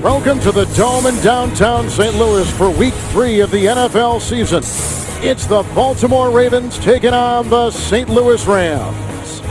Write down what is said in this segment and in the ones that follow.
Welcome to the Dome in downtown St. Louis for Week 3 of the NFL season. It's the Baltimore Ravens taking on the St. Louis Rams.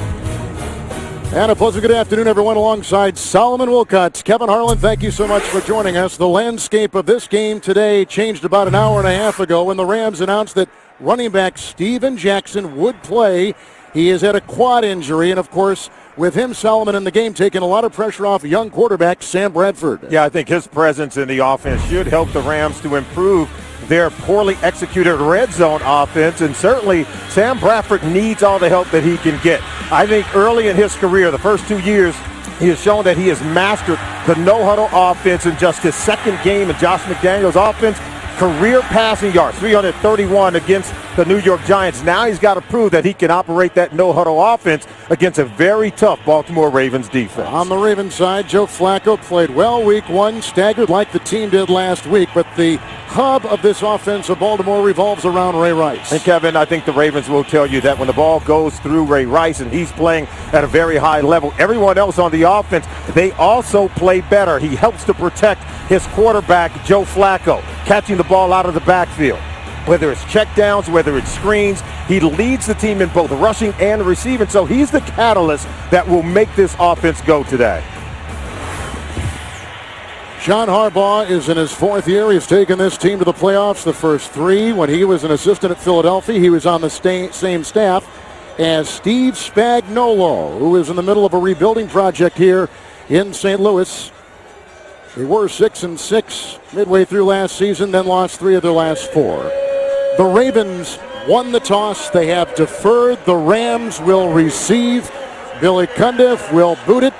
And a pleasant good afternoon, everyone, alongside Solomon Wilcott. Kevin Harlan, thank you so much for joining us. The landscape of this game today changed about an hour and a half ago when the Rams announced that running back Steven Jackson would play. He has had a quad injury, and of course, with him, Solomon, in the game, taking a lot of pressure off young quarterback Sam Bradford. Yeah, I think his presence in the offense should help the Rams to improve their poorly executed red zone offense, and certainly Sam Bradford needs all the help that he can get. I think early in his career, the first 2 years, he has shown that he has mastered the no-huddle offense in just his second game in Josh McDaniels' offense. Career passing yards, 331 against the New York Giants. Now he's got to prove that he can operate that no-huddle offense against a very tough Baltimore Ravens defense. On the Ravens side, Joe Flacco played well week one, staggered like the team did last week, but the hub of this offense of Baltimore revolves around Ray Rice. And Kevin, I think the Ravens will tell you that when the ball goes through Ray Rice and he's playing at a very high level, everyone else on the offense, they also play better. He helps to protect his quarterback, Joe Flacco, catching the ball out of the backfield. Whether it's checkdowns, whether it's screens, he leads the team in both rushing and receiving. So he's the catalyst that will make this offense go today. John Harbaugh is in his fourth year. He's taken this team to the playoffs the first three. When he was an assistant at Philadelphia, he was on the same staff as Steve Spagnuolo, who is in the middle of a rebuilding project here in St. Louis. They were 6-6 midway through last season, then lost 3 of their last 4. The Ravens won the toss. They have deferred. The Rams will receive. Billy Cundiff will boot it.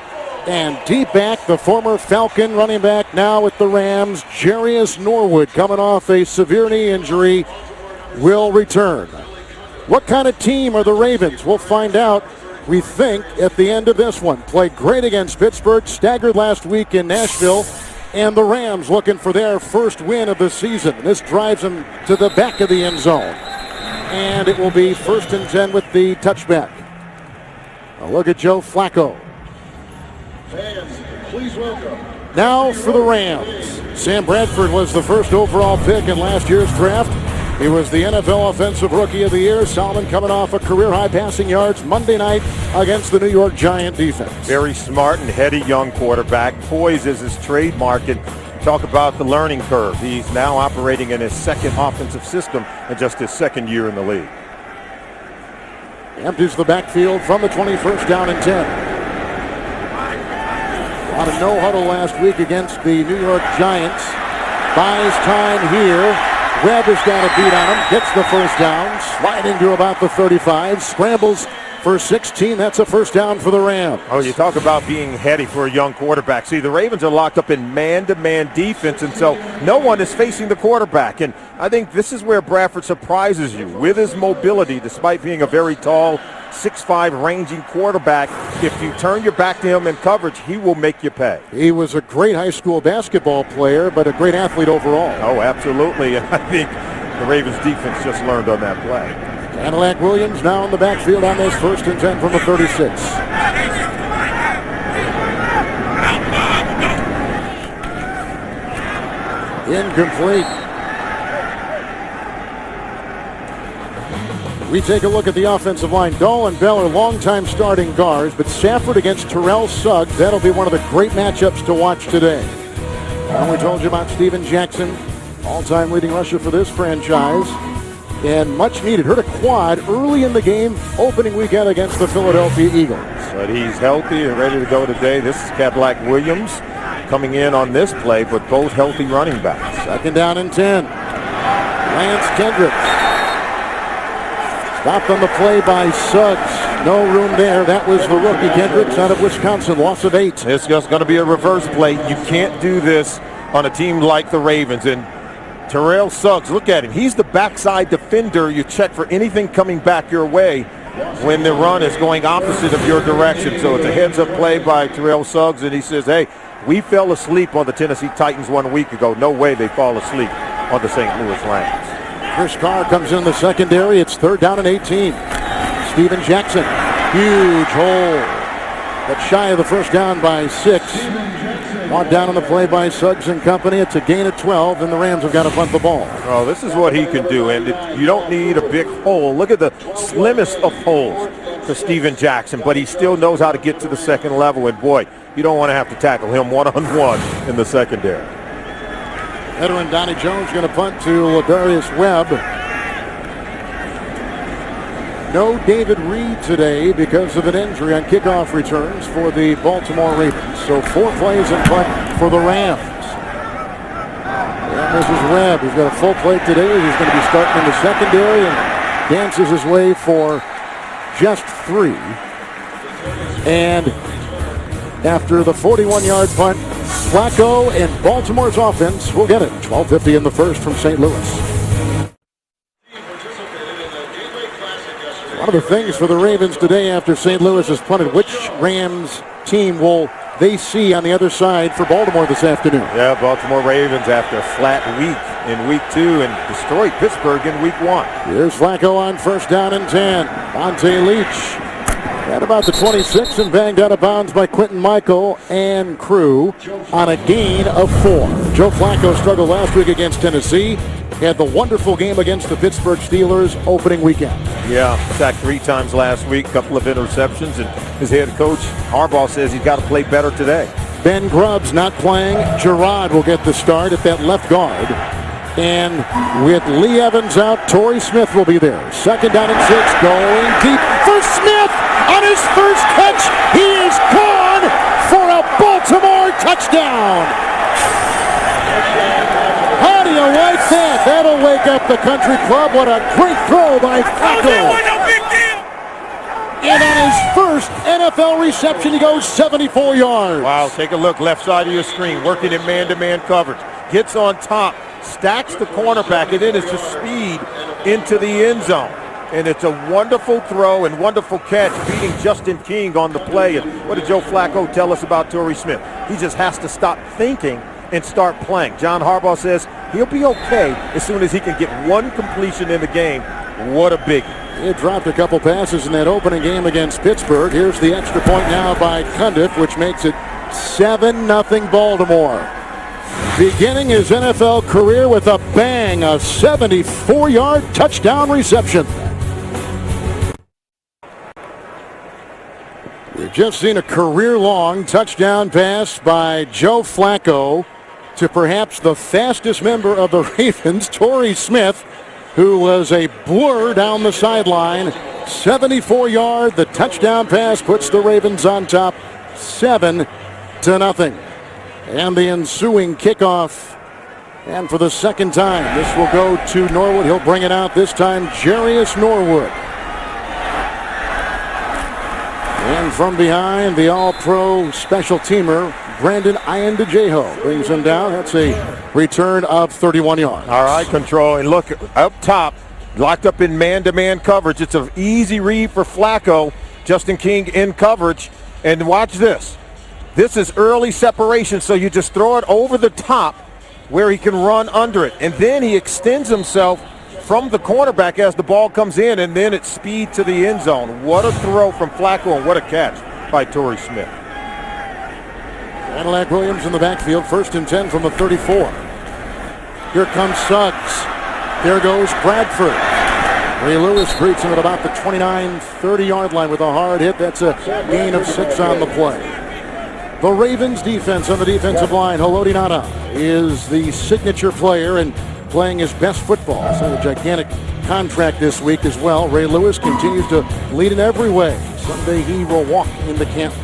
And deep back, the former Falcon running back now with the Rams, Jarius Norwood, coming off a severe knee injury, will return. What kind of team are the Ravens? We'll find out, we think, at the end of this one. Played great against Pittsburgh, staggered last week in Nashville, and the Rams looking for their first win of the season. This drives them to the back of the end zone. And it will be 1st and 10 with the touchback. A look at Joe Flacco. Fans, please welcome. Now for the Rams. Sam Bradford was the first overall pick in last year's draft. He was the NFL Offensive Rookie of the Year. Solomon coming off a career-high passing yards Monday night against the New York Giant defense. Very smart and heady young quarterback. Poise is his trademark. And talk about the learning curve. He's now operating in his second offensive system in just his second year in the league. Empties the backfield from the 21st, down and 10. A lot of no-huddle last week against the New York Giants. Buys time here. Webb has got a beat on him. Gets the first down. Sliding to about the 35. Scrambles for 16. That's a first down for the Rams. Oh, you talk about being heady for a young quarterback. See, the Ravens are locked up in man-to-man defense, and so no one is facing the quarterback. And I think this is where Bradford surprises you with his mobility, despite being a very tall, 6'5", ranging quarterback. If you turn your back to him in coverage, he will make you pay. He was a great high school basketball player, but a great athlete overall. Oh, absolutely. And I think the Ravens defense just learned on that play. Cadillac Williams now in the backfield on this 1st and 10 from the 36. Incomplete. We take a look at the offensive line. Dahl and Bell are longtime starting guards, but Stafford against Terrell Suggs, that'll be one of the great matchups to watch today. And we told you about Steven Jackson, all-time leading rusher for this franchise, and much needed. Hurt a quad early in the game, opening weekend against the Philadelphia Eagles. But he's healthy and ready to go today. This is Cadillac Williams coming in on this play, but both healthy running backs. 2nd down and 10. Lance Kendricks. Stopped on the play by Suggs. No room there. That was the rookie Kendricks out of Wisconsin. Loss of 8. It's just going to be a reverse play. You can't do this on a team like the Ravens. And Terrell Suggs, look at him. He's the backside defender. You check for anything coming back your way when the run is going opposite of your direction. So it's a heads-up play by Terrell Suggs, and he says, hey, we fell asleep on the Tennessee Titans 1 week ago. No way they fall asleep on the St. Louis Rams. Chris Carr comes in the secondary. It's 3rd down and 18. Steven Jackson, huge hole, but shy of the first down by 6. Brought down on the play by Suggs and company. It's a gain of 12, and the Rams have got to punt the ball. Oh, this is what he can do, and you don't need a big hole. Look at the slimmest of holes for Steven Jackson, but he still knows how to get to the second level, and boy, you don't want to have to tackle him one-on-one in the secondary. Veteran Donnie Jones going to punt to Ladarius Webb. No David Reed today because of an injury on kickoff returns for the Baltimore Ravens. So 4 plays in punt for the Rams. And this is Webb. He's got a full plate today. He's going to be starting in the secondary and dances his way for just 3. And after the 41-yard punt, Flacco and Baltimore's offense will get it. 12:50 in the first from St. Louis. One of the things for the Ravens today after St. Louis has punted, which Rams team will they see on the other side for Baltimore this afternoon? Yeah, Baltimore Ravens after a flat week in week 2 and destroyed Pittsburgh in week 1. Here's Flacco on first down and 10. Monte Leach at about the 26 and banged out of bounds by Quentin Michael and crew on a gain of 4. Joe Flacco struggled last week against Tennessee. Had the wonderful game against the Pittsburgh Steelers opening weekend. Yeah, sacked 3 times last week, couple of interceptions, and his head coach, Harbaugh, says he's got to play better today. Ben Grubb's not playing. Gerard will get the start at that left guard. And with Lee Evans out, Torrey Smith will be there. Second down and 6, going deep for Smith on his first catch. He is gone for a Baltimore touchdown. How do you like that? That'll wake up the country club. What a great throw by Flacco. And on his first NFL reception, he goes 74 yards. Wow, take a look, left side of your screen, working in man-to-man coverage. Gets on top, stacks the cornerback, and then it's just speed into the end zone. And it's a wonderful throw and wonderful catch, beating Justin King on the play. And what did Joe Flacco tell us about Torrey Smith? He just has to stop thinking and start playing. John Harbaugh says he'll be okay as soon as he can get 1 completion in the game. What a biggie. He dropped a couple passes in that opening game against Pittsburgh. Here's the extra point now by Cundiff, which makes it 7-0 Baltimore. Beginning his NFL career with a bang, a 74-yard touchdown reception. We've just seen a career-long touchdown pass by Joe Flacco to perhaps the fastest member of the Ravens, Torrey Smith, who was a blur down the sideline. 74-yard, the touchdown pass puts the Ravens on top 7-0. And the ensuing kickoff. And for the second time, this will go to Norwood. He'll bring it out this time, Jarius Norwood. And from behind, the all-pro special teamer, Brandon Iandajeho, brings him down. That's a return of 31 yards. All right, control. And look, up top, locked up in man-to-man coverage. It's an easy read for Flacco. Justin King in coverage. And watch this. This is early separation, so you just throw it over the top where he can run under it. And then he extends himself from the cornerback as the ball comes in, and then it's speed to the end zone. What a throw from Flacco, and what a catch by Torrey Smith. Cadillac Williams in the backfield, 1st and 10 from the 34. Here comes Suggs. There goes Bradford. Ray Lewis greets him at about the 29, 30-yard line with a hard hit. That's a gain of 6 on the play. The Ravens defense on the defensive line, Haloti Ngata is the signature player and playing his best football. So a gigantic contract this week as well. Ray Lewis continues to lead in every way. Someday he will walk in the camp.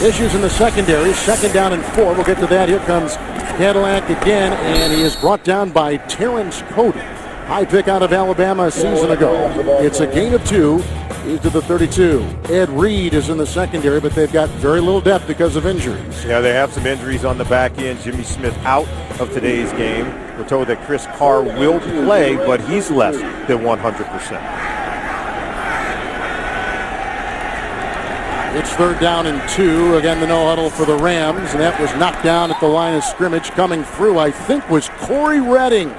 Issues in the secondary, 2nd down and 4. We'll get to that. Here comes Cadillac again, and he is brought down by Terrence Cody. High pick out of Alabama a season ago. It's a gain of 2. He's to the 32. Ed Reed is in the secondary, but they've got very little depth because of injuries. Yeah, they have some injuries on the back end. Jimmy Smith out of today's game. We're told that Chris Carr will play, but he's less than 100%. It's 3rd down and 2. Again, the no huddle for the Rams, and that was knocked down at the line of scrimmage. Coming through, I think, was Corey Redding,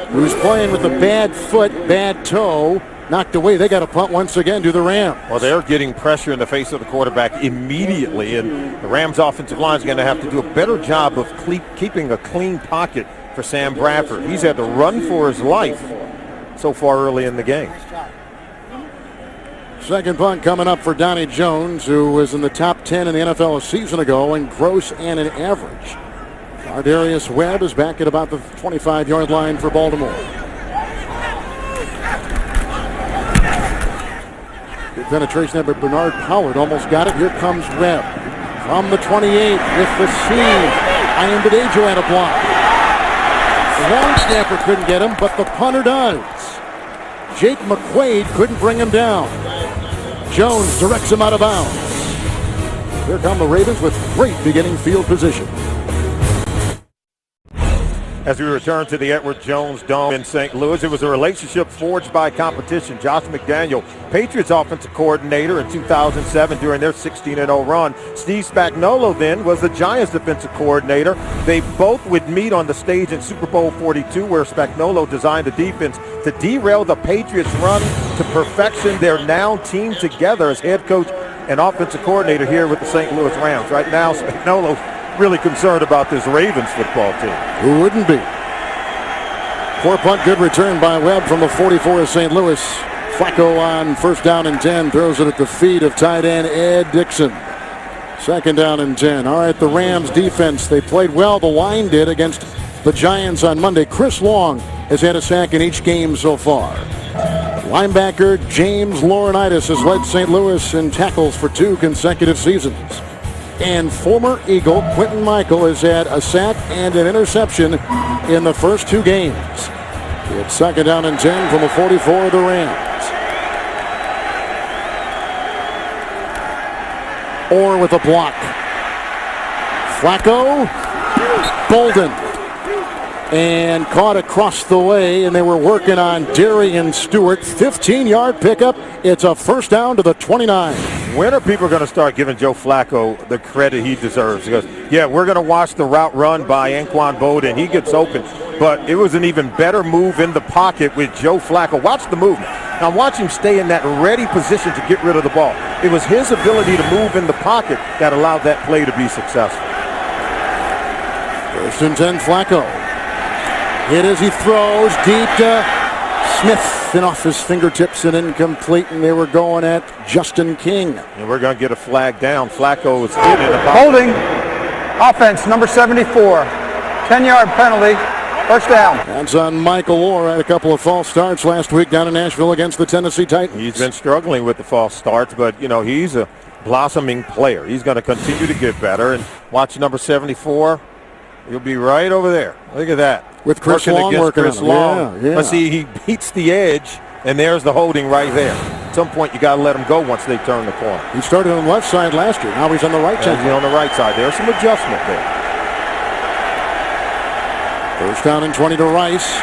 who's playing with a bad foot, bad toe. knocked away. They got a punt once again to the Rams. Well, they're getting pressure in the face of the quarterback immediately, and the Rams offensive line is going to have to do a better job of keeping a clean pocket for Sam Bradford. He's had to run for his life so far early in the game. Second punt coming up for Donnie Jones, who was in the top 10 in the NFL a season ago in gross and in average. Ardarius Webb is back at about the 25-yard line for Baltimore. Good penetration there by Bernard Howard. Almost got it. Here comes Webb from the 28 with the seam. Ian Badejo had a block. The long snapper couldn't get him, but the punter does. Jake McQuaid couldn't bring him down. Jones directs him out of bounds. Here come the Ravens with great beginning field position. As we return to the Edward Jones Dome in St. Louis, it was a relationship forged by competition. Josh McDaniel, Patriots offensive coordinator in 2007 during their 16-0 run. Steve Spagnuolo then was the Giants defensive coordinator. They both would meet on the stage in Super Bowl 42, where Spagnuolo designed a defense to derail the Patriots' run to perfection. They're now teamed together as head coach and offensive coordinator here with the St. Louis Rams. Right now, Spagnuolo's really concerned about this Ravens football team. Who wouldn't be? Poor punt, good return by Webb from the 44 of St. Louis. Flacco on first down and 10, throws it at the feet of tight end Ed Dixon. Second down and 10. All right, the Rams defense, they played well. The line did against the Giants on Monday. Chris Long has had a sack in each game so far. Linebacker James Laurinaitis has led St. Louis in tackles for 2 consecutive seasons. And former Eagle Quentin Michael has had a sack and an interception in the first 2 games. It's second down and 10 from the 44 of the Rams. Orr with a block. Flacco, Bolden, and caught across the way, and they were working on Darian Stewart. 15-yard pickup. It's a first down to the 29. When are people going to start giving Joe Flacco the credit he deserves? Because, yeah, we're going to watch the route run by Anquan Bolden. He gets open, but it was an even better move in the pocket with Joe Flacco. Watch the movement. Now watch him stay in that ready position to get rid of the ball. It was his ability to move in the pocket that allowed that play to be successful. First and 10, Flacco. Hit as he throws deep to Smith, and off his fingertips and incomplete, and they were going at Justin King. And we're going to get a flag down. Flacco is hit in the pocket. Holding. Offense, number 74. 10-yard penalty. First down. That's on Michael Orr. Had a couple of false starts last week down in Nashville against the Tennessee Titans. He's been struggling with the false starts, but, you know, he's a blossoming player. He's going to continue to get better. And watch number 74. He'll be right over there. Look at that. With Chris Long working on him. Long. Yeah. But see, he beats the edge, and there's the holding right there. At some point, you got to let him go once they turn the corner. He started on the left side last year. Now he's on the right side. He's on the right side. There's some adjustment there. First down and 20 to Rice.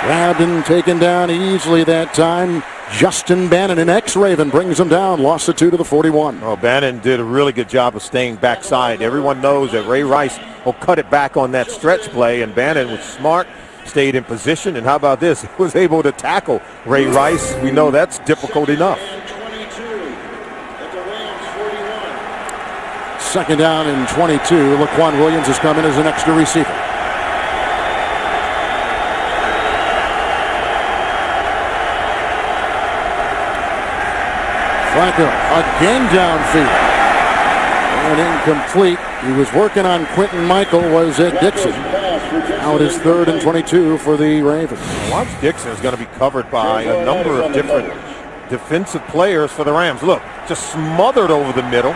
Grabbed and taken down easily that time. Justin Bannon, an ex-Raven, brings him down. Lost the 2 to the 41. Oh, Bannon did a really good job of staying backside. Everyone knows that Ray Rice will cut it back on that stretch play, and Bannon was smart, stayed in position, and how about this? He was able to tackle Ray Rice. We know that's difficult enough. Second down and 22. Laquan Williams has come in as an extra receiver. Flacco again downfield. And incomplete. He was working on Quentin Michael, was Ed Dixon. Now it is third and 22 for the Ravens. Watch Dixon is going to be covered by a number of different defensive players for the Rams. Look, just smothered over the middle.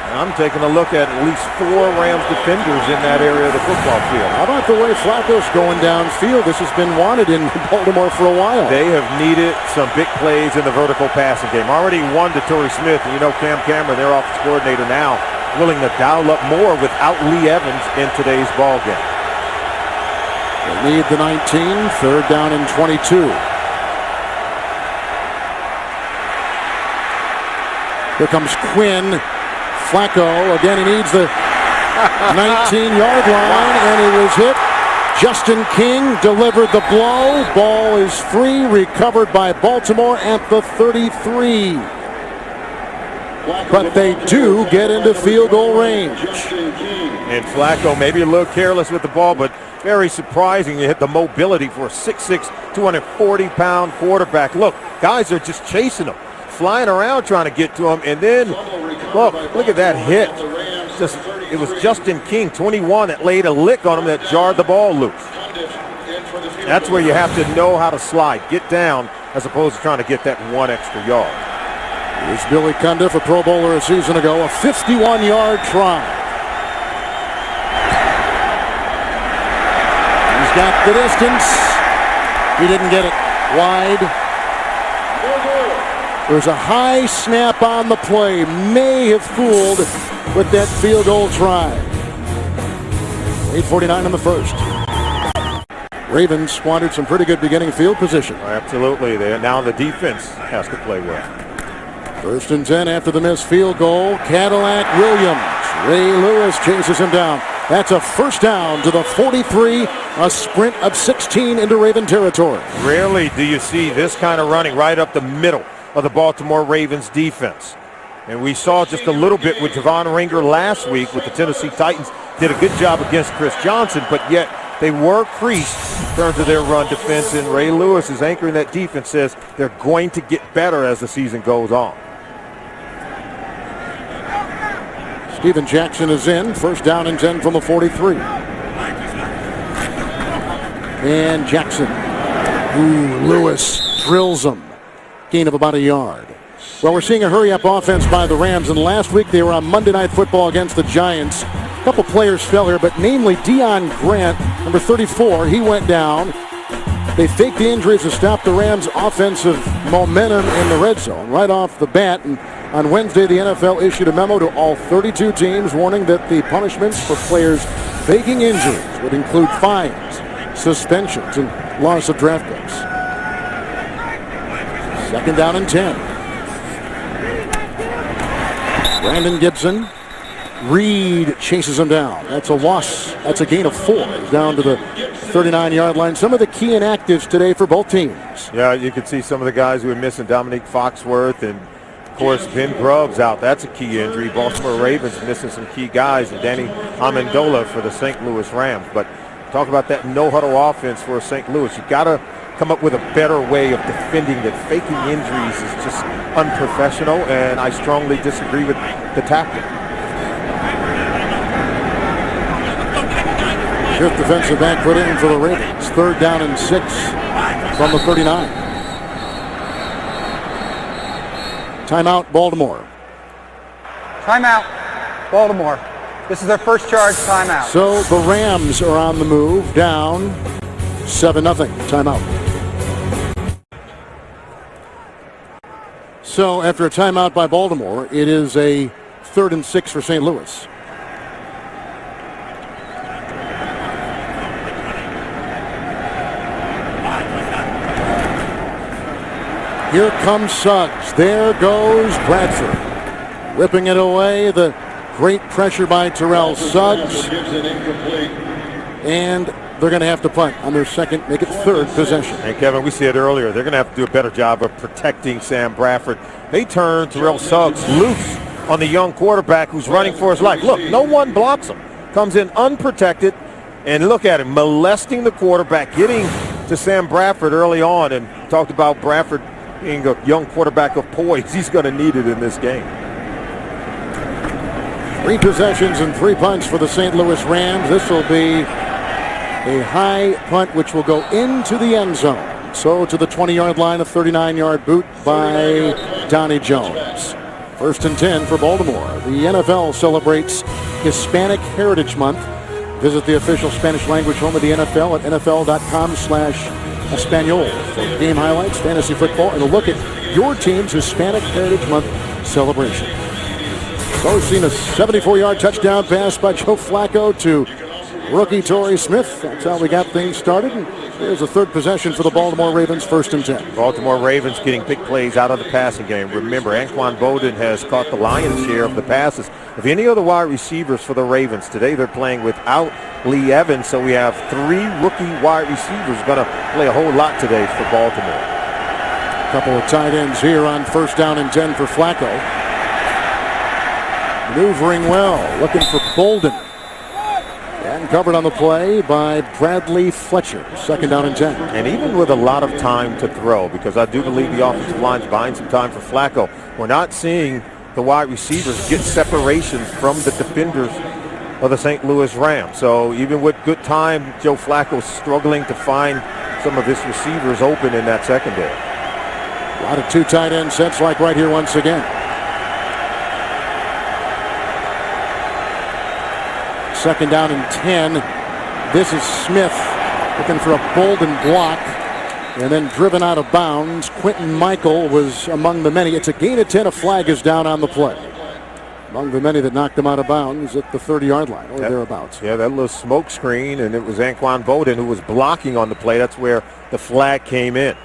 I'm taking a look at least 4 Rams defenders in that area of the football field. How about the way Flacco's going downfield? This has been wanted in Baltimore for a while. They have needed some big plays in the vertical passing game. Already won to Torrey Smith, and you know Cam Cameron, their offensive coordinator now, willing to dial up more without Lee Evans in today's ball game. They need the 19, third down and 22. Here comes Quinn. Flacco, again, he needs the 19-yard line, and he was hit Justin King delivered the blow. Ball is free, recovered by Baltimore at the 33. But they do get into field goal range. And Flacco maybe a little careless with the ball, but very surprising to hit the mobility for a 6'6", 240-pound quarterback. Look, guys are just chasing him, flying around trying to get to him. And then, look at that hit. It was Justin King, 21, that laid a lick on him that jarred the ball loose. That's where you have to know how to slide, get down, as opposed to trying to get that one extra yard. Here's Billy Cundiff, a Pro Bowler a season ago, a 51-yard try. He's got the distance. He didn't get it wide. There's a high snap on the play. May have fooled with that field goal try. 8:49 in the first. Ravens squandered some pretty good beginning field position. Absolutely. Now the defense has to play well. 1st and 10 after the missed field goal. Cadillac Williams. Ray Lewis chases him down. That's a first down to the 43. A sprint of 16 into Raven territory. Rarely do you see this kind of running right up the middle of the Baltimore Ravens defense. And we saw just a little bit with Javon Ringer last week with the Tennessee Titans. Did a good job against Chris Johnson, but yet they were creased in terms of their run defense. And Ray Lewis is anchoring that defense, says they're going to get better as the season goes on. Steven Jackson is in. 1st down and 10 from the 43. And Jackson. Lewis drills him. Gain of about a yard. Well, we're seeing a hurry-up offense by the Rams, and last week they were on Monday Night Football against the Giants. A couple players fell here, but namely Deion Grant, number 34, he went down. They faked the injuries to stop the Rams' offensive momentum in the red zone right off the bat. And on Wednesday, the NFL issued a memo to all 32 teams warning that the punishments for players faking injuries would include fines, suspensions, and loss of draft picks. 2nd down and 10. Brandon Gibson. Reed chases him down. That's a loss. That's a gain of 4. He's down to the 39-yard line. Some of the key inactives today for both teams. Yeah, you can see some of the guys who are missing. Dominique Foxworth and, of course, Ben Grubbs out. That's a key injury. Baltimore Ravens missing some key guys. And Danny Amendola for the St. Louis Rams. But talk about that no-huddle offense for St. Louis. You've got to come up with a better way of defending that. Faking injuries is just unprofessional, and I strongly disagree with the tactic. 5th defensive back put in for the Ravens. 3rd down and 6 from the 39. Timeout, Baltimore. Timeout, Baltimore. This is their first charge timeout. So the Rams are on the move, down 7-0. Timeout. So after a timeout by Baltimore, it is a 3rd and 6 for St. Louis. Here comes Suggs. There goes Bradford. Ripping it away. The great pressure by Terrell Suggs. And they're going to have to punt on their second, make it 3rd possession. And Kevin, we said earlier, they're going to have to do a better job of protecting Sam Bradford. They turn Terrell Suggs loose on the young quarterback who's running for his life. Look, no one blocks him. Comes in unprotected, and look at him molesting the quarterback, getting to Sam Bradford early on, and talked about Bradford being a young quarterback of poise. He's going to need it in this game. 3 possessions and 3 punts for the St. Louis Rams. This will be a high punt which will go into the end zone. So to the 20-yard line, a 39-yard boot by Donnie Jones. 1st and 10 for Baltimore. The NFL celebrates Hispanic Heritage Month. Visit the official Spanish language home of the NFL at NFL.com/Espanol for game highlights, fantasy football, and a look at your team's Hispanic Heritage Month celebration. So we've seen a 74-yard touchdown pass by Joe Flacco to rookie Torrey Smith. That's how we got things started. And there's a 3rd possession for the Baltimore Ravens, 1st and 10. Baltimore Ravens getting big plays out of the passing game. Remember, Anquan Bolden has caught the lion's share of the passes of any of the wide receivers for the Ravens. Today they're playing without Lee Evans, so we have 3 rookie wide receivers going to play a whole lot today for Baltimore. A couple of tight ends here on 1st down and 10 for Flacco. Maneuvering well, looking for Bolden. And covered on the play by Bradley Fletcher. 2nd down and 10. And even with a lot of time to throw, because I do believe the offensive line's buying some time for Flacco, we're not seeing the wide receivers get separation from the defenders of the St. Louis Rams. So even with good time, Joe Flacco's struggling to find some of his receivers open in that secondary. A lot of 2 tight end sets like right here once again. 2nd down and 10. This is Smith looking for a Bolden block and then driven out of bounds. Quentin Michael was among the many. It's a gain of 10. A flag is down on the play. Among the many that knocked him out of bounds at the 30-yard line or thereabouts. Yeah, that little smoke screen, and it was Anquan Bolden who was blocking on the play. That's where the flag came in.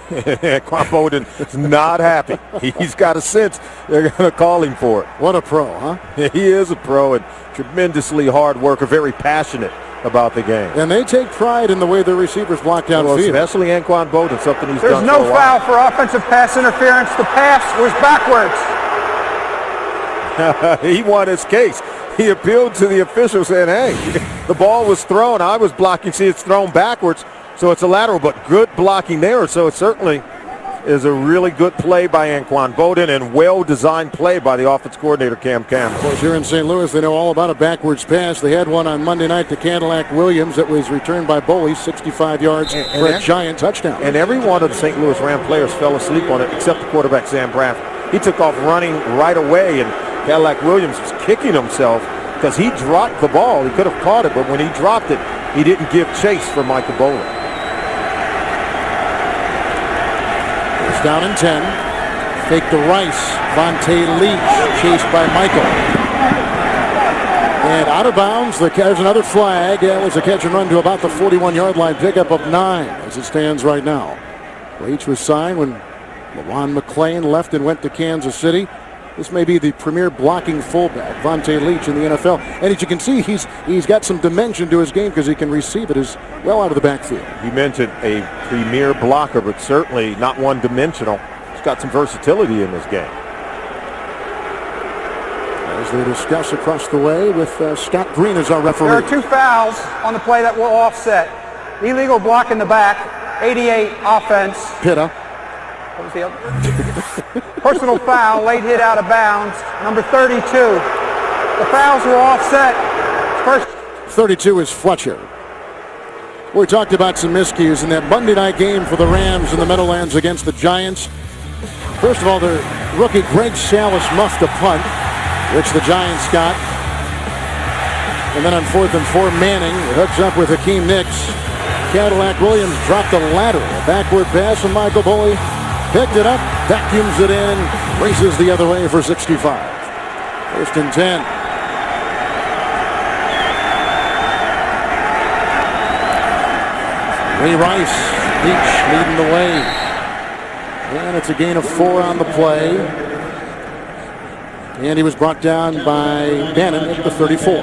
Anquan Bolden is not happy. He's got a sense they're going to call him for it. What a pro, huh? He is a pro and tremendously hard worker, very passionate about the game. And they take pride in the way their receivers block downfield. Especially Anquan Bolden, something he's done There's no foul for offensive pass interference. The pass was backwards. He won his case. He appealed to the official saying, hey, the ball was thrown. I was blocking. See, it's thrown backwards. So it's a lateral, but good blocking there. So it certainly is a really good play by Anquan Bolden and well-designed play by the offense coordinator, Cam Campbell. Of course, here in St. Louis, they know all about a backwards pass. They had one on Monday night to Cadillac Williams that was returned by Boley, 65 yards for a giant touchdown. And every one of the St. Louis Ram players fell asleep on it except the quarterback, Sam Bradford. He took off running right away, and Cadillac Williams was kicking himself because he dropped the ball. He could have caught it, but when he dropped it, he didn't give chase for Michael Boley. Down and 10. Fake to Rice. Vontae Leach chased by Michael. And out of bounds. There's another flag. That was a catch and run to about the 41-yard line. Pickup of 9 as it stands right now. Leach was signed when LaRon McClain left and went to Kansas City. This may be the premier blocking fullback, Vontae Leach, in the NFL. And as you can see, he's got some dimension to his game because he can receive it as well out of the backfield. You mentioned a premier blocker, but certainly not one-dimensional. He's got some versatility in this game. As they discuss across the way with Scott Green as our referee. There are 2 fouls on the play that will offset. Illegal block in the back, 88 offense. Pitta. What was the other? Personal foul, late hit out of bounds, number 32. The fouls will offset. First. 32 is Fletcher. We talked about some miscues in that Monday night game for the Rams in the Meadowlands against the Giants. First of all, the rookie Greg Salas muffed a punt, which the Giants got. And then on 4th and 4, Manning hooks up with Hakeem Nicks. Cadillac Williams dropped a lateral. A backward pass from Michael Boley. Picked it up, vacuums it in, races the other way for 65. 1st and 10. Ray Rice, Leach leading the way. And it's a gain of 4 on the play. And he was brought down by Bannon at the 34.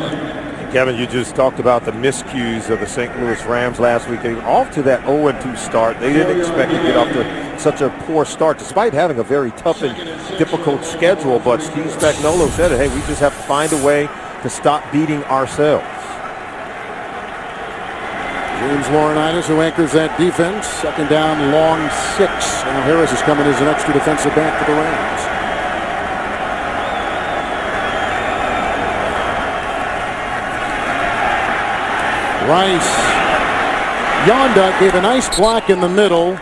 Kevin, you just talked about the miscues of the St. Louis Rams last week. They were off to that 0-2 start. They didn't expect to get off to such a poor start, despite having a very tough and difficult schedule. But Steve Spagnuolo said, hey, we just have to find a way to stop beating ourselves. James Laurinaitis, who anchors that defense. 2nd down, long 6. Now Harris is coming as an extra defensive back for the Rams. Rice. Yonda gave a nice block in the middle.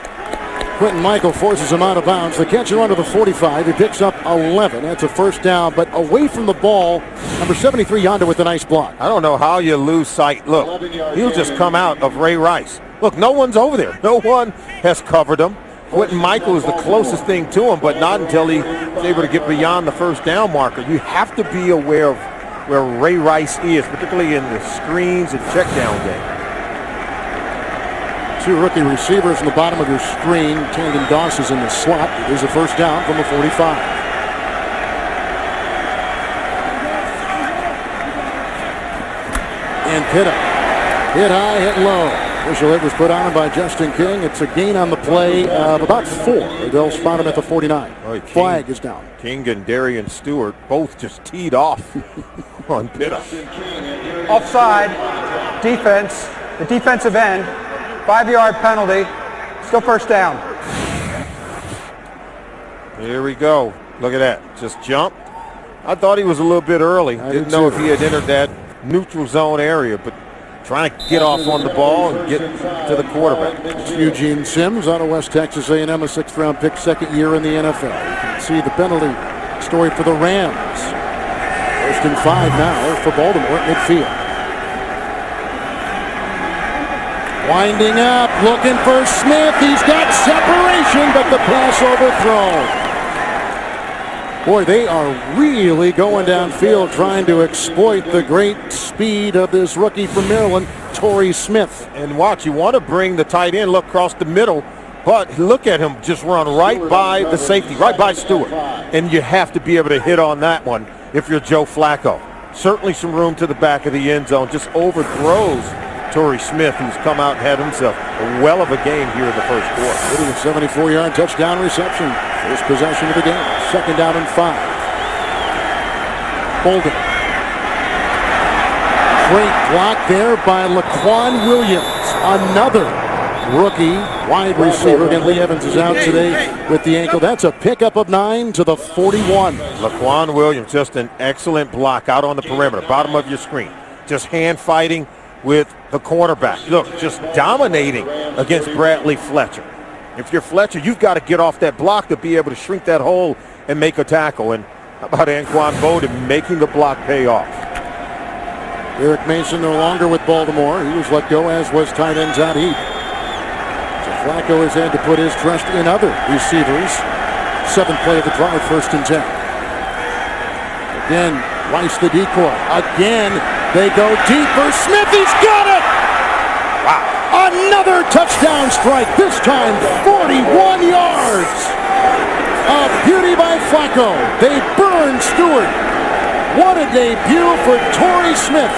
Quentin Michael forces him out of bounds. The catch and run to the 45. He picks up 11. That's a 1st down, but away from the ball. Number 73, Yonda, with a nice block. I don't know how you lose sight. Look, he'll just come out of Ray Rice. Look, no one's over there. No one has covered him. Quentin Michael is the closest thing to him, but not until he's able to get beyond the 1st down marker. You have to be aware of where Ray Rice is, particularly in the screens and check down game. 2 rookie receivers in the bottom of your screen. Tandon Doss is in the slot. It is a 1st down from the 45. And Pitta hit high, hit low. Official hit was put on him by Justin King. It's a gain on the play of about 4. They'll spot him at the 49. Right, Flag is down. King and Darian Stewart both just teed off on Pitta. Offside, defense, the defensive end, 5-yard penalty, still first down. Here we go. Look at that. Just jump. I thought he was a little bit early. Didn't know if he had entered that neutral zone area, but trying to get off on the ball and get to the quarterback. It's Eugene Sims out of West Texas A&M, a 6th-round pick, 2nd year in the NFL. You can see the penalty story for the Rams. 1st and 5 now for Baltimore at midfield. Winding up, looking for Smith. He's got separation, but the pass overthrown. Boy, they are really going downfield trying to exploit the great speed of this rookie from Maryland, Torrey Smith. And watch, you want to bring the tight end, look across the middle, but look at him just run right by the safety, right by Stewart. And you have to be able to hit on that one if you're Joe Flacco. Certainly some room to the back of the end zone, just overthrows Torrey Smith, who's come out and had himself a well of a game here in the first quarter. Hitting a 74-yard touchdown reception. First possession of the game. 2nd down and 5. Bolden. Great block there by Laquan Williams. Another rookie wide receiver. Again, Lee Evans is out today with the ankle. That's a pickup of 9 to the 41. Laquan Williams, just an excellent block out on the perimeter, bottom of your screen. Just hand fighting with the cornerback. Look, just dominating against Bradley Fletcher. If you're Fletcher, you've got to get off that block to be able to shrink that hole and make a tackle. And how about Anquan Bowden making the block pay off? Eric Mason no longer with Baltimore. He was let go, as was tight end Zad Heath. So Flacco has had to put his trust in other receivers. 7th play of the drive, 1st and 10. Again, Rice the decoy. Again, they go deep for Smith. He's got it! Wow. Another touchdown strike, this time 41 yards. A beauty by Flacco. They burn Stewart. What a debut for Torrey Smith.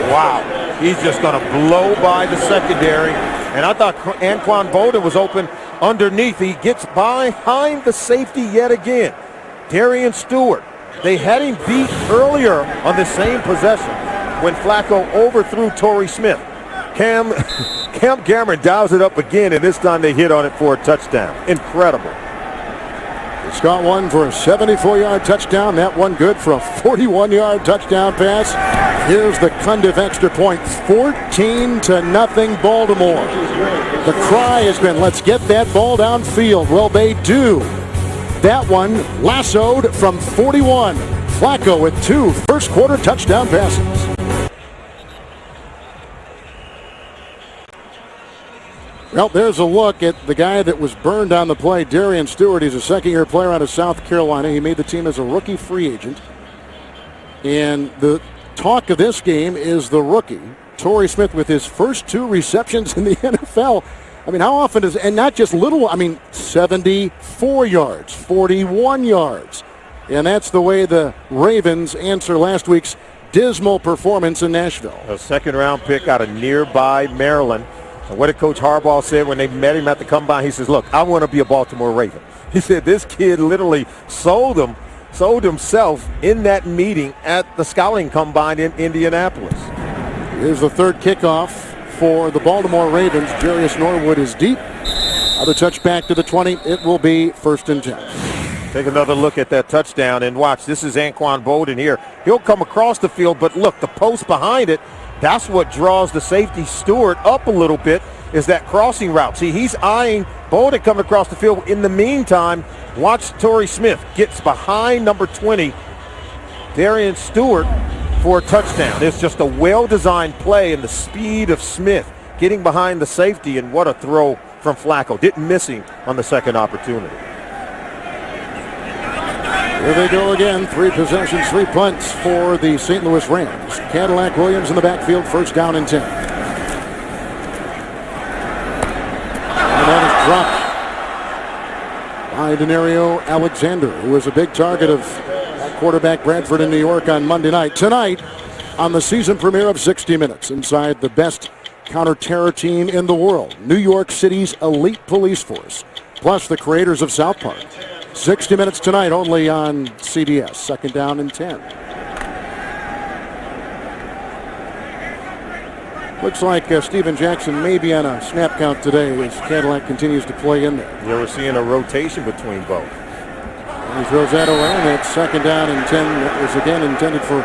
Wow. He's just going to blow by the secondary. And I thought Anquan Bowden was open underneath. He gets behind the safety yet again. Darian Stewart. They had him beat earlier on the same possession when Flacco overthrew Torrey Smith. Cam Cameron dials it up again, and this time they hit on it for a touchdown. Incredible. Scott one for a 74-yard touchdown. That one good for a 41-yard touchdown pass. Here's the Cundiff extra point. 14-0 Baltimore. The cry has been, let's get that ball downfield. Well, they do. That one lassoed from 41. Flacco with 2 first-quarter touchdown passes. Well, there's a look at the guy that was burned on the play, Darian Stewart. He's a 2nd-year player out of South Carolina. He made the team as a rookie free agent. And the talk of this game is the rookie, Torrey Smith, with his first 2 receptions in the NFL. I mean, how often does, and not just little, 74 yards, 41 yards. And that's the way the Ravens answer last week's dismal performance in Nashville. A 2nd-round pick out of nearby Maryland. And what did Coach Harbaugh say when they met him at the combine? He says, look, I want to be a Baltimore Raven. He said this kid literally sold himself in that meeting at the scouting combine in Indianapolis. Here's the 3rd kickoff for the Baltimore Ravens. Jarius Norwood is deep. Another touchback to the 20. It will be 1st and 10. Take another look at that touchdown and watch. This is Anquan Bowden here. He'll come across the field, but look, the post behind it, that's what draws the safety Stewart up a little bit, is that crossing route. See, he's eyeing Bowden coming across the field. In the meantime, watch Torrey Smith gets behind number 20, Darian Stewart, for a touchdown. It's just a well-designed play, and the speed of Smith getting behind the safety, and what a throw from Flacco. Didn't miss him on the 2nd opportunity. Here they go again. 3 possessions, 3 punts for the St. Louis Rams. Cadillac Williams in the backfield, 1st down and 10. And that is dropped by Denario Alexander, who was a big target of quarterback Bradford in New York on Monday night. Tonight, on the season premiere of 60 Minutes inside the best counter-terror team in the world, New York City's elite police force, plus the creators of South Park. 60 Minutes tonight only on CBS. Second down and 10. Looks like Steven Jackson may be on a snap count today as Cadillac continues to play in there. Yeah, we're seeing a rotation between both. And he throws that away, and that's second down and 10. That was again intended for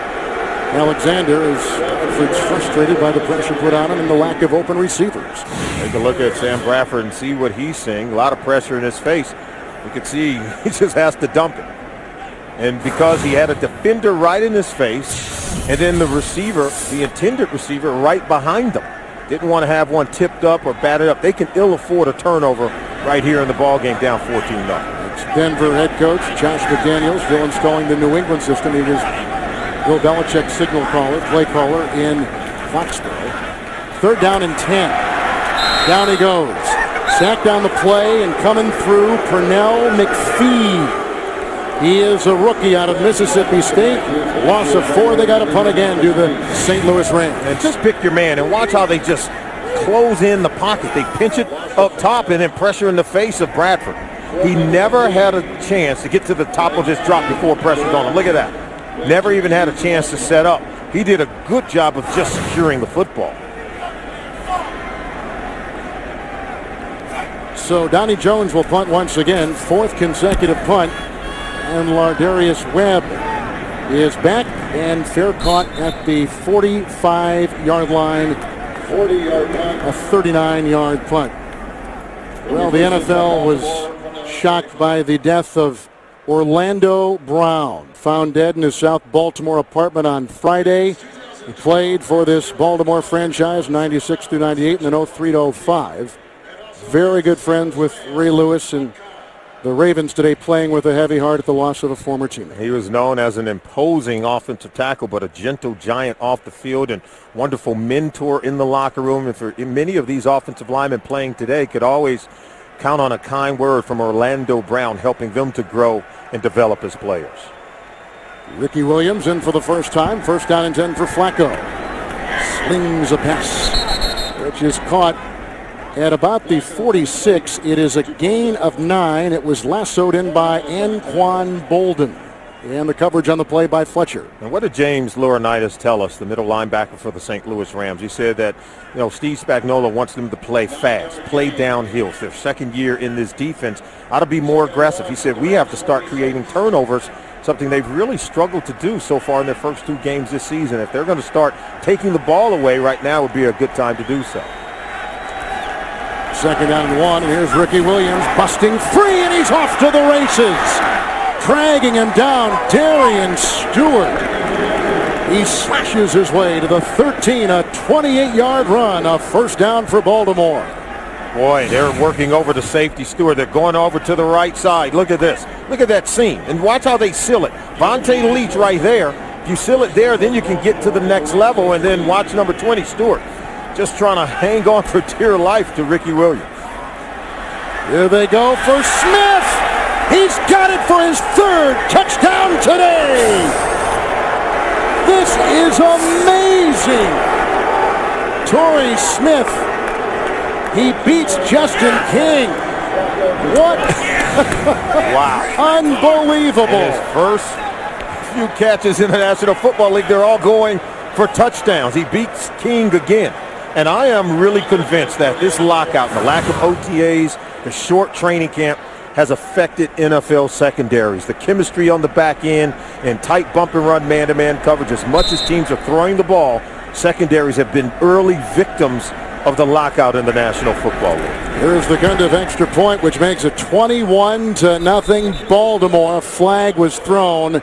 Alexander, as Alfred's frustrated by the pressure put on him and the lack of open receivers. Take a look at Sam Bradford and see what he's seeing. A lot of pressure in his face. You can see he just has to dump it. And because he had a defender right in his face, and then the receiver, the intended receiver, right behind them. Didn't want to have one tipped up or batted up. They can ill afford a turnover right here in the ballgame, down 14-0. It's Denver head coach Josh McDaniels still installing the New England system. He was Bill Belichick's signal caller, play caller in Foxborough. Third down and 10. Down he goes. Sacked on the play and coming through, Pernell McPhee. He is a rookie out of Mississippi State. Loss of 4. They got a punt again to the St. Louis Rams. And just pick your man and watch how they just close in the pocket. They pinch it up top and then pressure in the face of Bradford. He never had a chance to get to the top of his drop before pressure's on him. Look at that. Never even had a chance to set up. He did a good job of just securing the football. So Donnie Jones will punt once again. 4th consecutive punt. And Lardarius Webb is back, and fair caught at the 45-yard line. 40-yard punt. A 39-yard punt. Well, the NFL was shocked by the death of Orlando Brown, found dead in his South Baltimore apartment on Friday. He played for this Baltimore franchise 96 through 98 and then 03 to 05. Very good friends with Ray Lewis, and the Ravens today playing with a heavy heart at the loss of a former teammate. He was known as an imposing offensive tackle, but a gentle giant off the field and wonderful mentor in the locker room. And for many of these offensive linemen playing today could always count on a kind word from Orlando Brown, helping them to grow and develop as players. Ricky Williams in for the first time. First down and 10 for Flacco. Slings a pass, which is caught at about the 46. It is a gain of 9. It was lassoed in by Anquan Bolden. And the coverage on the play by Fletcher. And what did James Laurinaitis tell us, the middle linebacker for the St. Louis Rams? He said that, Steve Spagnuolo wants them to play fast, play downhill. It's their second year in this defense. Ought to be more aggressive. He said we have to start creating turnovers, something they've really struggled to do so far in their first 2 games this season. If they're going to start taking the ball away right now, would be a good time to do so. Second down and 1, and here's Ricky Williams busting free, and he's off to the races. Dragging him down, Darian Stewart. He slashes his way to the 13, a 28-yard run, a first down for Baltimore. Boy, they're working over the safety, Stewart. They're going over to the right side. Look at this. Look at that seam. And watch how they seal it. Vontae Leach right there. If you seal it there, then you can get to the next level. And then watch number 20, Stewart, just trying to hang on for dear life to Ricky Williams. Here they go for Smith. He's got it for his 3rd touchdown today. This is amazing. Torrey Smith. He beats Justin King. What? Wow. Unbelievable. In his first few catches in the National Football League, they're all going for touchdowns. He beats King again. And I am really convinced that this lockout and the lack of OTAs, the short training camp, has affected NFL secondaries. The chemistry on the back end and tight bump and run man-to-man coverage. As much as teams are throwing the ball, secondaries have been early victims of the lockout in the National Football League. Here's the Gundam extra point, which makes it 21-0 Baltimore. Flag was thrown.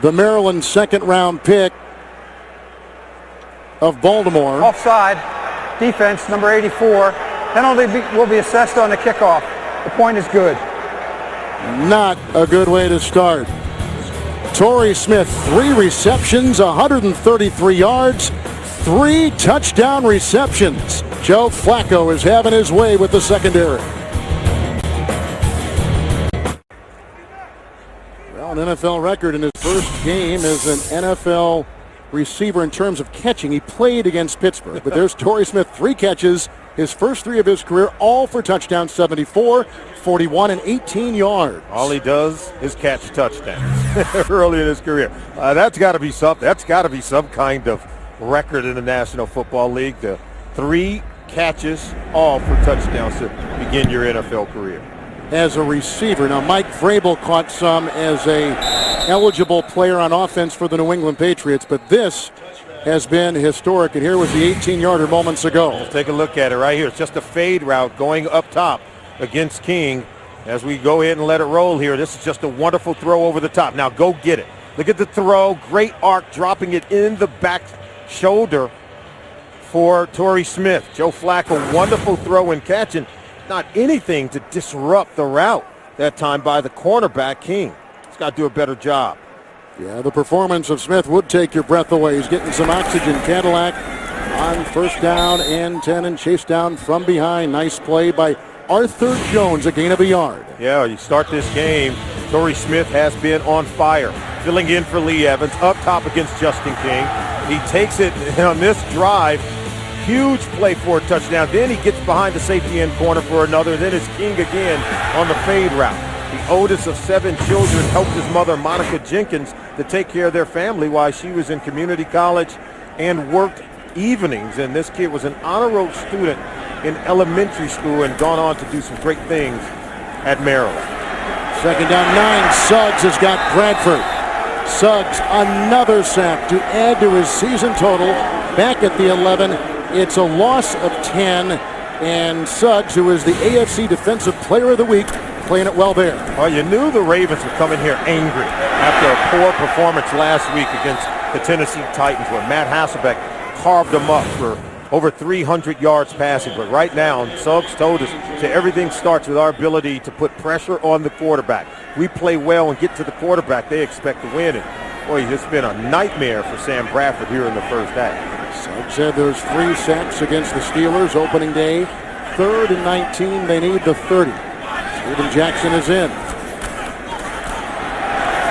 The Maryland second-round pick of Baltimore. Offside. Defense, number 84. Penalty will be assessed on the kickoff. The point is good. Not a good way to start. Torrey Smith, 3 receptions, 133 yards, 3 touchdown receptions. Joe Flacco is having his way with the secondary. Well, an NFL record in his first game as an NFL receiver in terms of catching. He played against Pittsburgh, but there's Torrey Smith, 3 catches, his first 3 of his career, all for touchdown, 74, 41, and 18 yards. All he does is catch touchdowns early in his career. That's got to be something. That's got to be some kind of record in the National Football League. The 3 catches, all for touchdowns to begin your NFL career. As a receiver. Now, Mike Vrabel caught some as a eligible player on offense for the New England Patriots, but this has been historic, and here was the 18-yarder moments ago. Let's take a look at it right here. It's just a fade route going up top against King. As we go ahead and let it roll here, this is just a wonderful throw over the top. Now go get it. Look at the throw. Great arc, dropping it in the back shoulder for Torrey Smith. Joe Flacco, wonderful throw and catch, and not anything to disrupt the route that time by the cornerback, King. He's got to do a better job. Yeah, the performance of Smith would take your breath away. He's getting some oxygen. Cadillac on first down and 10 and chased down from behind. Nice play by Arthur Jones, a gain of a yard. Yeah, you start this game, Torrey Smith has been on fire. Filling in for Lee Evans, up top against Justin King. He takes it on this drive. Huge play for a touchdown. Then he gets behind the safety end corner for another. Then it's King again on the fade route. The oldest of 7 children helped his mother, Monica Jenkins, to take care of their family while she was in community college and worked evenings. And this kid was an honor roll student in elementary school and gone on to do some great things at Maryland. Second down, 9. Suggs has got Bradford. Suggs, another sack to add to his season total. Back at the 11. It's a loss of 10, and Suggs, who is the AFC Defensive Player of the Week, playing it well there. Well, you knew the Ravens would come in here angry after a poor performance last week against the Tennessee Titans, where Matt Hasselbeck carved them up for over 300 yards passing. But right now, Suggs told us that everything starts with our ability to put pressure on the quarterback. We play well and get to the quarterback, they expect to win. And boy, it's been a nightmare for Sam Bradford here in the first half. Suggs said there's 3 sacks against the Steelers opening day. 3rd and 19. They need the 30. Steven Jackson is in.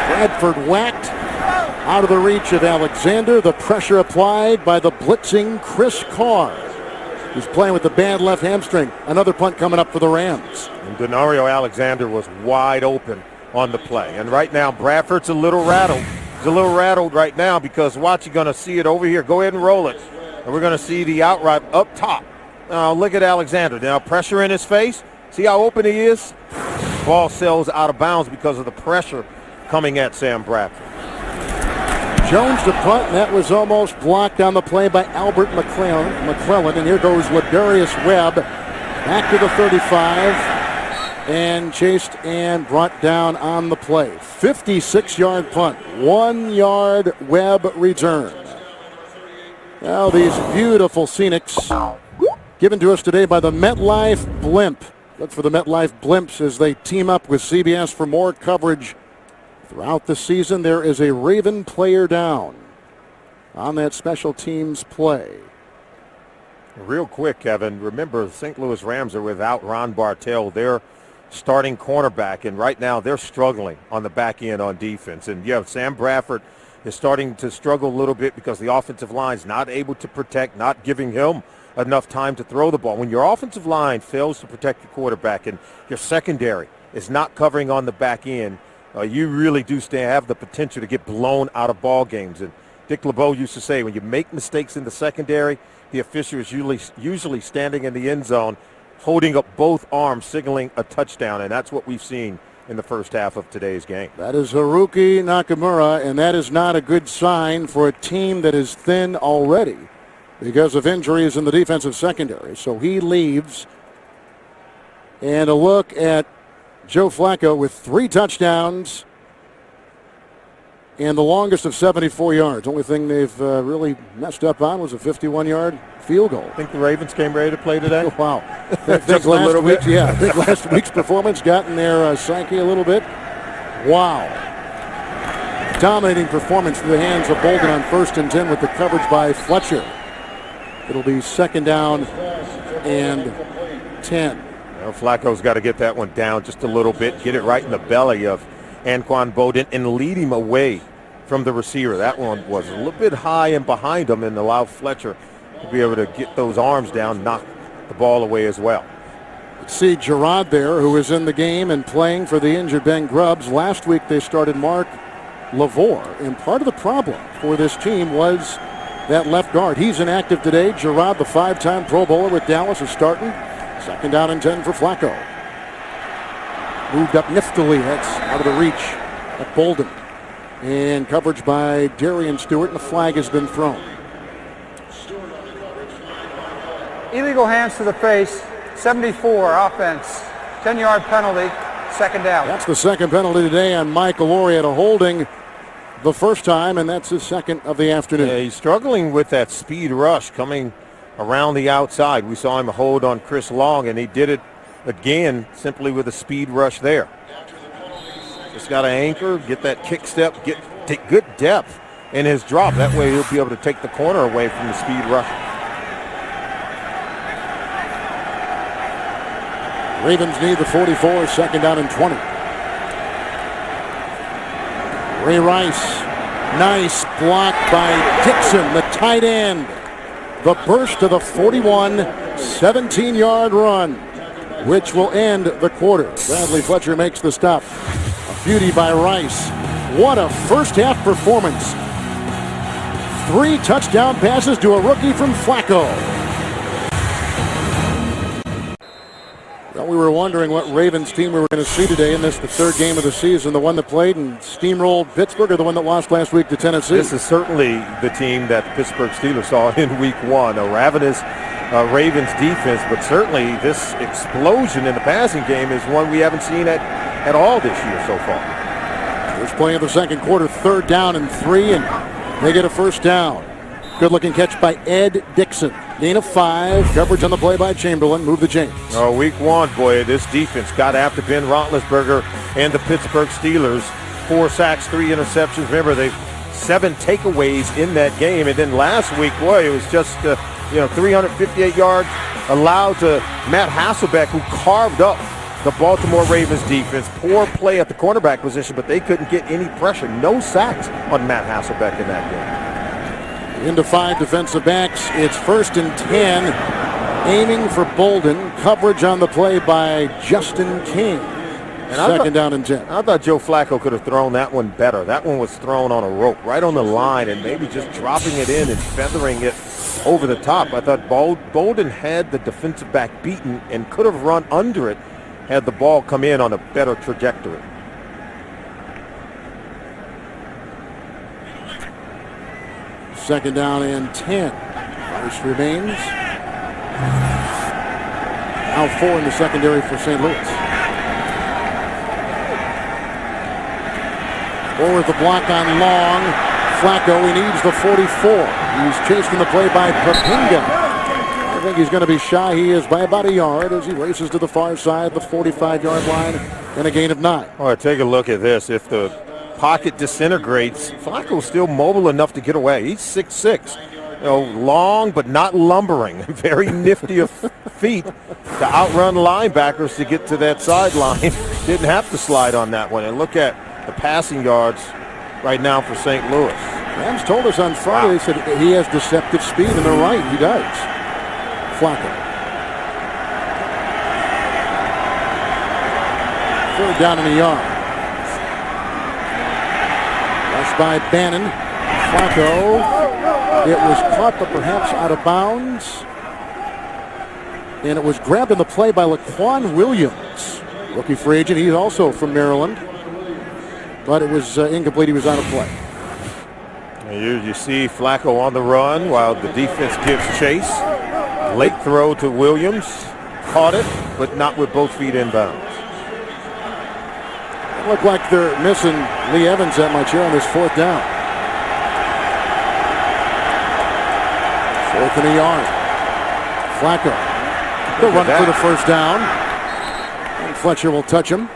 Bradford whacked out of the reach of Alexander. The pressure applied by the blitzing Chris Carr, who's playing with the bad left hamstring. Another punt coming up for the Rams. And Denario Alexander was wide open on the play. And right now, Bradford's a little rattled. He's a little rattled right now because watch, you're going to see it over here. Go ahead and roll it. And we're going to see the outright up top. Now look at Alexander. Now pressure in his face. See how open he is? Ball sails out of bounds because of the pressure coming at Sam Bradford. Jones to punt, and that was almost blocked on the play by Albert McClellan. And here goes Ladarius Webb back to the 35. And chased and brought down on the play. 56-yard punt, 1-yard Webb return. Now these beautiful scenics given to us today by the MetLife Blimp. Look for the MetLife Blimps as they team up with CBS for more coverage throughout the season. There is a Raven player down on that special teams play. Real quick, Kevin, remember the St. Louis Rams are without Ron Bartell. They're starting cornerback, and right now they're struggling on the back end on defense. And yeah, Sam Bradford is starting to struggle a little bit because the offensive line's not able to protect, not giving him enough time to throw the ball. When your offensive line fails to protect the quarterback and your secondary is not covering on the back end, you really do have the potential to get blown out of ball games. And Dick LeBeau used to say, when you make mistakes in the secondary, the official is usually standing in the end zone holding up both arms, signaling a touchdown, and that's what we've seen in the first half of today's game. That is Haruki Nakamura, and that is not a good sign for a team that is thin already because of injuries in the defensive secondary. So he leaves. And a look at Joe Flacco with 3 touchdowns and the longest of 74 yards. Only thing they've really messed up on was a 51-yard field goal. Think the Ravens came ready to play today? Oh, wow. I think last week's performance got in their psyche a little bit. Wow. Dominating performance through the hands of Bolden on 1st and 10 with the coverage by Fletcher. It'll be 2nd down and 10. Well, Flacco's got to get that one down just a little bit, get it right in the belly of Anquan Bolden and lead him away from the receiver. That one was a little bit high and behind him and allowed Fletcher to be able to get those arms down, knock the ball away as well. See Gerard there, who is in the game and playing for the injured Ben Grubbs. Last week they started Mark Lavore, and part of the problem for this team was that left guard. He's inactive today. Gerard, the 5-time Pro Bowler with Dallas, is starting. 2nd down and 10 for Flacco. Moved up niftily. That's out of the reach of Bolden. And coverage by Darian Stewart, and the flag has been thrown. Illegal hands to the face, 74 offense, 10-yard penalty, 2nd down. That's the 2nd penalty today on Michael Laurie, a holding the first time, and that's his 2nd of the afternoon. Yeah, he's struggling with that speed rush coming around the outside. We saw him hold on Chris Long, and he did it again simply with a speed rush there. Just got to anchor, get that kick step, take good depth in his drop. That way he'll be able to take the corner away from the speed rush. Ravens need the 44, 2nd down and 20. Ray Rice, nice block by Dixon, the tight end. The burst to the 41, 17-yard run, which will end the quarter. Bradley Fletcher makes the stop. A beauty by Rice. What a first-half performance. 3 touchdown passes to a rookie from Flacco. Well, we were wondering what Ravens team we were going to see today in this, the 3rd game of the season, the one that played and steamrolled Pittsburgh, or the one that lost last week to Tennessee. This is certainly the team that the Pittsburgh Steelers saw in week 1, a ravenous Ravens defense, but certainly this explosion in the passing game is one we haven't seen at all this year so far. First play of the 2nd quarter, 3rd down and 3, and they get a 1st down. Good looking catch by Ed Dixon. Gain of 5. Coverage on the play by Chamberlain. Move the chains. Oh, week 1, boy, this defense got after Ben Roethlisberger and the Pittsburgh Steelers. 4 sacks, 3 interceptions. Remember, they 7 takeaways in that game. And then last week, boy, it was just 358 yards allowed to Matt Hasselbeck, who carved up the Baltimore Ravens defense. Poor play at the cornerback position, but they couldn't get any pressure. No sacks on Matt Hasselbeck in that game. Into 5 defensive backs. It's 1st and 10. Aiming for Bolden. Coverage on the play by Justin King. And 2nd down and 10. I thought Joe Flacco could have thrown that one better. That one was thrown on a rope, right on the line, and maybe just dropping it in and feathering it over the top. I thought Bolden had the defensive back beaten and could have run under it had the ball come in on a better trajectory. Second down and 10. Rice remains. Now 4 in the secondary for St. Louis. Over the block on Long. Flacco, he needs the 44. He's chased in the play by Papinga. I think he's going to be shy. He is by about a yard as he races to the far side, the 45-yard line, and a gain of 9. All right, take a look at this. If the pocket disintegrates, Flacco's still mobile enough to get away. He's 6'6", long but not lumbering. Very nifty of feet to outrun linebackers to get to that sideline. Didn't have to slide on that one. And look at the passing yards right now for St. Louis. Rams told us on Friday, they said he has deceptive speed, and they're right. He does. Flacco. 3rd down and a yard. By Bannon. Flacco. It was caught, but perhaps out of bounds. And it was grabbed in the play by Laquan Williams, rookie free agent. He's also from Maryland. But it was incomplete. He was out of play. And you see Flacco on the run while the defense gives chase. Late throw to Williams. Caught it, but not with both feet inbounds. Look like they're missing Lee Evans that much here on this 4th down. 4th and a yard. Flacco. They'll run for the 1st down. And Fletcher will touch him.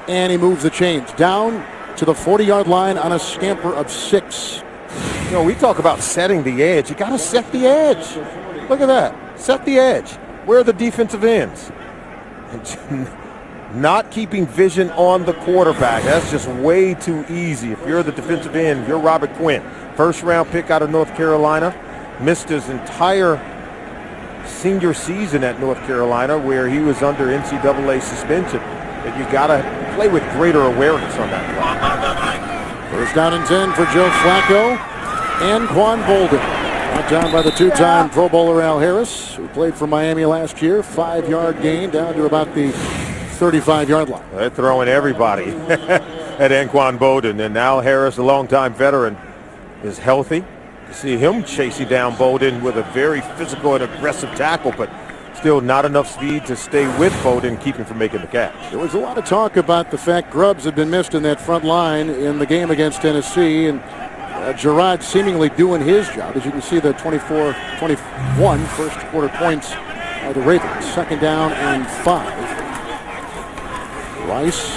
And he moves the chains down to the 40-yard line on a scamper of 6. We talk about setting the edge. You got to set the edge. Look at that. Set the edge. Where are the defensive ends? not keeping vision on the quarterback. That's just way too easy. If you're the defensive end, you're Robert Quinn, first-round pick out of North Carolina, missed his entire senior season at North Carolina where he was under NCAA suspension. But you got to play with greater awareness on that play. First down and 10 for Joe Flacco and Quan Bolden. Brought down by the two-time Pro Bowler Al Harris, who played for Miami last year. 5-yard gain down to about the 35-yard line. They're throwing everybody at Anquan Bolden. And Al Harris, a longtime veteran, is healthy. You see him chasing down Bolden with a very physical and aggressive tackle, but still not enough speed to stay with Bolden, keep him from making the catch. There was a lot of talk about the fact Grubbs had been missed in that front line in the game against Tennessee, and Gerard seemingly doing his job. As you can see, the 24-21 first quarter points by the Ravens. Second down and 5. Rice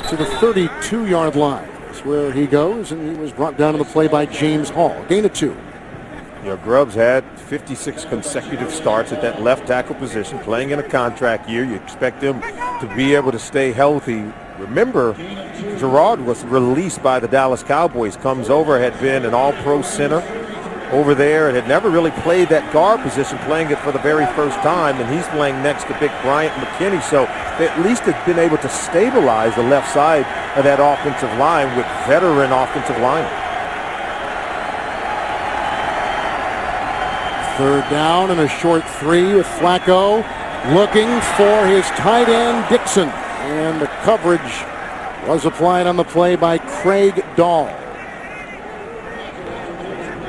to the 32-yard line. That's where he goes, and he was brought down to the play by James Hall. Gain of 2. You know, Grubbs had 56 consecutive starts at that left tackle position, playing in a contract year. You expect him to be able to stay healthy. Remember, Gerard was released by the Dallas Cowboys, comes over, had been an all-pro center over there, and had never really played that guard position, playing it for the very first time, and he's playing next to big Bryant McKinney, so they at least have been able to stabilize the left side of that offensive line with veteran offensive linemen. Third down and a short 3 with Flacco looking for his tight end Dixon. And the coverage was applied on the play by Craig Dahl.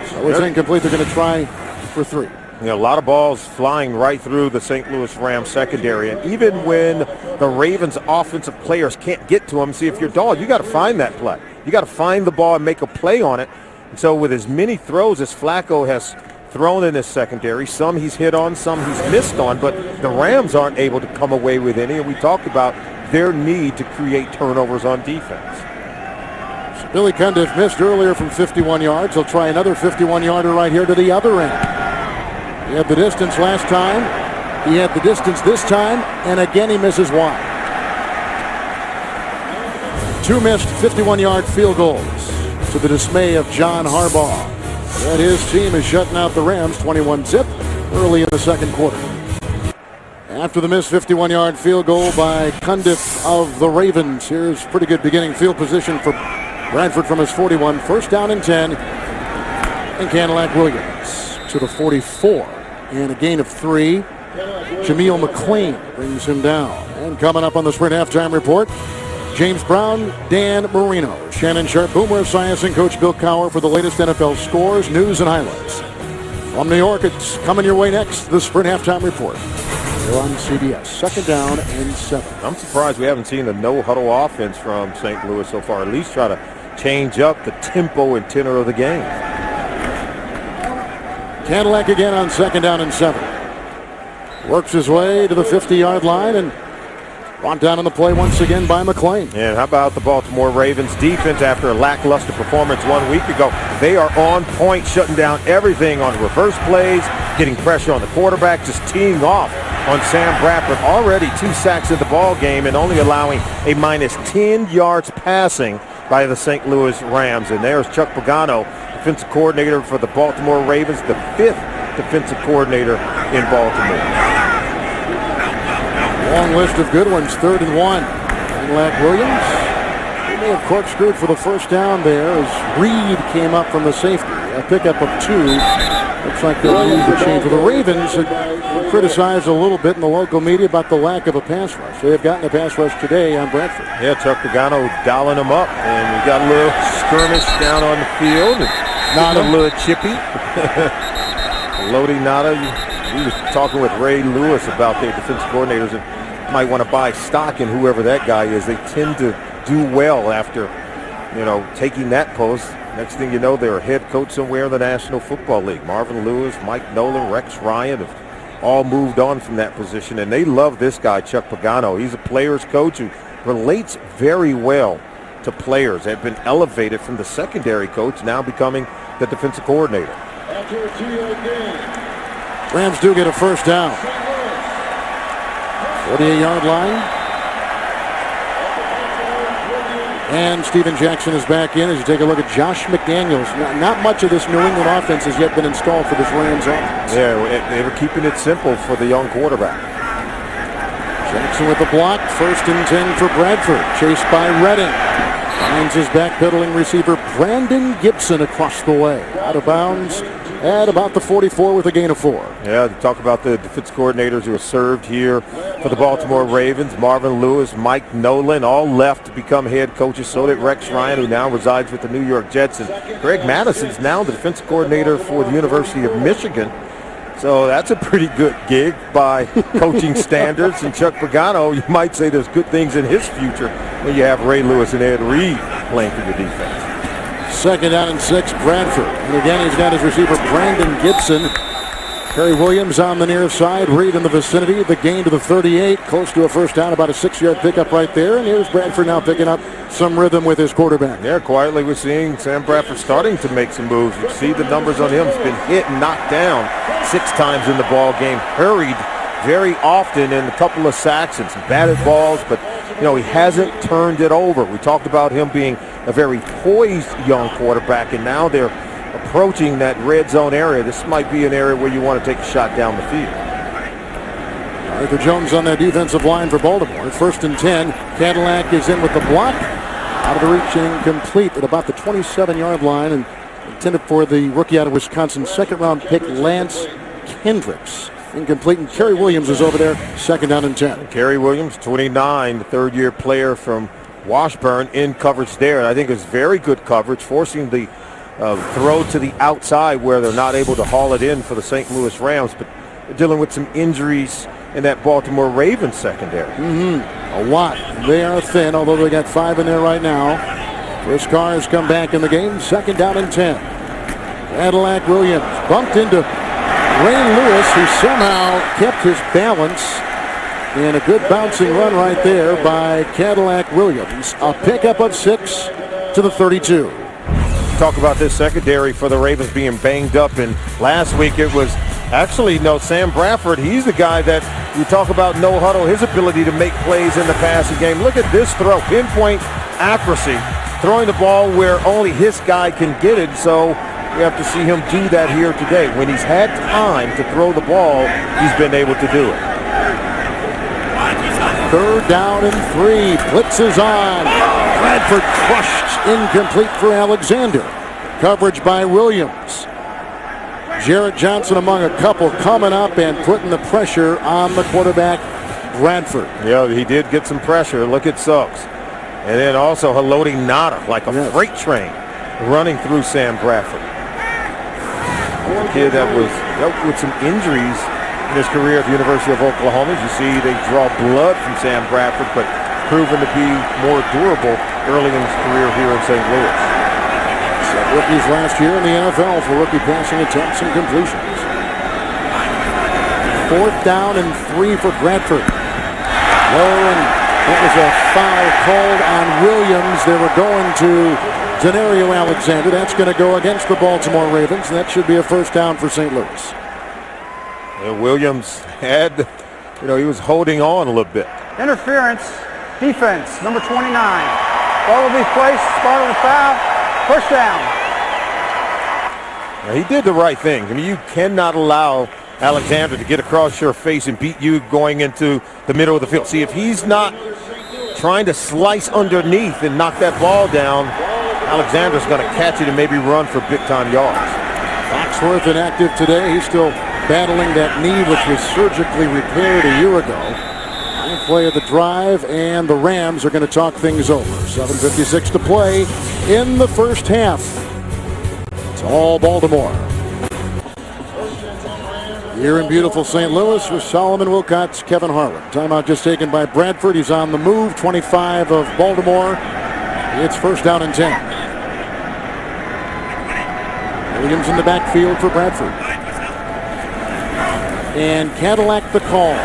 So it's incomplete. They're going to try for 3. You know, a lot of balls flying right through the St. Louis Rams secondary. And even when the Ravens offensive players can't get to them, see, if you're Dahl, you got to find that play. You got to find the ball and make a play on it. And so with as many throws as Flacco has thrown in his secondary, some he's hit on, some he's missed on, but the Rams aren't able to come away with any. And we talked about their need to create turnovers on defense. So Billy Cundiff missed earlier from 51 yards. He'll try another 51-yarder right here to the other end. He had the distance last time. He had the distance this time, and again he misses wide. 2 missed 51-yard field goals to the dismay of John Harbaugh. And his team is shutting out the Rams 21-zip early in the second quarter. After the missed 51-yard field goal by Cundiff of the Ravens, here's pretty good beginning field position for Bradford from his 41. First down and 10. And Cadillac Williams to the 44. And a gain of 3. Jameel McClain brings him down. And coming up on the Sprint Halftime Report, James Brown, Dan Marino, Shannon Sharp, Boomer Esiason, Coach Bill Cowher for the latest NFL scores, news, and highlights. From New York, it's coming your way next, the Sprint Halftime Report. Here on CBS, second down and 7. I'm surprised we haven't seen a no-huddle offense from St. Louis so far. At least try to change up the tempo and tenor of the game. Cadillac again on second down and 7. Works his way to the 50-yard line and brought down on the play once again by McClain. And how about the Baltimore Ravens defense after a lackluster performance 1 week ago? They are on point, shutting down everything on reverse plays, getting pressure on the quarterback, just teeing off on Sam Bradford. Already 2 sacks in the ball game and only allowing a minus 10 yards passing by the St. Louis Rams. And there's Chuck Pagano, defensive coordinator for the Baltimore Ravens, the 5th defensive coordinator in Baltimore. Long list of good ones. 3rd and 1. Cadillac Williams. He may have corkscrewed for the first down there as Reed came up from the safety. A pickup of 2. Looks like they'll use the change. The Ravens have criticized a little bit in the local media about the lack of a pass rush. They have gotten a pass rush today on Bradford. Yeah, Chuck Pagano dialing them up, and we got a little skirmish down on the field. Not a little chippy. Lodi Nada, we was talking with Ray Lewis about their defensive coordinators and might want to buy stock in whoever that guy is. They tend to do well after, taking that post. Next thing you know, they're a head coach somewhere in the National Football League. Marvin Lewis, Mike Nolan, Rex Ryan have all moved on from that position, and they love this guy, Chuck Pagano. He's a player's coach who relates very well to players, have been elevated from the secondary coach, now becoming the defensive coordinator. Rams do get a first down. 48-yard line. And Steven Jackson is back in as you take a look at Josh McDaniels. Not much of this New England offense has yet been installed for this Rams offense. Yeah, they were keeping it simple for the young quarterback. Jackson with the block. 1st and 10 for Bradford. Chased by Redding. Finds his backpedaling receiver Brandon Gibson across the way. Out of bounds at about the 44 with a gain of 4. Yeah, to talk about the defense coordinators who are served here for the Baltimore Ravens. Marvin Lewis, Mike Nolan, all left to become head coaches. So did Rex Ryan, who now resides with the New York Jets. And Greg Madison's now the defense coordinator for the University of Michigan. So that's a pretty good gig by coaching standards. And Chuck Pagano, you might say there's good things in his future when you have Ray Lewis and Ed Reed playing for the defense. 2nd down and 6, Bradford. And again, he's got his receiver, Brandon Gibson. Kerry Williams on the near side. Reed in the vicinity. The gain to the 38. Close to a 1st down. About a 6-yard pickup right there. And here's Bradford now picking up some rhythm with his quarterback. Yeah, quietly we're seeing Sam Bradford starting to make some moves. You see the numbers on him. He's been hit and knocked down 6 times in the ball game. Hurried very often in a couple of sacks and some batted balls. But, you know, he hasn't turned it over. We talked about him being a very poised young quarterback. And now they're approaching that red zone area. This might be an area where you want to take a shot down the field. Arthur Jones on that defensive line for Baltimore. 1st and 10. Cadillac is in with the block. Out of the reach and incomplete at about the 27-yard line. And intended for the rookie out of Wisconsin, 2nd-round pick Lance Kendricks. Incomplete, and Kerry Williams is over there. 2nd down and 10. Kerry Williams, 29, the 3rd-year player from Washburn, in coverage there. And I think it's very good coverage, forcing the throw to the outside where they're not able to haul it in for the St. Louis Rams, but they're dealing with some injuries in that Baltimore Ravens secondary. A lot. They are thin, although they got 5 in there right now. Chris Carr has come back in the game. 2nd down and 10. Cadillac Williams bumped into Ray Lewis, who somehow kept his balance. And a good bouncing run right there by Cadillac Williams. A pickup of 6 to the 32. Talk about this secondary for the Ravens being banged up, and last week it was actually Sam Bradford. He's the guy that you talk about no huddle, his ability to make plays in the passing game. Look at this throw, pinpoint accuracy, throwing the ball where only his guy can get it. So we have to see him do that here today. When he's had time to throw the ball, he's been able to do it. 3rd down and 3. Blitz is on. Bradford crushed, incomplete for Alexander. Coverage by Williams. Jarrett Johnson among a couple coming up and putting the pressure on the quarterback, Bradford. Yeah, he did get some pressure. Look at Suggs. And then also Haloti Ngata, like a freight train, running through Sam Bradford. A kid that was dealt with some injuries in his career at the University of Oklahoma. As you see, they draw blood from Sam Bradford, but proven to be more durable early in his career here in St. Louis. Rookies last year in the NFL for rookie passing attempts and completions. 4th down and 3 for Bradford. Low, and that was a foul called on Williams. They were going to Denario Alexander. That's going to go against the Baltimore Ravens. That should be a 1st down for St. Louis. Williams had, he was holding on a little bit. Interference, defense, number 29. Ball will be placed, spot of the foul, first down. Now, he did the right thing. I mean, you cannot allow Alexander to get across your face and beat you going into the middle of the field. See, if he's not trying to slice underneath and knock that ball down, Alexander's going to catch it and maybe run for big-time yards. Foxworth inactive today. He's still battling that knee, which was surgically repaired a year ago. Ninth play of the drive, and the Rams are going to talk things over. 7:56 to play in the first half. It's all Baltimore. Here in beautiful St. Louis with Solomon Wilcots, Kevin Harlan. Timeout just taken by Bradford. He's on the move. 25 of Baltimore. It's 1st down and 10. Williams in the backfield for Bradford. And Cadillac the call.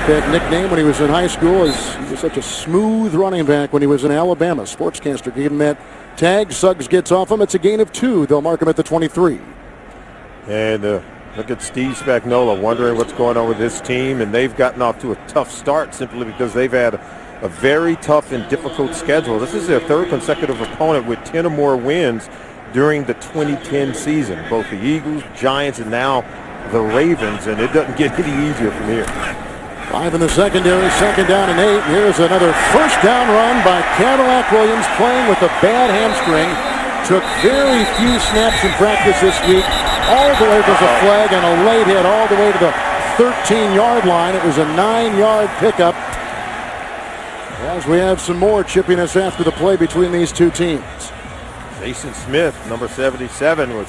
That nickname when he was in high school is he was such a smooth running back when he was in Alabama. Sportscaster gave him that tag. Suggs gets off him. It's a gain of 2. They'll mark him at the 23. And Look at Steve Spagnuolo wondering what's going on with his team, and they've gotten off to a tough start simply because they've had a very tough and difficult schedule. This is their third consecutive opponent with 10 or more wins during the 2010 season. Both the Eagles, Giants, and now the Ravens, and it doesn't get any easier from here. 5 in the secondary, 2nd down and 8. Here's another first down run by Cadillac Williams, playing with a bad hamstring. Took very few snaps in practice this week. All the way, there's a flag and a late hit all the way to the 13-yard line. It was a 9-yard pickup. As we have some more chippiness after the play between these two teams. Jason Smith, number 77, was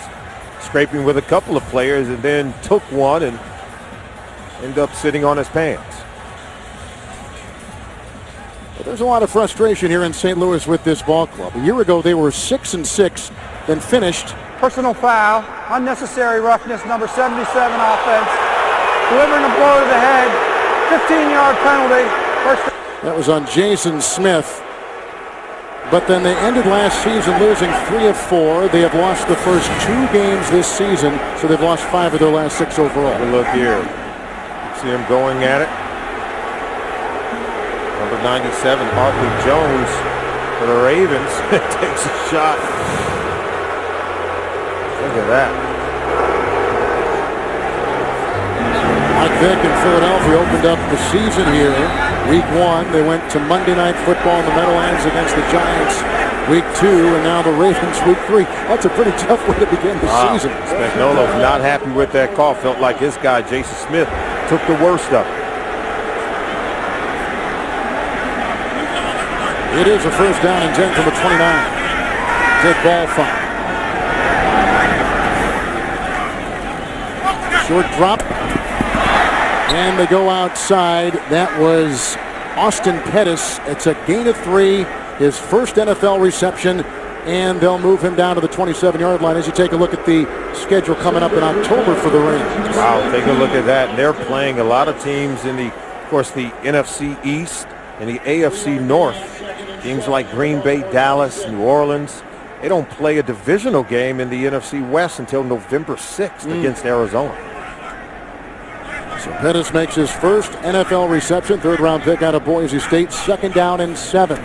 scraping with a couple of players and then took one and ended up sitting on his pants. Well, there's a lot of frustration here in St. Louis with this ball club. A year ago, they were 6-6, then finished. Personal foul, unnecessary roughness, number 77 offense. Delivering a blow to the head, 15-yard penalty. That was on Jason Smith. But then they ended last season losing 3 of 4. They have lost the first 2 games this season, so they've lost 5 of their last 6 overall. Look here. See him going at it. Number 97, Arthur Jones for the Ravens. Takes a shot. Look at that. Mike Vick in Philadelphia opened up the season here. Week 1, they went to Monday Night Football in the Meadowlands against the Giants. Week 2, and now the Ravens week 3. That's a pretty tough way to begin the season. Spagnuolo's not happy with that call. Felt like his guy, Jason Smith, took the worst of it. It is a first down and 10 from the 29. Dead ball fire. Short drop. And they go outside. That was Austin Pettis. It's a gain of 3. His first NFL reception. And they'll move him down to the 27-yard line as you take a look at the schedule coming up in October for the Rams. Wow, take a look at that. And they're playing a lot of teams in the, of course, the NFC East and the AFC North. Teams like Green Bay, Dallas, New Orleans. They don't play a divisional game in the NFC West until November 6th against Arizona. So Pettis makes his first NFL reception, 3rd-round pick out of Boise State, 2nd down and 7.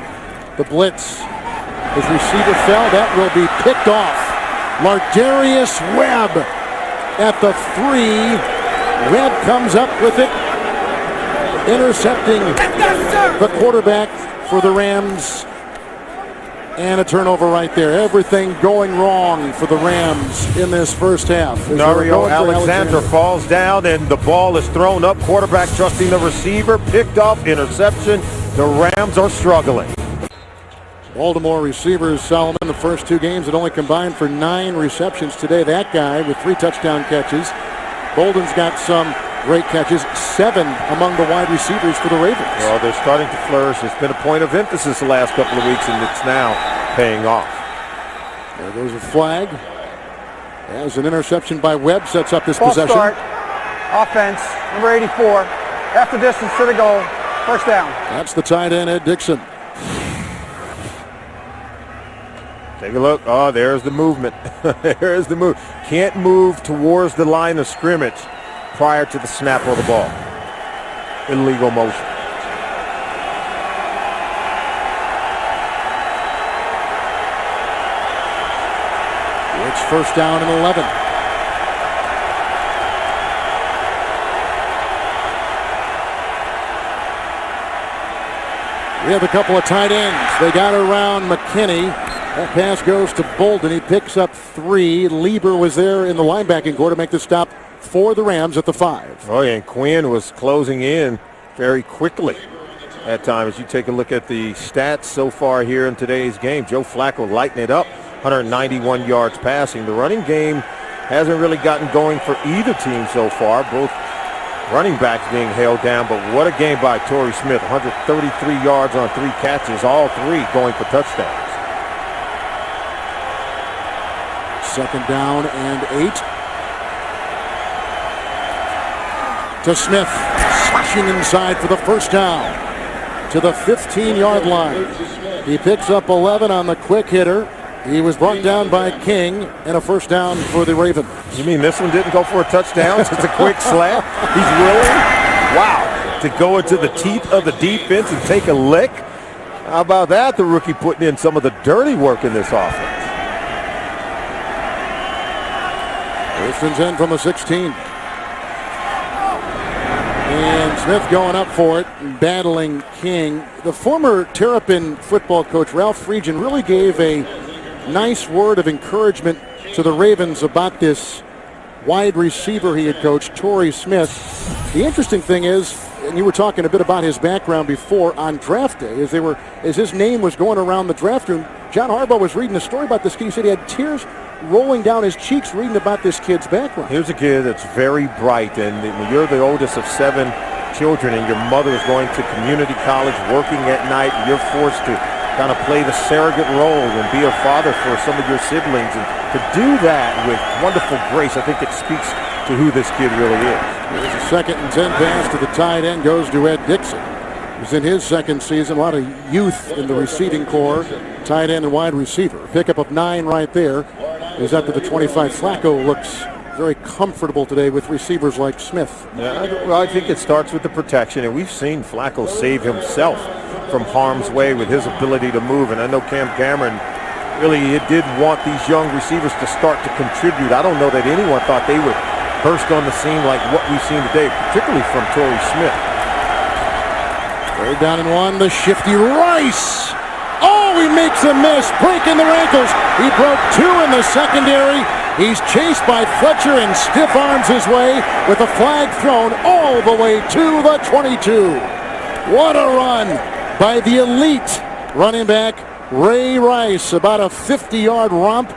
The blitz. His receiver fell. That will be picked off. Lardarius Webb at the 3. Webb comes up with it, intercepting the quarterback for the Rams. And a turnover right there. Everything going wrong for the Rams in this first half. Mario Alexander falls down and the ball is thrown up. Quarterback trusting the receiver. Picked off. Interception. The Rams are struggling. Baltimore receivers, Solomon, the first 2 games had only combined for 9 receptions. Today, that guy with 3 touchdown catches. Bolden's got some great catches, 7 among the wide receivers for the Ravens. Well, they're starting to flourish. It's been a point of emphasis the last couple of weeks, and it's now paying off. There goes a flag. As an interception by Webb sets up this False possession. Start. Offense, number 84. Half the distance to the goal. First down. That's the tight end, Ed Dixon. Take a look. Oh, there's the movement. There's the move. Can't move towards the line of scrimmage prior to the snap of the ball. Illegal motion. It's first down and 11. We have a couple of tight ends. They got around McKinney. That pass goes to Bolden. He picks up 3. Lieber was there in the linebacking core to make the stop for the Rams at the 5. Oh, yeah, and Quinn was closing in very quickly at times. You take a look at the stats so far here in today's game. Joe Flacco lighting it up, 191 yards passing. The running game hasn't really gotten going for either team so far. Both running backs being held down, but what a game by Torrey Smith. 133 yards on 3 catches, all 3 going for touchdowns. 2nd down and 8. To Smith, slashing inside for the first down to the 15-yard line. He picks up 11 on the quick hitter. He was brought down by King, and a first down for the Ravens. You mean this one didn't go for a touchdown? Just a quick slant? He's willing, wow, to go into the teeth of the defense and take a lick? How about that? The rookie putting in some of the dirty work in this offense. First and 10 from the 16. And Smith going up for it, battling King. The former Terrapin football coach, Ralph Friedgen, really gave a nice word of encouragement to the Ravens about this wide receiver he had coached, Torrey Smith. The interesting thing is, and you were talking a bit about his background before on draft day, as his name was going around the draft room, John Harbaugh was reading a story about this kid. He said he had tears rolling down his cheeks reading about this kid's background. Here's a kid that's very bright, and when you're the oldest of 7 children and your mother is going to community college, working at night, and you're forced to kind of play the surrogate role and be a father for some of your siblings, and to do that with wonderful grace, I think it speaks to who this kid really is. There's a second and 10 pass to the tight end, goes to Ed Dixon. He's in his second season, a lot of youth in the receiving corps, tight end and wide receiver. Pickup of 9 right there is up to the 25. Flacco looks very comfortable today with receivers like Smith. Yeah, well, I think it starts with the protection, and we've seen Flacco save himself from harm's way with his ability to move. And I know Cam Cameron really did want these young receivers to start to contribute. I don't know that anyone thought they would burst on the scene like what we've seen today, particularly from Torrey Smith. Third down and 1, the shifty Rice. Oh, he makes a miss, breaking their ankles. He broke 2 in the secondary. He's chased by Fletcher and stiff arms his way with a flag thrown all the way to the 22. What a run by the elite running back, Ray Rice. About a 50-yard romp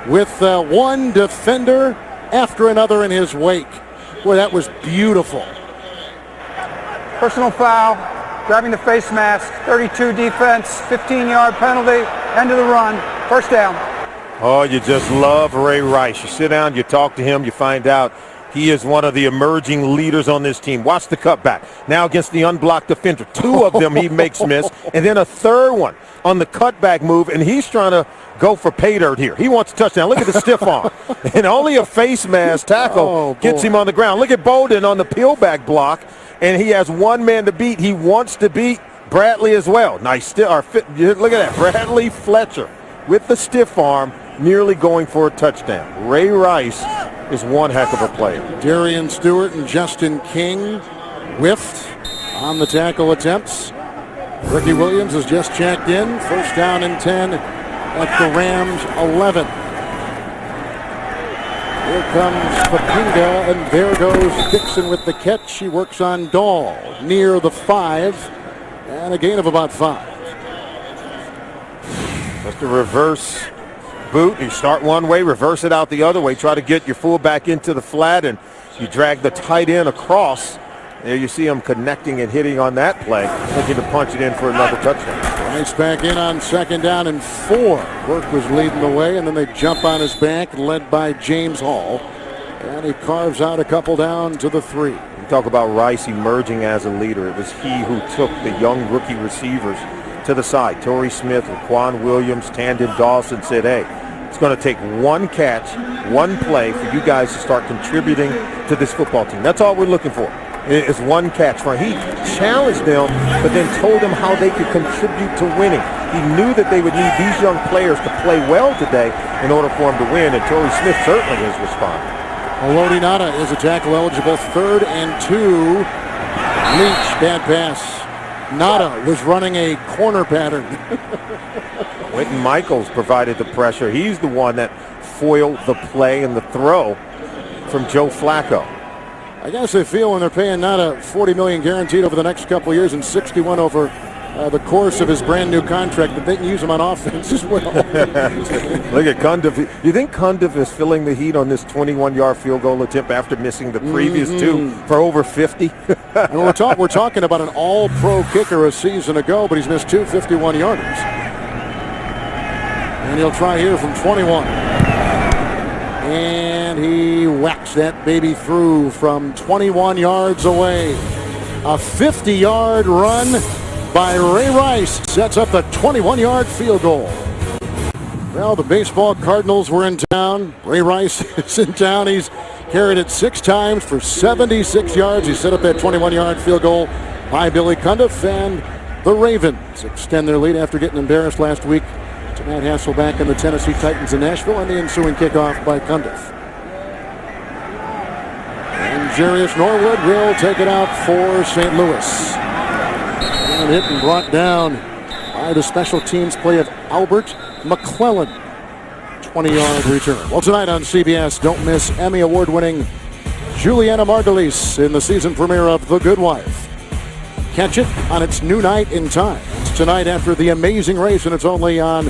with one defender after another in his wake. Boy, that was beautiful. Personal foul, grabbing the face mask, 32 defense, 15-yard penalty, end of the run, first down. Oh, you just love Ray Rice. You sit down, you talk to him, you find out he is one of the emerging leaders on this team. Watch the cutback. Now against the unblocked defender. 2 of them he makes miss, and then a third one on the cutback move, and he's trying to go for pay dirt here. He wants a touchdown. Look at the stiff arm. And only a face mask tackle gets him on the ground. Look at Bowden on the peelback block, and he has one man to beat. He wants to beat Bradley as well. Nice. Look at that. Bradley Fletcher with the stiff arm, nearly going for a touchdown. Ray Rice is one heck of a player. Darian Stewart and Justin King whiffed on the tackle attempts. Ricky Williams has just checked in. First down and 10 at the Rams 11. Here comes Papinga, and there goes Dixon with the catch. He works on Dahl near the 5, and a gain of about 5. Just a reverse boot. You start one way, reverse it out the other way, try to get your fullback into the flat, and you drag the tight end across. There you see him connecting and hitting on that play, looking to punch it in for another touchdown. Rice back in on second down and 4. Work was leading the way, and then they jump on his back, led by James Hall. And he carves out a couple down to the 3. You talk about Rice emerging as a leader. It was he who took the young rookie receivers to the side. Torrey Smith, Laquan Williams, Tandon Dawson said, hey, it's going to take one catch, one play for you guys to start contributing to this football team. That's all we're looking for. Is one catch. He challenged them, but then told them how they could contribute to winning. He knew that they would need these young players to play well today in order for them to win, and Torrey Smith certainly has responded. Haloti Ngata is a tackle eligible. 3rd and 2. Leach, bad pass. Ngata was running a corner pattern. Quentin Michaels provided the pressure. He's the one that foiled the play and the throw from Joe Flacco. I guess they feel when they're paying Ngata $40 million guaranteed over the next couple of years and $61 over the course of his brand new contract that they can use him on offense as well. Look at Cundiff. You think Cundiff is feeling the heat on this 21-yard field goal attempt after missing the previous 2 for over 50? And we're talking about an all-pro kicker a season ago, but he's missed 2 51-yarders. And he'll try here from 21. And he whacks that baby through from 21 yards away. A 50-yard run by Ray Rice sets up the 21-yard field goal. Well, the baseball Cardinals were in town. Ray Rice is in town. He's carried it 6 times for 76 yards. He set up that 21-yard field goal by Billy Cundiff, and the Ravens extend their lead after getting embarrassed last week to Matt Hasselbeck and the Tennessee Titans in Nashville, and the ensuing kickoff by Cundiff. And Jarius Norwood will take it out for St. Louis. And hit and brought down by the special teams play of Albert McClellan. 20-yard return. Well, tonight on CBS, don't miss Emmy Award-winning Juliana Margulies in the season premiere of The Good Wife. Catch it on its new night in time. It's tonight after The Amazing Race, and it's only on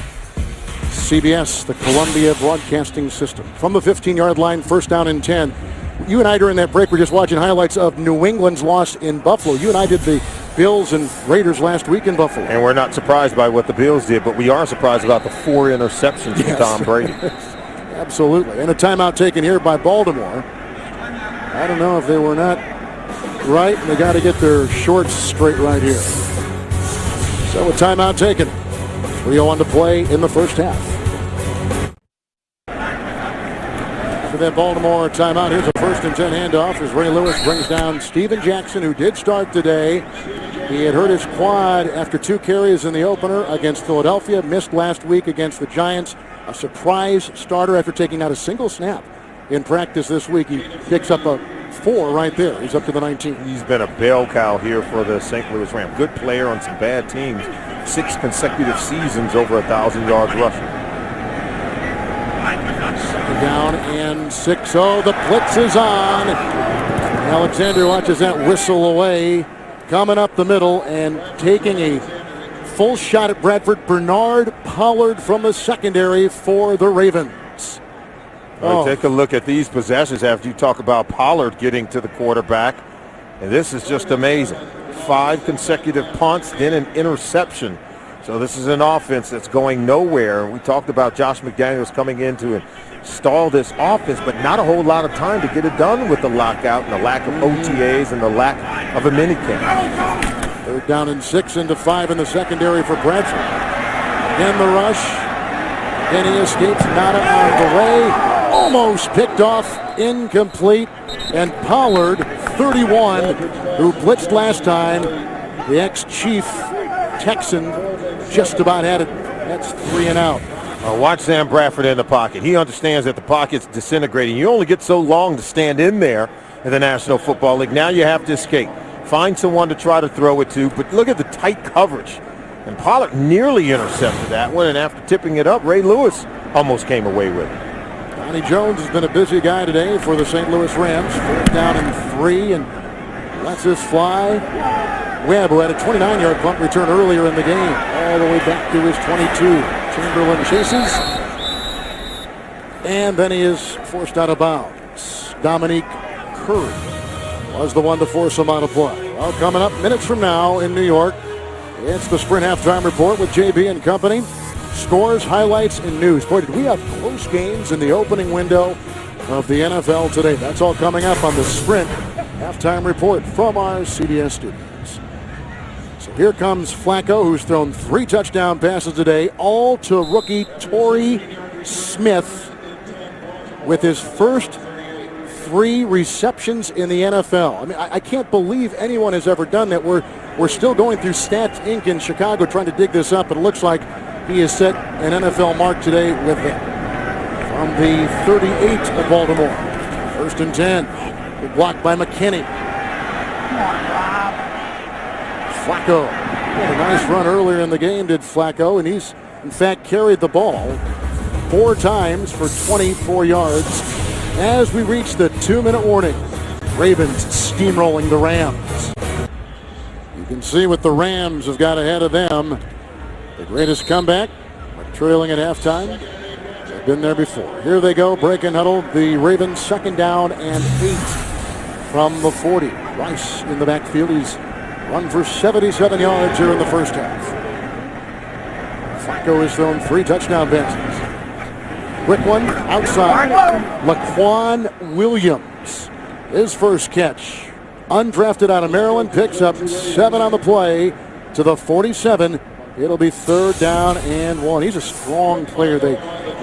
CBS, the Columbia Broadcasting System. From the 15-yard line, first down and 10. You and I during that break were just watching highlights of New England's loss in Buffalo. You and I did the Bills and Raiders last week in Buffalo. And we're not surprised by what the Bills did, but we are surprised about the 4 interceptions from Tom Brady. Absolutely. And a timeout taken here by Baltimore. I don't know if they were not right. They got to get their shorts straight right here. So a timeout taken. 3:01 to play in the first half. For that Baltimore timeout, here's a 1st and 10 handoff as Ray Lewis brings down Steven Jackson, who did start today. He had hurt his quad after 2 carries in the opener against Philadelphia, missed last week against the Giants. A surprise starter after taking out a single snap in practice this week. He picks up a 4 right there. He's up to the 19. He's been a bell cow here for the St. Louis Rams. Good player on some bad teams. 6 consecutive seasons over 1,000 yards rushing. Second down and 6-0. The blitz is on. Alexander watches that whistle away. Coming up the middle and taking a full shot at Bradford. Bernard Pollard from the secondary for the Ravens. Take a look at these possessions after you talk about Pollard getting to the quarterback. And this is just amazing. 5 consecutive punts, then an interception. So this is an offense that's going nowhere. We talked about Josh McDaniels coming in to install this offense, but not a whole lot of time to get it done with the lockout and the lack of OTAs and the lack of a minicamp. 3rd down and 6 into 5 in the secondary for Bradford. Again the rush. Then he escapes. Nada on the way. Almost picked off. Incomplete. And Pollard, 31, who blitzed last time, the ex-Chief Texan, just about had it. That's 3 and out. Watch Sam Bradford in the pocket. He understands that the pocket's disintegrating. You only get so long to stand in there in the National Football League. Now you have to escape. Find someone to try to throw it to, but look at the tight coverage. And Pollard nearly intercepted that one, and after tipping it up, Ray Lewis almost came away with it. Donnie Jones has been a busy guy today for the St. Louis Rams. 4th down and 3, and lets this fly. Webb, who had a 29-yard punt return earlier in the game, all the way back to his 22. Chamberlain chases, and then he is forced out of bounds. Dominique Curry was the one to force him out of play. Well, coming up minutes from now in New York, it's the Sprint Halftime Report with JB and company. Scores, highlights, and news. Boy, did we have close games in the opening window of the NFL today. That's all coming up on the Sprint Halftime Report from our CBS studios. So here comes Flacco, who's thrown 3 touchdown passes today, all to rookie Torrey Smith with his first 3 receptions in the NFL. I mean, I can't believe anyone has ever done that. We're still going through Stats Inc. in Chicago trying to dig this up, but it looks like he has set an NFL mark today with it. From the 38 of Baltimore. 1st and 10. Blocked by McKinney. Flacco. Had a nice run earlier in the game, did Flacco, and he's, in fact, carried the ball 4 times for 24 yards. As we reach the 2-minute warning, Ravens steamrolling the Rams. You can see what the Rams have got ahead of them. The greatest comeback, trailing at halftime. They've been there before. Here they go, break and huddle. The Ravens 2nd down and 8 from the 40. Rice in the backfield. He's run for 77 yards here in the first half. Flacco has thrown 3 touchdown passes. Quick one outside. Laquan Williams, his first catch. Undrafted out of Maryland, picks up 7 on the play to the 47. It'll be 3rd down and 1. He's a strong player.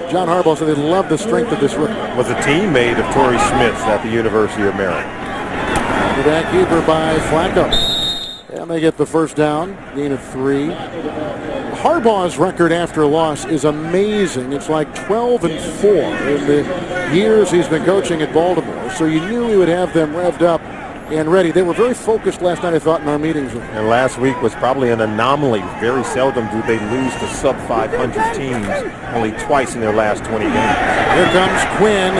John Harbaugh said they love the strength of this rookie. Was a teammate of Torrey Smith's at the University of Maryland. The back keeper by Flacco. And they get the 1st down, gain of 3. Harbaugh's record after a loss is amazing. It's like 12-4 in the years he's been coaching at Baltimore. So you knew he would have them revved up and ready. They were very focused last night, I thought, in our meetings with him. And last week was probably an anomaly. Very seldom do they lose to sub-500 teams, only twice in their last 20 games. Here comes Quinn.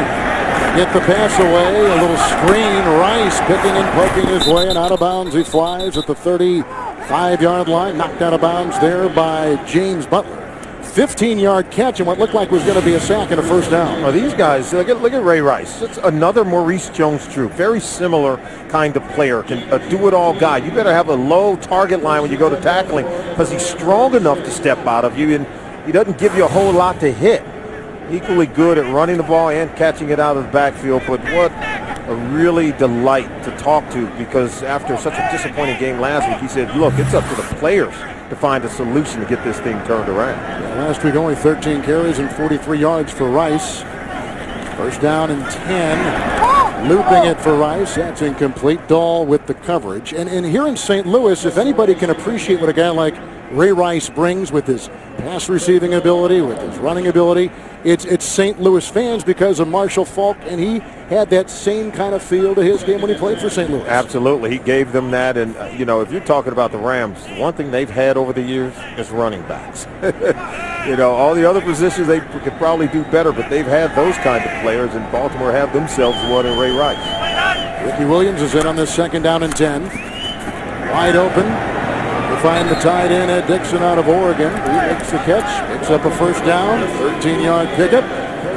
Get the pass away. A little screen. Rice picking and poking his way and out of bounds. He flies at the 35-yard line. Knocked out of bounds there by James Butler. 15-yard catch and what looked like was going to be a sack and a 1st down. Well, these guys, look at Ray Rice. It's another Maurice Jones-Drew. Very similar kind of player. Can do-it-all guy. You better have a low target line when you go to tackling because he's strong enough to step out of you, and he doesn't give you a whole lot to hit. Equally good at running the ball and catching it out of the backfield, but what a really delight to talk to, because after such a disappointing game last week, he said, look, it's up to the players to find a solution to get this thing turned around. Yeah, last week only 13 carries and 43 yards for Rice. 1st down and 10. Looping it for Rice. That's incomplete. Dahl with the coverage. And here in St. Louis, if anybody can appreciate what a guy like Ray Rice brings with his pass receiving ability, with his running ability, it's St. Louis fans because of Marshall Faulk, and he had that same kind of feel to his game when he played for St. Louis. Absolutely. He gave them that, and if you're talking about the Rams, one thing they've had over the years is running backs. All the other positions they could probably do better, but they've had those kind of players, and Baltimore have themselves one in Ray Rice. Ricky Williams is in on this 2nd down and 10. Wide open. Find the tight end, Ed Dixon out of Oregon. He makes the catch, picks up a 1st down, 13-yard pickup,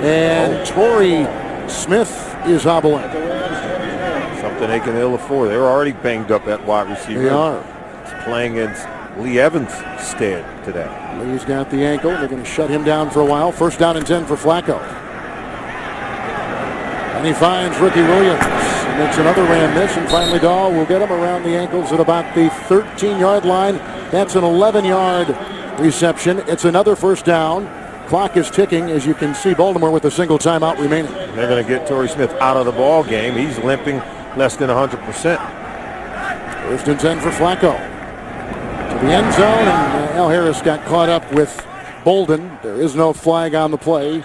and Torrey Smith is hobbling. Something they can ill afford. They're already banged up at wide receiver. They are. He's playing in Lee Evans' stead today. Lee's got the ankle. They're going to shut him down for a while. 1st down and 10 for Flacco. And he finds Ricky Williams. Makes another Ram miss, and finally Dahl will get him around the ankles at about the 13-yard line. That's an 11-yard reception. It's another 1st down. Clock is ticking, as you can see. Baltimore with a single timeout remaining. They're going to get Torrey Smith out of the ball game. He's limping less than 100%. 1st and 10 for Flacco. To the end zone, and Al Harris got caught up with Bolden. There is no flag on the play.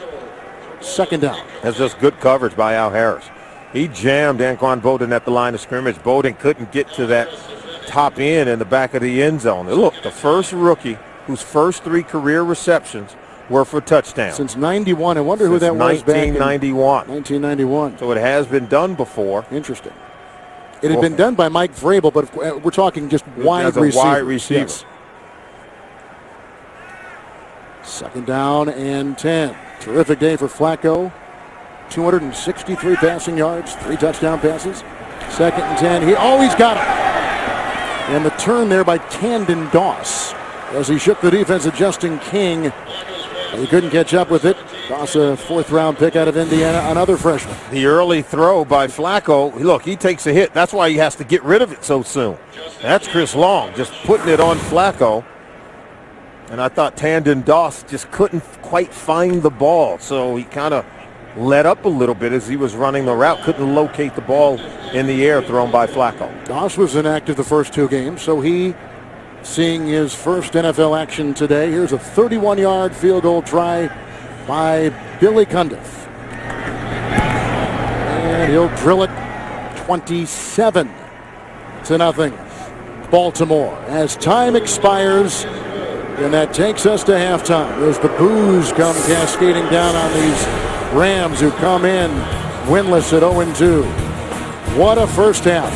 2nd down. That's just good coverage by Al Harris. He jammed Anquan Bolden at the line of scrimmage. Bolden couldn't get to that top end in the back of the end zone. Look, the first rookie whose first 3 career receptions were for touchdowns. Since 91. I wonder who that was back in 1991. So it has been done before. Interesting. It had been done by Mike Vrabel, but we're talking just wide receiver. Wide receiver. Yes. 2nd down and 10. Terrific day for Flacco. 263 passing yards, 3 touchdown passes. 2nd and 10. He's got it. And the turn there by Tandon Doss as he shook the defense at Justin King. He couldn't catch up with it. Doss, a 4th-round pick out of Indiana, another freshman. The early throw by Flacco, look, he takes a hit. That's why he has to get rid of it so soon. That's Chris Long just putting it on Flacco. And I thought Tandon Doss just couldn't quite find the ball, so he kind of let up a little bit as he was running the route. Couldn't locate the ball in the air thrown by Flacco. Doss was inactive the first 2 games, so he seeing his first NFL action today. Here's a 31-yard field goal try by Billy Cundiff. And he'll drill it 27-0. Baltimore as time expires. And that takes us to halftime as the boos come cascading down on these Rams who come in winless at 0-2. What a first half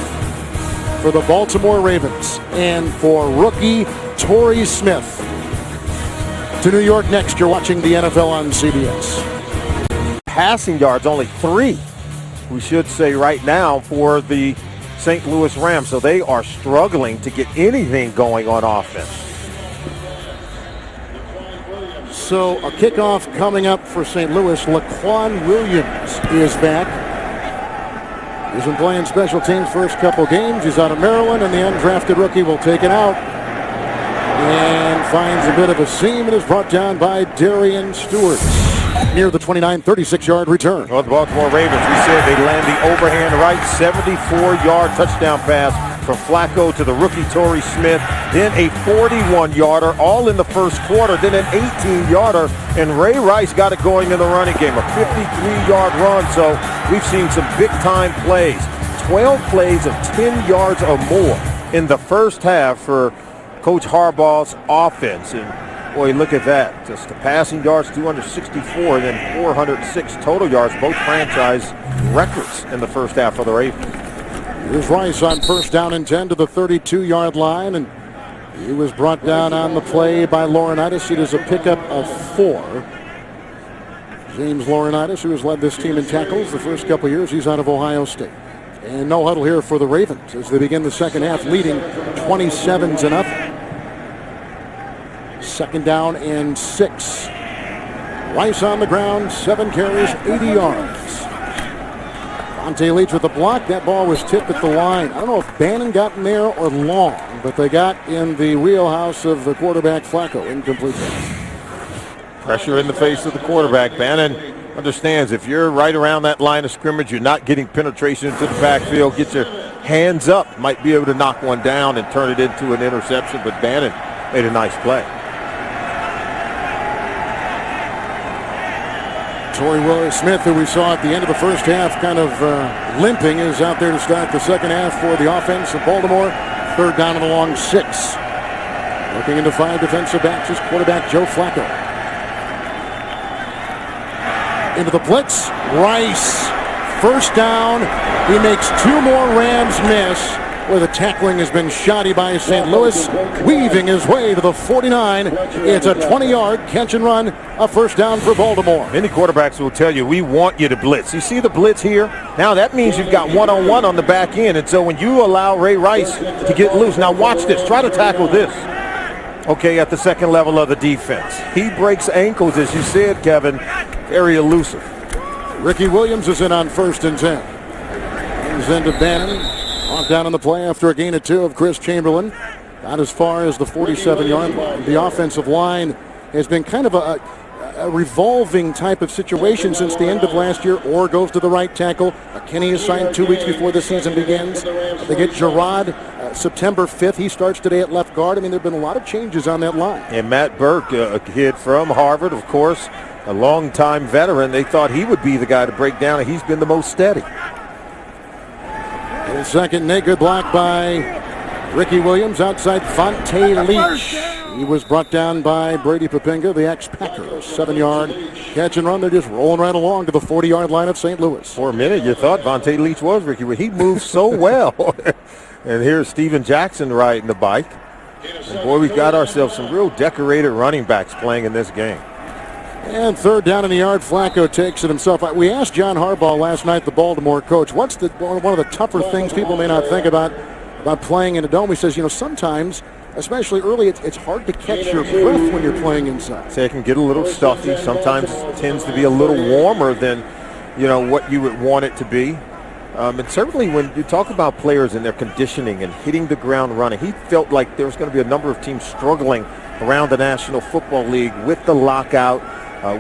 for the Baltimore Ravens and for rookie Torrey Smith. To New York next, you're watching the NFL on CBS. Passing yards, only 3, we should say right now, for the St. Louis Rams. So they are struggling to get anything going on offense. So a kickoff coming up for St. Louis. Laquan Williams is back. He's been playing special teams first couple games. He's out of Maryland, and the undrafted rookie will take it out. and finds a bit of a seam and is brought down by Darian Stewart near the 29, 36-yard return. Well, the Baltimore Ravens, we said they land the overhand right 74-yard touchdown pass from Flacco to the rookie Torrey Smith, then a 41-yarder all in the first quarter, then an 18-yarder, and Ray Rice got it going in the running game, a 53-yard run. So we've seen some big-time plays, 12 plays of 10 yards or more in the first half for Coach Harbaugh's offense. And boy, look at that. Just the passing yards, 264, and then 406 total yards, both franchise records in the first half for the Ravens. Here's Rice on first down and 10 to the 32-yard line, and he was brought down on the play by Laurinaitis. It is a pickup of 4. James Laurinaitis, who has led this team in tackles the first couple years, he's out of Ohio State. And no huddle here for the Ravens as they begin the second half, leading 27-0. Second down and 6. Rice on the ground, 7 carries, 80 yards. Vontae Leach with the block. That ball was tipped at the line. I don't know if Bannon got in there or Long, but they got in the wheelhouse of the quarterback Flacco. Incomplete. Pressure in the face of the quarterback. Bannon understands if you're right around that line of scrimmage, you're not getting penetration into the backfield, get your hands up, might be able to knock one down and turn it into an interception, but Bannon made a nice play. Torrey Smith, who we saw at the end of the first half kind of limping, is out there to start the second half for the offense of Baltimore. Third down and a long 6. Looking into 5 defensive backs is quarterback Joe Flacco. Into the blitz. Rice. First down. He makes 2 more Rams miss, where the tackling has been shoddy by St. Louis, weaving his way to the 49. It's a 20-yard catch and run, a first down for Baltimore. Many quarterbacks will tell you, we want you to blitz. You see the blitz here? Now that means you've got one-on-one on the back end, and so when you allow Ray Rice to get loose, now watch this, try to tackle this. Okay, at the second level of the defense. He breaks ankles, as you said, Kevin, very elusive. Ricky Williams is in on first and 10. He's into Bannon. Off down on the play after a gain of 2 of Chris Chamberlain. Not as far as the 47-yard line. The offensive line has been kind of a revolving type of situation since the end of last year. Orr goes to the right tackle. Kenny is signed 2 weeks before the season begins. They get Gerard September 5th. He starts today at left guard. I mean, there have been a lot of changes on that line. And Matt Burke, a kid from Harvard, of course, a longtime veteran. They thought he would be the guy to break down, and he's been the most steady. Second naked block by Ricky Williams outside Vontae Leach. He was brought down by Brady Papinga, the ex-Packers. 7-yard catch and run. They're just rolling right along to the 40-yard line of St. Louis. For a minute, you thought Vontae Leach was Ricky. He moves so well. And here's Steven Jackson riding the bike. And boy, we got ourselves some real decorated running backs playing in this game. And third down in the yard, Flacco takes it himself. We asked John Harbaugh last night, the Baltimore coach, what's one of the tougher things people may not think about playing in a dome? He says, sometimes, especially early, it's hard to catch your breath when you're playing inside. So it can get a little stuffy. Sometimes it tends to be a little warmer than, what you would want it to be. And certainly when you talk about players and their conditioning and hitting the ground running, he felt like there was going to be a number of teams struggling around the National Football League with the lockout.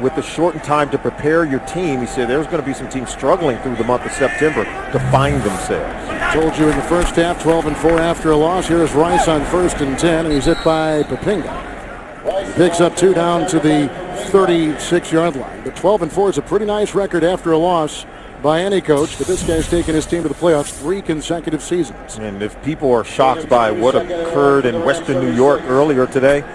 With the shortened time to prepare your team, he said there's going to be some teams struggling through the month of September to find themselves. Told you in the first half, 12-4 after a loss. Here is Rice on first and 10, and he's hit by Papinga. He picks up 2 down to the 36-yard line. But 12-4 is a pretty nice record after a loss by any coach, but this guy's taken his team to the playoffs 3 consecutive seasons. And if people are shocked by what occurred in Western New York earlier today,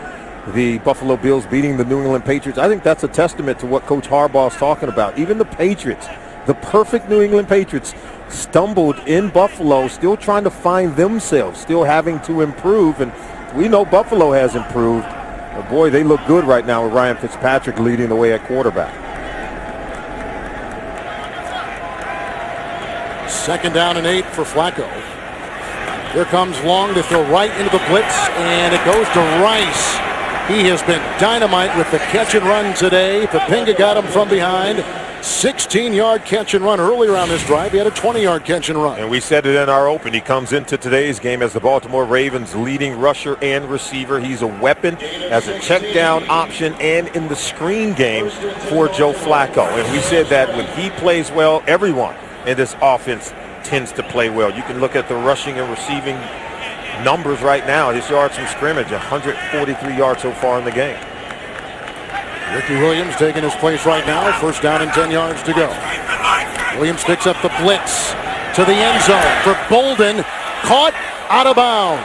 the Buffalo Bills beating the New England Patriots, I think that's a testament to what Coach Harbaugh is talking about. Even the Patriots, the perfect New England Patriots, stumbled in Buffalo, still trying to find themselves, still having to improve. And we know Buffalo has improved. But boy, they look good right now with Ryan Fitzpatrick leading the way at quarterback. Second down and 8 for Flacco. Here comes Long to throw right into the blitz, and it goes to Rice. He has been dynamite with the catch and run today. Papinga got him from behind. 6 16-yard catch and run earlier on this drive. He had a 20-yard catch and run. And we said it in our open. He comes into today's game as the Baltimore Ravens' leading rusher and receiver. He's a weapon as a check down option and in the screen game for Joe Flacco. And we said that when he plays well, everyone in this offense tends to play well. You can look at the rushing and receiving numbers right now. His yards from scrimmage, 143 yards so far in the game. Ricky Williams taking his place right now. First down and 10 yards to go. Williams picks up the blitz to the end zone for Bolden. Caught out of bounds.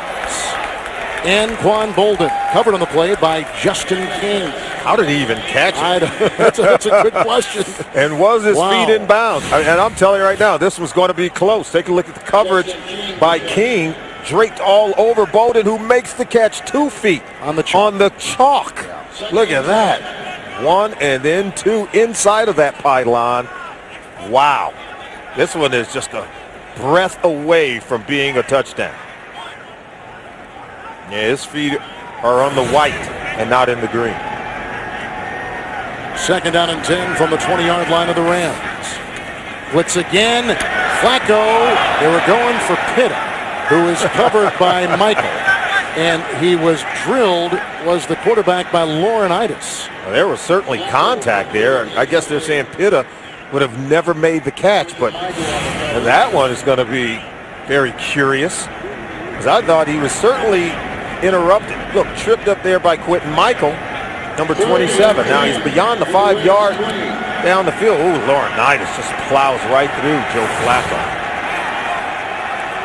Anquan Bolden covered on the play by Justin King. How did he even catch it? That's a good question. And was his feet in bounds? And I'm telling you right now, this was going to be close. Take a look at the coverage by King. Draped all over Bolden, who makes the catch 2 feet on the chalk. Look at that. 1 and then 2 inside of that pylon. Wow. This one is just a breath away from being a touchdown. Yeah, his feet are on the white and not in the green. Second down and 10 from the 20-yard line of the Rams. Blitz again. Flacco. They were going for Pitta, who is covered by Michael. And he was drilled, was the quarterback, by Laurinaitis. Well, there was certainly contact there. I guess they're saying Pitta would have never made the catch, but that one is going to be very curious, because I thought he was certainly interrupted. Look, tripped up there by Quentin Michael, number 27. Now he's beyond the 5-yard down the field. Ooh, Laurinaitis just plows right through Joe Flacco.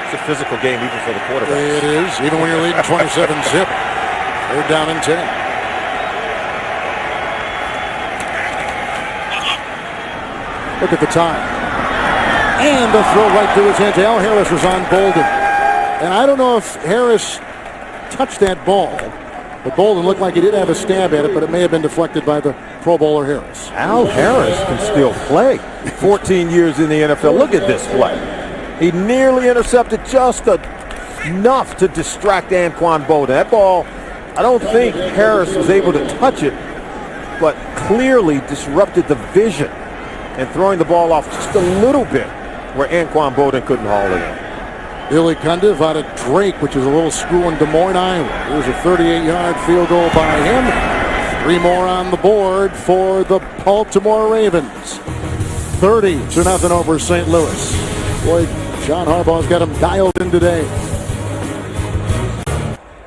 It's a physical game even for the quarterback. It is, even when you're leading 27-zip. They're down in 10. Look at the time. And the throw right through his hands. Al Harris was on Bolden. And I don't know if Harris touched that ball, but Bolden looked like he did have a stab at it, but it may have been deflected by the Pro Bowler Harris. Al Harris can still play. 14 years in the NFL. Look at this play. He nearly intercepted just enough to distract Anquan Bolden. That ball, I don't think Harris was able to touch it, but clearly disrupted the vision and throwing the ball off just a little bit where Anquan Bolden couldn't haul it in. Billy Cundiff out of Drake, which is a little school in Des Moines, Iowa. Here's a 38-yard field goal by him. 3 more on the board for the Baltimore Ravens. 30-0 over St. Louis. Boy, John Harbaugh's got him dialed in today.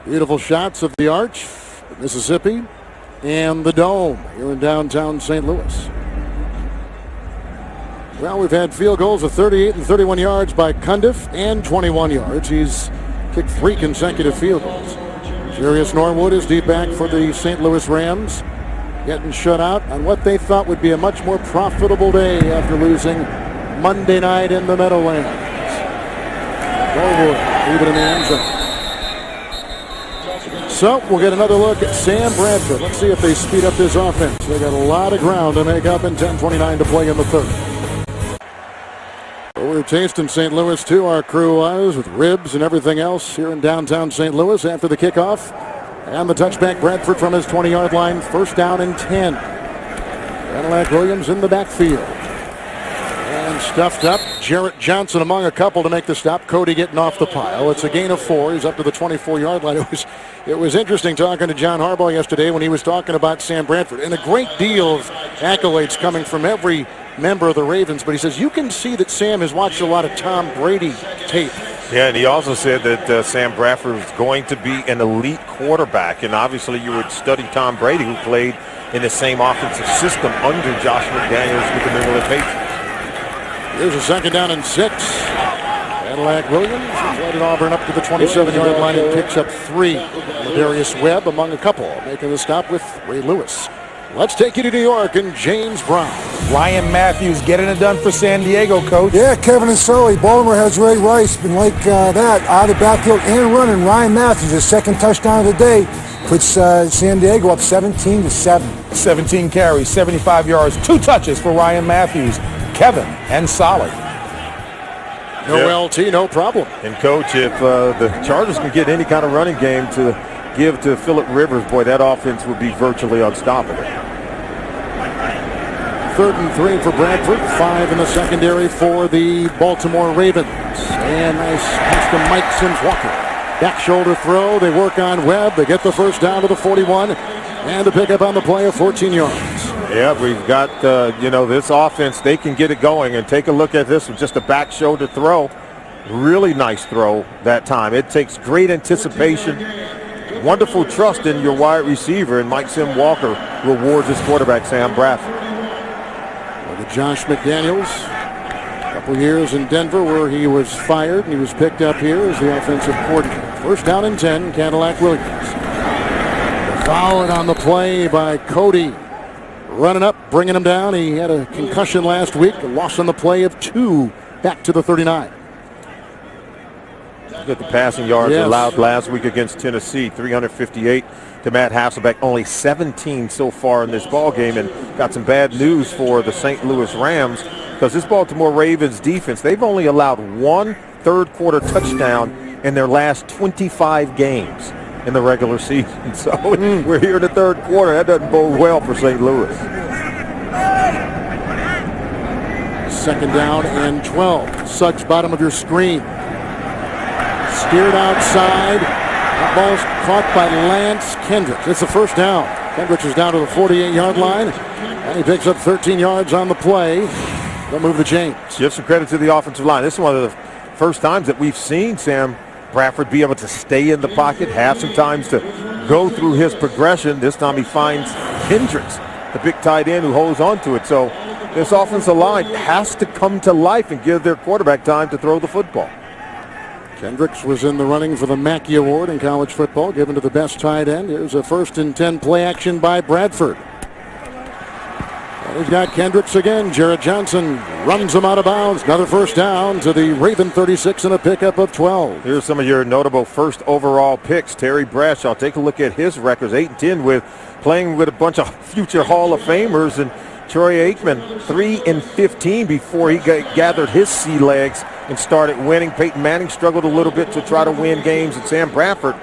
Beautiful shots of the Arch, Mississippi, and the Dome here in downtown St. Louis. Well, we've had field goals of 38 and 31 yards by Cundiff and 21 yards. He's kicked 3 consecutive field goals. Jarius Norwood is deep back for the St. Louis Rams, getting shut out on what they thought would be a much more profitable day after losing Monday night in the Meadowlands. Norwood, leave it in the end zone. So we'll get another look at Sam Bradford. Let's see if they speed up this offense. They got a lot of ground to make up in 10:29 to play in the third. Well, we're tasting St. Louis too, our crew was, with ribs and everything else here in downtown St. Louis after the kickoff. And the touchback, Bradford from his 20-yard line, first down and 10. Cadillac Williams in the backfield. And stuffed up. Jarrett Johnson among a couple to make the stop. Cody getting off the pile. It's a gain of 4. He's up to the 24-yard line. It was interesting talking to John Harbaugh yesterday when he was talking about Sam Bradford. And a great deal of accolades coming from every member of the Ravens. But he says you can see that Sam has watched a lot of Tom Brady tape. Yeah, and he also said that Sam Bradford was going to be an elite quarterback. And obviously you would study Tom Brady, who played in the same offensive system under Josh McDaniels with the New England Patriots. Here's a second down and 6. Cadillac Williams has led Auburn up to the 27-yard line and picks up 3. Darius Webb among a couple, making the stop with Ray Lewis. Let's take you to New York and James Brown. Ryan Matthews getting it done for San Diego, Coach. Yeah, Kevin and Sully. Baltimore has Ray Rice. Been like that, out of the backfield and running. Ryan Matthews, his second touchdown of the day, puts San Diego up 17-7. 17 carries, 75 yards, 2 touches for Ryan Matthews. Kevin and Solid. No LT, no problem. And, Coach, if the Chargers can get any kind of running game to give to Phillip Rivers, boy, that offense would be virtually unstoppable. 3rd and 3 for Bradford. 5 in the secondary for the Baltimore Ravens. And nice pass to Mike Sims-Walker. Back shoulder throw. They work on Webb. They get the first down to the 41. And a pickup on the play of 14 yards. Yeah, we've got, this offense. They can get it going. And take a look at this with just a back shoulder throw. Really nice throw that time. It takes great anticipation. Wonderful trust in your wide receiver. And Mike Sims-Walker rewards his quarterback, Sam Bradford. Well, Josh McDaniels. Couple years in Denver where he was fired and he was picked up here as the offensive coordinator. 1st down and 10, Cadillac Williams. Fouled on the play by Cody. Running up, bringing him down. He had a concussion last week. A loss on the play of 2 back to the 39. Look at the passing yards allowed last week against Tennessee. 358 to Matt Hasselbeck. Only 17 so far in this ball game, and got some bad news for the St. Louis Rams because this Baltimore Ravens defense, they've only allowed 1 third-quarter touchdown in their last 25 games in the regular season. So we're here in the third quarter. That doesn't bode well for St. Louis. 2nd down and 12. Suggs, bottom of your screen. Steered outside. That ball's caught by Lance Kendricks. It's the 1st down. Kendricks is down to the 48-yard line, and he picks up 13 yards on the play. They'll move the chains. Give some credit to the offensive line. This is one of the first times that we've seen Sam Bradford be able to stay in the pocket, have some times to go through his progression. This time he finds Kendricks, the big tight end who holds on to it. So this offensive line has to come to life and give their quarterback time to throw the football. Kendricks was in the running for the Mackey Award in college football, given to the best tight end. Here's a 1st and 10 play action by Bradford. And he's got Kendricks again. Jared Johnson runs him out of bounds. Another 1st down to the Raven 36 and a pickup of 12. Here's some of your notable 1st overall picks. Terry Bradshaw, take a look at his records. 8-10 with playing with a bunch of future Hall of Famers. And Troy Aikman, 3-15 before he gathered his sea legs and started winning. Peyton Manning struggled a little bit to try to win games. And Sam Bradford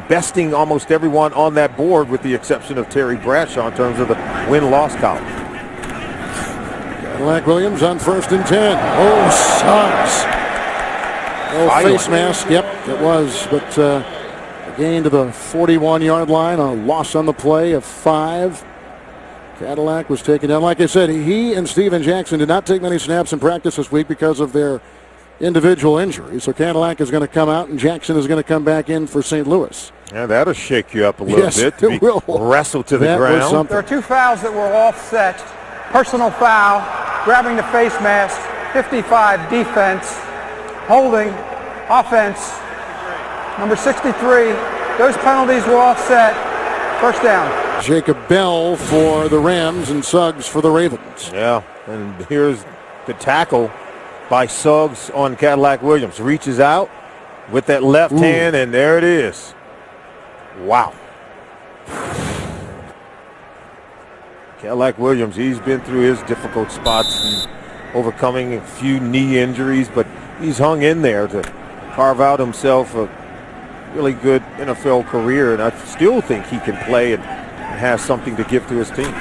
besting almost everyone on that board with the exception of Terry Bradshaw in terms of the win-loss column. Cadillac Williams on 1st and 10. Oh, Suggs. Oh, face mask. Yep, it was. But a gain to the 41-yard line. A loss on the play of 5. Cadillac was taken down. Like I said, he and Steven Jackson did not take many snaps in practice this week because of their individual injuries. So Cadillac is going to come out and Jackson is going to come back in for St. Louis. Yeah, that'll shake you up a little bit. It will. Wrestled to the ground. There are 2 fouls that were offset. Personal foul, grabbing the face mask, 55 defense, holding, offense, number 63. Those penalties were offset. 1st down. Jacob Bell for the Rams and Suggs for the Ravens. Yeah, and here's the tackle by Suggs on Cadillac Williams. Reaches out with that left hand, and there it is. Wow. Cadillac Williams, he's been through his difficult spots and overcoming a few knee injuries, but he's hung in there to carve out himself a really good NFL career, and I still think he can play and has something to give to his team.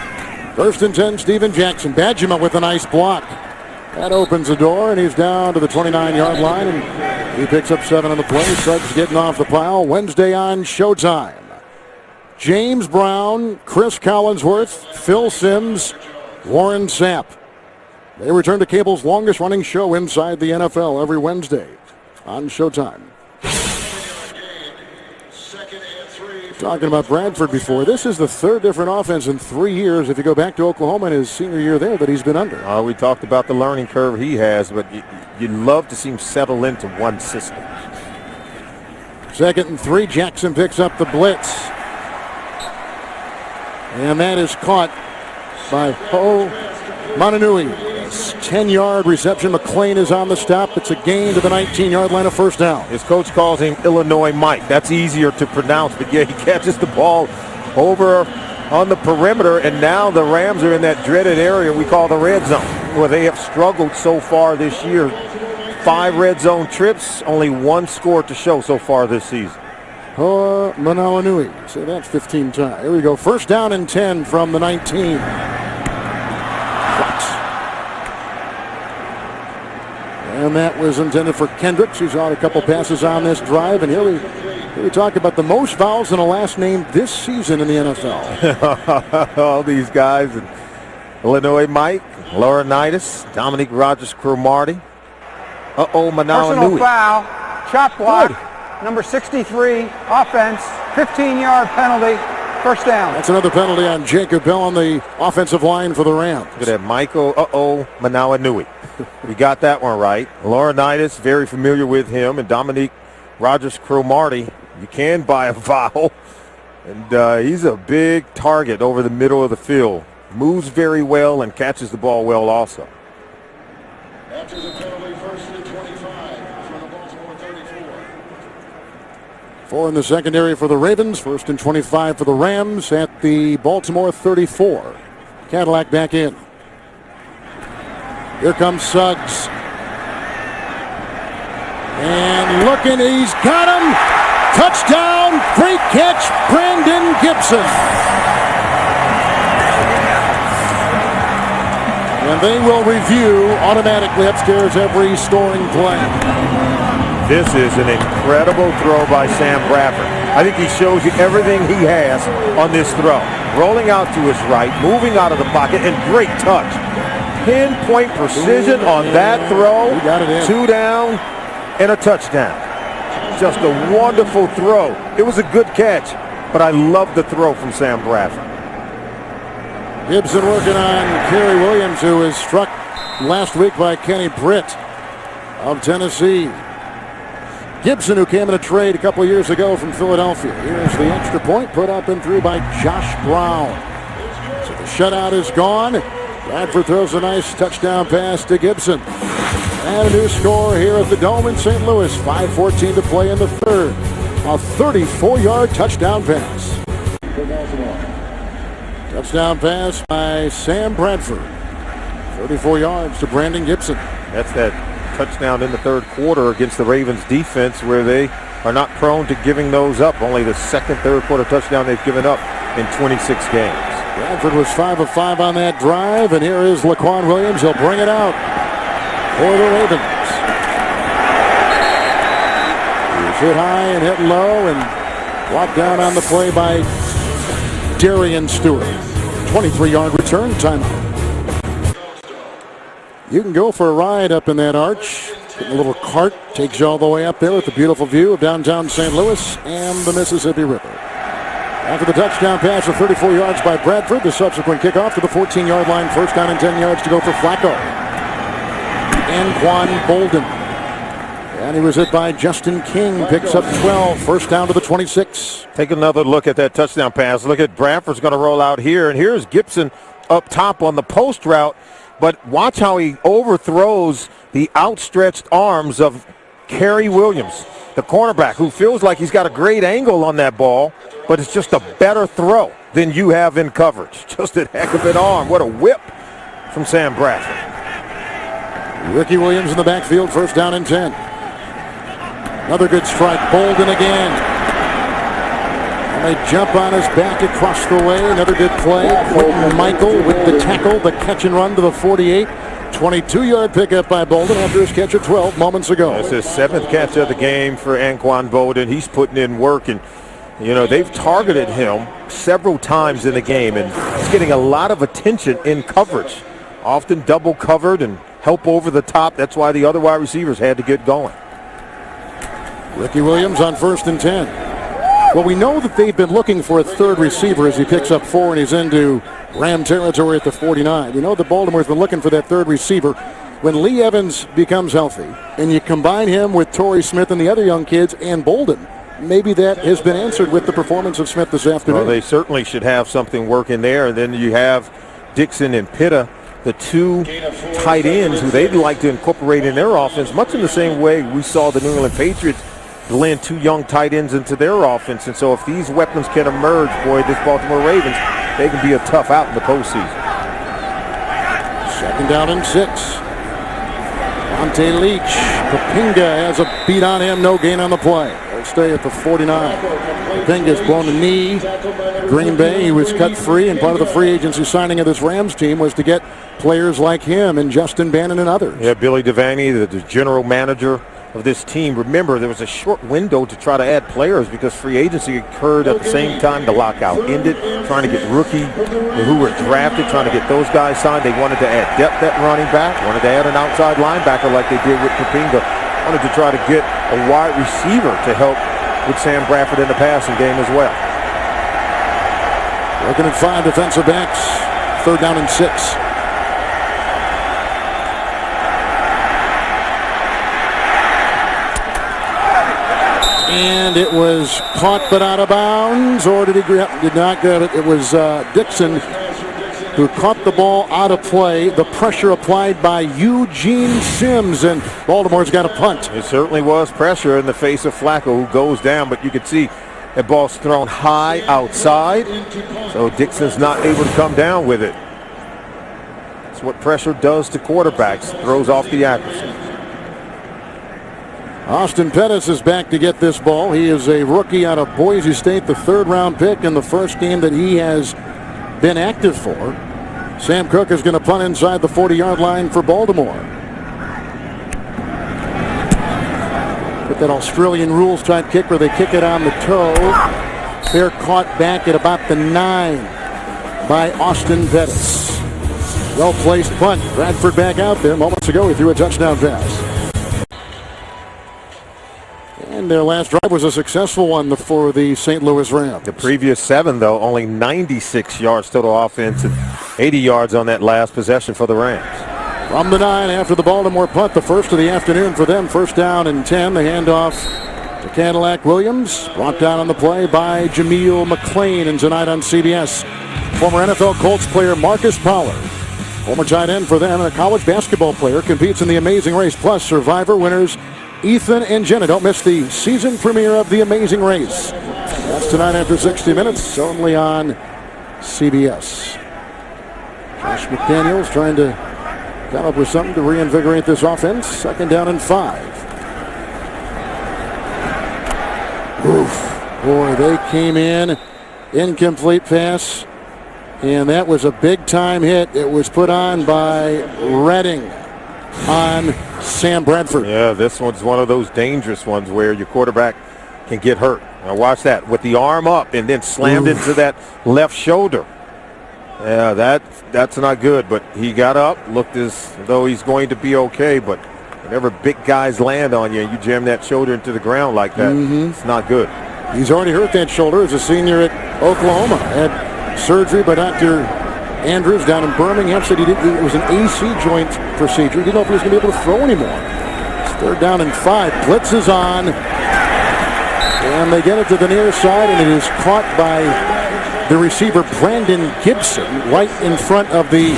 1st and 10, Steven Jackson. Badgema with a nice block. That opens the door, and he's down to the 29-yard line, and he picks up 7 on the play. Suggs getting off the pile. Wednesday on Showtime. James Brown, Chris Collinsworth, Phil Simms, Warren Sapp. They return to cable's longest-running show inside the NFL every Wednesday on Showtime. Talking about Bradford before, this is the 3rd different offense in 3 years, if you go back to Oklahoma in his senior year there, that he's been under. We talked about the learning curve he has, but you'd love to see him settle into one system. 2nd and 3, Jackson picks up the blitz. And that is caught by Ho Mananui. 10-yard reception. McClain is on the stop. It's a gain to the 19-yard line of 1st down. His coach calls him Illinois Mike. That's easier to pronounce, but yeah, he catches the ball over on the perimeter, and now the Rams are in that dreaded area we call the red zone, where they have struggled so far this year. 5 red zone trips, only 1 score to show so far this season. Mananui. So that's 15 times. Here we go. 1st down and 10 from the 19. And that was intended for Kendricks, who's on a couple passes on this drive. And here we talk about the most fouls in a last name this season in the NFL. All these guys. And Illinois Mike, Laurinaitis, Dominique Rogers-Cromartie. Manawa Personal Nui. foul, chop block, number 63, offense, 15-yard penalty, first down. That's another penalty on Jacob Bell on the offensive line for the Rams. Look at that, Michael, Manawa Nui. We got that one right. Laurinaitis, very familiar with him, and Dominique Rogers-Cromartie. You can buy a foul, and he's a big target over the middle of the field. Moves very well and catches the ball well also. After the penalty, first and 25 from the Baltimore 34. 4 in the secondary for the Ravens, first and 25 for the Rams at the Baltimore 34. Cadillac back in. Here comes Suggs. And looking, he's got him. Touchdown, great catch, Brandon Gibson. And they will review automatically upstairs every scoring play. This is an incredible throw by Sam Bradford. I think he shows you everything he has on this throw. Rolling out to his right, moving out of the pocket, and great touch. Pinpoint precision on that throw. He got it in. 2 down and a touchdown. Just a wonderful throw. It was a good catch, but I love the throw from Sam Bradford. Gibson working on Kerry Williams, who was struck last week by Kenny Britt of Tennessee. Gibson, who came in a trade a couple of years ago from Philadelphia. Here's the extra point put up and through by Josh Brown. So the shutout is gone. Bradford throws a nice touchdown pass to Gibson. And a new score here at the Dome in St. Louis. 5:14 to play in the third. A 34-yard touchdown pass. Touchdown pass by Sam Bradford. 34 yards to Brandon Gibson. That's that touchdown in the third quarter against the Ravens defense where they are not prone to giving those up. Only the second, third quarter touchdown they've given up in 26 games. Bradford was 5 of 5 on that drive, and here is Laquan Williams. He'll bring it out for the Ravens. He's hit high and hit low and brought down on the play by Darian Stewart. 23-yard return timeout. You can go for a ride up in that arch. A little cart takes you all the way up there with the beautiful view of downtown St. Louis and the Mississippi River. After the touchdown pass of 34 yards by Bradford, the subsequent kickoff to the 14-yard line, first down and 10 yards to go for Flacco. Anquan Bolden. And he was hit by Justin King, picks up 12, first down to the 26. Take another look at that touchdown pass. Look at Bradford's going to roll out here, and here's Gibson up top on the post route. But watch how he overthrows the outstretched arms of Kerry Williams, the cornerback, who feels like he's got a great angle on that ball, but it's just a better throw than you have in coverage. Just a heck of an arm. What a whip from Sam Bradford. Ricky Williams in the backfield, first down and 10. Another good strike. Bolden again. And they jump on his back across the way. Another good play. Quentin Michael with the tackle, the catch and run to the 48. 22-yard pickup by Bolden after his catch of 12 moments ago. That's his 7th catch of the game for Anquan Bolden. He's putting in work, and you know they've targeted him several times in the game, and he's getting a lot of attention in coverage. Often double covered and help over the top. That's why the other wide receivers had to get going. Ricky Williams on first and 10. Well, we know that they've been looking for a third receiver as he picks up 4 and he's into Ram territory at the 49. We know that Baltimore's been looking for that third receiver. When Lee Evans becomes healthy and you combine him with Torrey Smith and the other young kids and Bolden, maybe that has been answered with the performance of Smith this afternoon. Well, they certainly should have something working there. And then you have Dixon and Pitta, the two tight ends who they'd like to incorporate in their offense, much in the same way we saw the New England Patriots blend 2 young tight ends into their offense. And so if these weapons can emerge, boy, this Baltimore Ravens, they can be a tough out in the postseason. Second down and 6. Monte Leach. Papinga has a beat on him. No gain on the play. stay at the 49. Pingus blown a knee. Green Bay, he was cut free, and part of the free agency signing of this Rams team was to get players like him and Justin Bannon and others. Yeah, Billy Devaney, the general manager of this team. Remember, there was a short window to try to add players because free agency occurred at the same time the lockout ended, trying to get rookie who were drafted, trying to get those guys signed. They wanted to add depth at running back, wanted to add an outside linebacker like they did with Kapinga, wanted to try to get a wide receiver to help with Sam Bradford in the passing game as well. Looking at 5 defensive backs, 3rd down and 6. And it was caught but out of bounds, or did he did not get it? It was Dixon who caught the ball out of play. The pressure applied by Eugene Sims, and Baltimore's got a punt. It certainly was pressure in the face of Flacco, who goes down, but you can see that ball's thrown high outside, so Dixon's not able to come down with it. That's what pressure does to quarterbacks, throws off the accuracy. Austin Pettis is back to get this ball. He is a rookie out of Boise State, the 3rd-round pick in the first game that he has been active for. Sam Cook is going to punt inside the 40-yard line for Baltimore. With that Australian rules type kick where they kick it on the toe. Fair caught back at about the 9 by Austin Pettis. Well-placed punt. Bradford back out there. Moments ago, he threw a touchdown pass. And their last drive was a successful one for the St. Louis Rams. The previous 7, though, only 96 yards total offense and 80 yards on that last possession for the Rams. From the 9 after the Baltimore punt, the first of the afternoon for them. 1st down and 10. The handoff to Cadillac Williams. Brought down on the play by Jameel McClain. And tonight on CBS, former NFL Colts player Marcus Pollard, former tight end for them and a college basketball player, competes in the Amazing Race. Plus, Survivor winners Ethan and Jenna. Don't miss the season premiere of The Amazing Race. That's tonight after 60 minutes, only on CBS. Josh McDaniels trying to come up with something to reinvigorate this offense. 2nd down and 5. Oof. Boy, they came in. Incomplete pass. And that was a big-time hit. It was put on by Redding on Sam Bradford. Yeah, this one's one of those dangerous ones where your quarterback can get hurt. Now watch that, with the arm up and then slammed into that left shoulder. Yeah, that's not good, but he got up, looked as though he's going to be okay, but whenever big guys land on you and you jam that shoulder into the ground like that, it's not good. He's already hurt that shoulder as a senior at Oklahoma. Had surgery by Dr. Andrews down in Birmingham. Said it was an AC joint procedure. He didn't know if he was going to be able to throw anymore. It's 3rd down and 5. Blitz is on. And they get it to the near side, and it is caught by the receiver Brandon Gibson right in front of the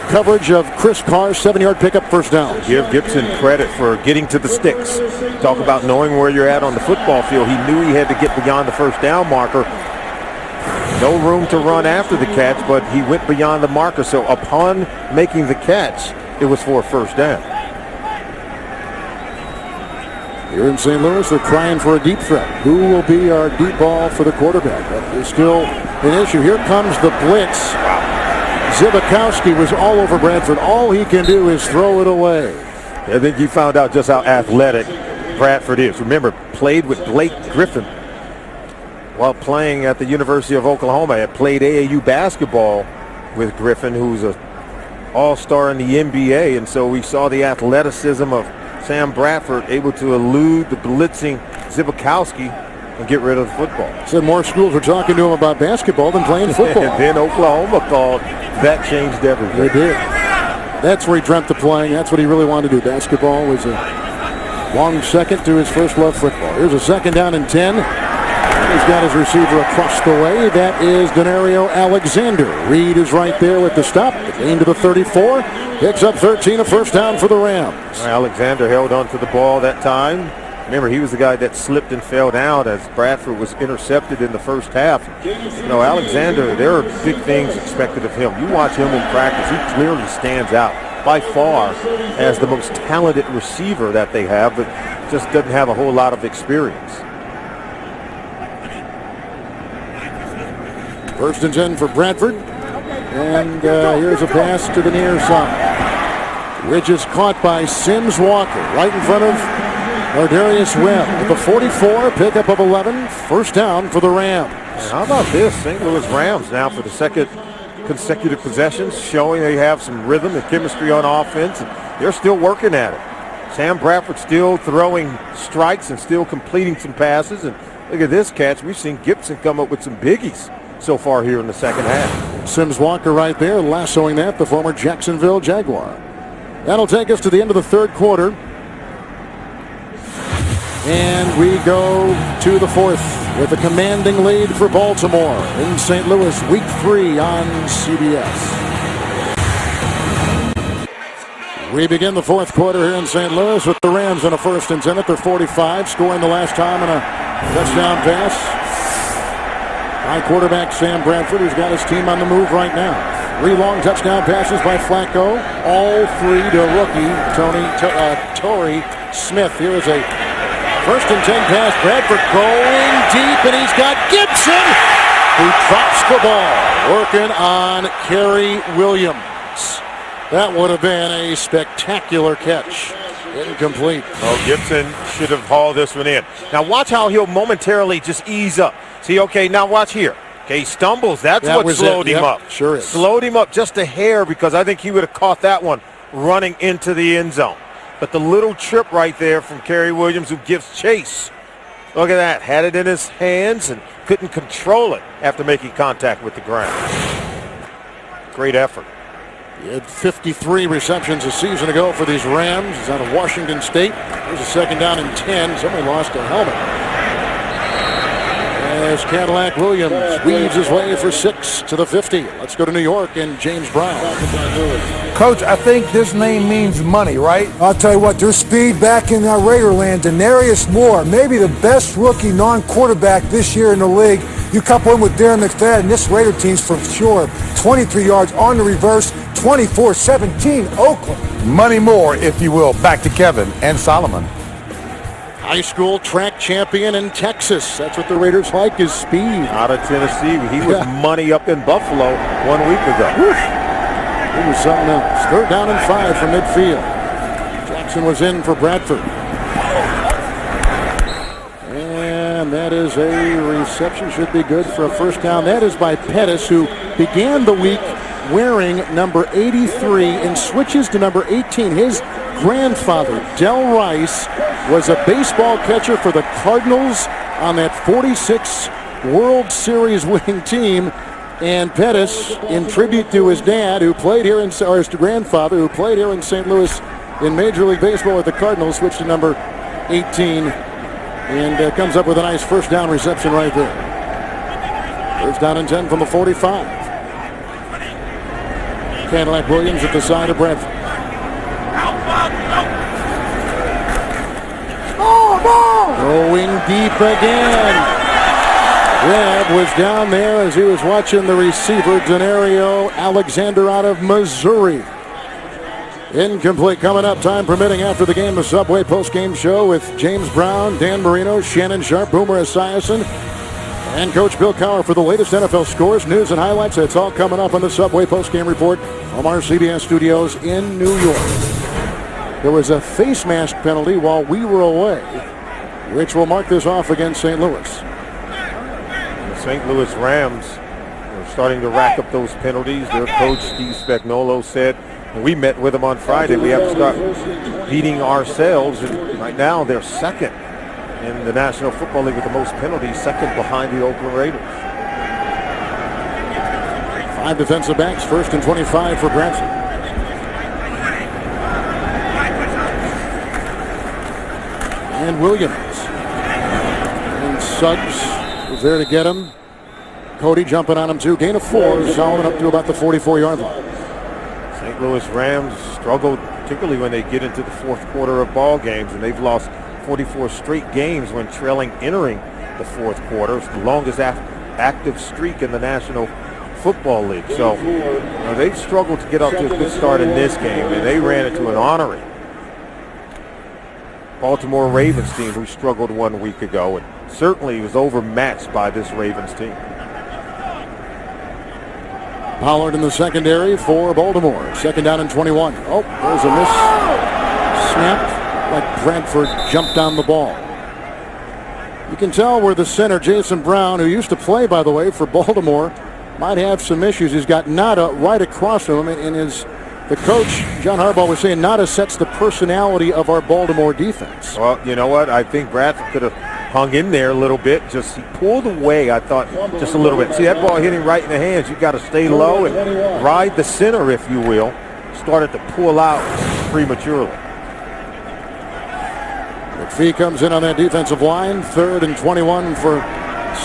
coverage of Chris Carr's 7-yard pickup, 1st down. Give Gibson credit for getting to the sticks. Talk about knowing where you're at on the football field. He knew he had to get beyond the 1st down marker. No room to run after the catch, but he went beyond the marker. So upon making the catch, it was for a 1st down. Here in St. Louis, they're crying for a deep threat. Who will be our deep ball for the quarterback? That is still an issue. Here comes the blitz. Zibikowski was all over Bradford. All he can do is throw it away. I think you found out just how athletic Bradford is. Remember, played with Blake Griffin while playing at the University of Oklahoma. Had played AAU basketball with Griffin, who's an all-star in the NBA, and so we saw the athleticism of Sam Bradford able to elude the blitzing Zibikowski and get rid of the football. Said more schools were talking to him about basketball than playing football. And then Oklahoma called. That changed everything. They did. That's where he dreamt of playing. That's what he really wanted to do. Basketball was a long second to his first love, football. Here's a 2nd down and 10. He's got his receiver across the way. That is Denario Alexander. Reed is right there with the stop. The gain to the 34. Picks up 13, a 1st down for the Rams. Alexander held on to the ball that time. Remember, he was the guy that slipped and fell down as Bradford was intercepted in the 1st half. You know, Alexander, there are big things expected of him. You watch him in practice, he clearly stands out by far as the most talented receiver that they have, but just doesn't have a whole lot of experience. First and 10 for Bradford. And here's a pass to the near side, which is caught by Sims Walker right in front of Ardarius Webb at the 44, pickup of 11, first down for the Rams. And how about this? St. Louis Rams now for the second consecutive possessions, showing they have some rhythm and chemistry on offense, and they're still working at it. Sam Bradford still throwing strikes and still completing some passes. And look at this catch. We've seen Gibson come up with some biggies so far here in the second half. Sims Walker right there, lassoing that, the former Jacksonville Jaguar. That'll take us to the end of the third quarter. And we go to the fourth with a commanding lead for Baltimore in St. Louis, Week 3 on CBS. We begin the fourth quarter here in St. Louis with the Rams on a first and 10 at their 45, scoring the last time on a touchdown pass by quarterback Sam Bradford, who's got his team on the move right now. 3 long touchdown passes by Flacco, all 3 to rookie Torrey Smith. Here is a first and 10 pass. Bradford going deep, and he's got Gibson, who drops the ball, working on Kerry Williams. That would have been a spectacular catch. Incomplete. Oh, Gibson should have hauled this one in. Now watch how he'll momentarily just ease up. See, okay, now watch here. Okay, he stumbles. That's what slowed him up. Sure is. Slowed him up just a hair, because I think he would have caught that one running into the end zone. But the little trip right there from Kerry Williams, who gives chase. Look at that. Had it in his hands and couldn't control it after making contact with the ground. Great effort. He had 53 receptions a season ago for these Rams. He's out of Washington State. There's a second down and 10. Somebody lost a helmet. As Cadillac Williams weaves his way for 6 to the 50. Let's go to New York and James Brown. Coach, I think this name means money, right? I'll tell you what, there's speed back in Raiderland. Denarius Moore, maybe the best rookie non-quarterback this year in the league. You couple him with Darren McFadden, this Raider team's for sure. 23 yards on the reverse, 24-17, Oakland. Money more, if you will. Back to Kevin and Solomon. High school track champion in Texas. That's what the Raiders like, is speed. Out of Tennessee. He was money up in Buffalo 1 week ago. It was something else. Third down and 5 from midfield. Jackson was in for Bradford. And that is a reception. Should be good for a first down. That is by Pettis, who began the week wearing number 83 and switches to number 18. His grandfather, Del Rice, was a baseball catcher for the Cardinals on that 46 World Series winning team. And Pettis, in tribute to his dad, who played here, or his grandfather, who played here in St. Louis in Major League Baseball with the Cardinals, switched to number 18 and comes up with a nice first down reception right there. First down and 10 from the 45. Cadillac Williams at the side of Bradford. Going deep again. Webb was down there as he was watching the receiver, Denario Alexander out of Missouri. Incomplete. Coming up, time permitting, after the game, the Subway postgame show with James Brown, Dan Marino, Shannon Sharp, Boomer Esiason, and Coach Bill Cowher for the latest NFL scores, news, and highlights. It's all coming up on the Subway postgame report from our CBS studios in New York. There was a face mask penalty while we were away, which will mark this off against St. Louis. The St. Louis Rams are starting to rack up those penalties. Their coach, Steve Spagnuolo, said, when we met with them on Friday, we have to start beating ourselves. And right now, they're second in the National Football League with the most penalties, second behind the Oakland Raiders. 5 defensive backs, first and 25 for Bradford. And Williams. And Suggs was there to get him. Cody jumping on him too. Gain of 4. Solomon up to about the 44-yard line. St. Louis Rams struggled, particularly when they get into the fourth quarter of ball games, and they've lost 44 straight games when trailing entering the fourth quarter. It's the longest active streak in the National Football League. So they've struggled to get up to a good start in this game, and they ran into an ornery Baltimore Ravens team who struggled 1 week ago and certainly was overmatched by this Ravens team. Pollard in the secondary for Baltimore. Second down and 21. Oh, there's a miss. Snap like Bradford jumped on the ball. You can tell where the center, Jason Brown, who used to play, by the way, for Baltimore, might have some issues. He's got Nada right across from him, and the coach, John Harbaugh, was saying Nada sets the personality of our Baltimore defense. Well, you know what? I think Bradford could have hung in there a little bit. Just he pulled away, I thought, just a little bit. See that ball hitting right in the hands. You've got to stay low and ride the center, if you will. Started to pull out prematurely. McPhee comes in on that defensive line. 3rd and 21 for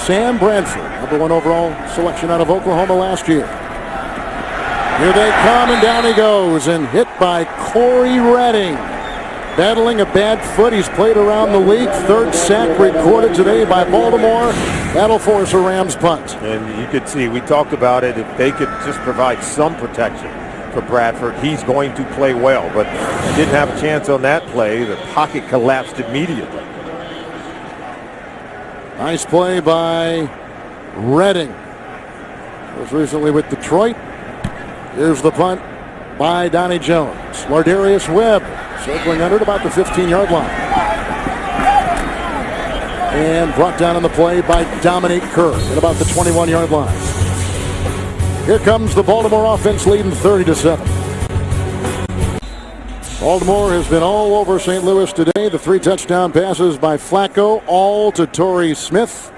Sam Bradford, #1 overall selection out of Oklahoma last year. Here they come, and down he goes, and hit by Corey Redding. Battling a bad foot. He's played around the league. 3rd sack recorded today by Baltimore. That'll force a Rams punt. And you could see, we talked about it, if they could just provide some protection for Bradford, he's going to play well. But didn't have a chance on that play. The pocket collapsed immediately. Nice play by Redding. Was recently with Detroit. Here's the punt by Donnie Jones. Lardarius Webb circling under at about the 15-yard line. And brought down on the play by Dominique Kerr at about the 21-yard line. Here comes the Baltimore offense leading 30-7. Baltimore has been all over St. Louis today. The 3 touchdown passes by Flacco, all to Torrey Smith.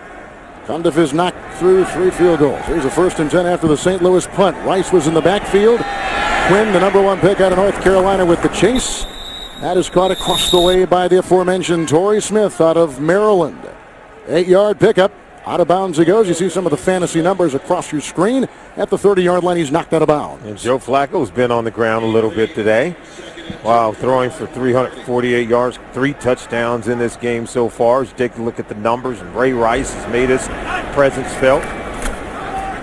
Cundiff knocked through 3 field goals. Here's a 1st and 10 after the St. Louis punt. Rice was in the backfield. Quinn, the #1 pick out of North Carolina, with the chase. That is caught across the way by the aforementioned Torrey Smith out of Maryland. 8-yard pickup. Out of bounds he goes. You see some of the fantasy numbers across your screen. At the 30-yard line, he's knocked out of bounds. And Joe Flacco's been on the ground a little bit today. Wow, throwing for 348 yards, 3 touchdowns in this game so far. As you take a look at the numbers, and Ray Rice has made his presence felt.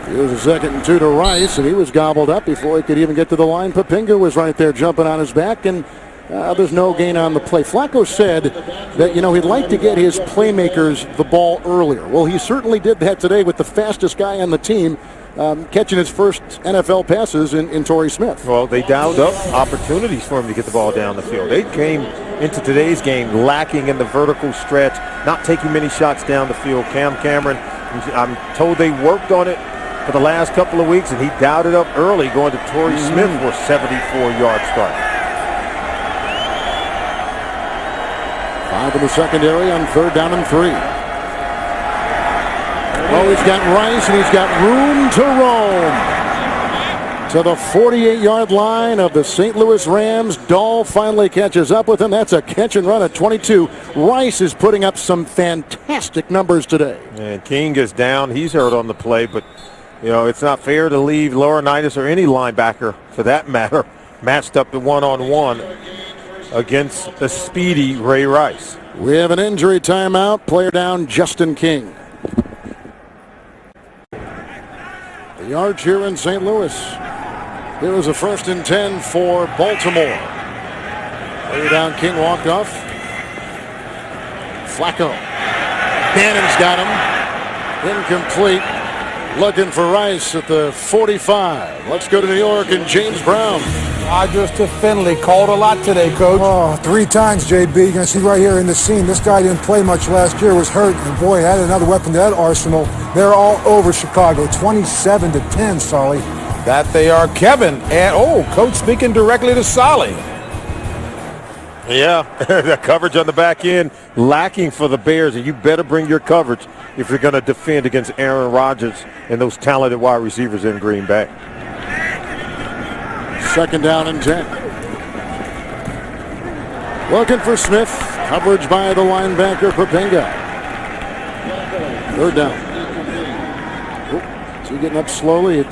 Here's a 2nd and 2 to Rice, and he was gobbled up before he could even get to the line. Papinga was right there jumping on his back, and there's no gain on the play. Flacco said that, he'd like to get his playmakers the ball earlier. Well, he certainly did that today with the fastest guy on the team, catching his first NFL passes in Torrey Smith. Well, they dialed up opportunities for him to get the ball down the field. They came into today's game lacking in the vertical stretch, not taking many shots down the field. Cam Cameron, I'm told they worked on it for the last couple of weeks, and he dialed it up early, going to Torrey Smith for a 74-yard start. 5 in the secondary on 3rd down and 3. Oh, he's got Rice, and he's got room to roam. To the 48-yard line of the St. Louis Rams. Dahl finally catches up with him. That's a catch and run at 22. Rice is putting up some fantastic numbers today. And King is down. He's hurt on the play, but, it's not fair to leave Laurinaitis or any linebacker, for that matter, matched up to one-on-one against the speedy Ray Rice. We have an injury timeout. Player down, Justin King. The yards here in St. Louis. Here is a 1st and 10 for Baltimore. Player down, King walked off. Flacco. Cannon's got him. Incomplete. Looking for Rice at the 45. Let's go to New York and James Brown. Rodgers to Finley. Called a lot today, Coach. Oh, 3 times, JB. You're going to see right here in the scene. This guy didn't play much last year, was hurt, and boy, had another weapon to that arsenal. They're all over Chicago. 27-10, Solly. That they are, Kevin. And, Coach speaking directly to Solly. Yeah, the coverage on the back end lacking for the Bears, and you better bring your coverage if you're going to defend against Aaron Rodgers and those talented wide receivers in Green Bay. 2nd down and 10. Looking for Smith. Coverage by the linebacker, Papinga. 3rd down. So getting up slowly.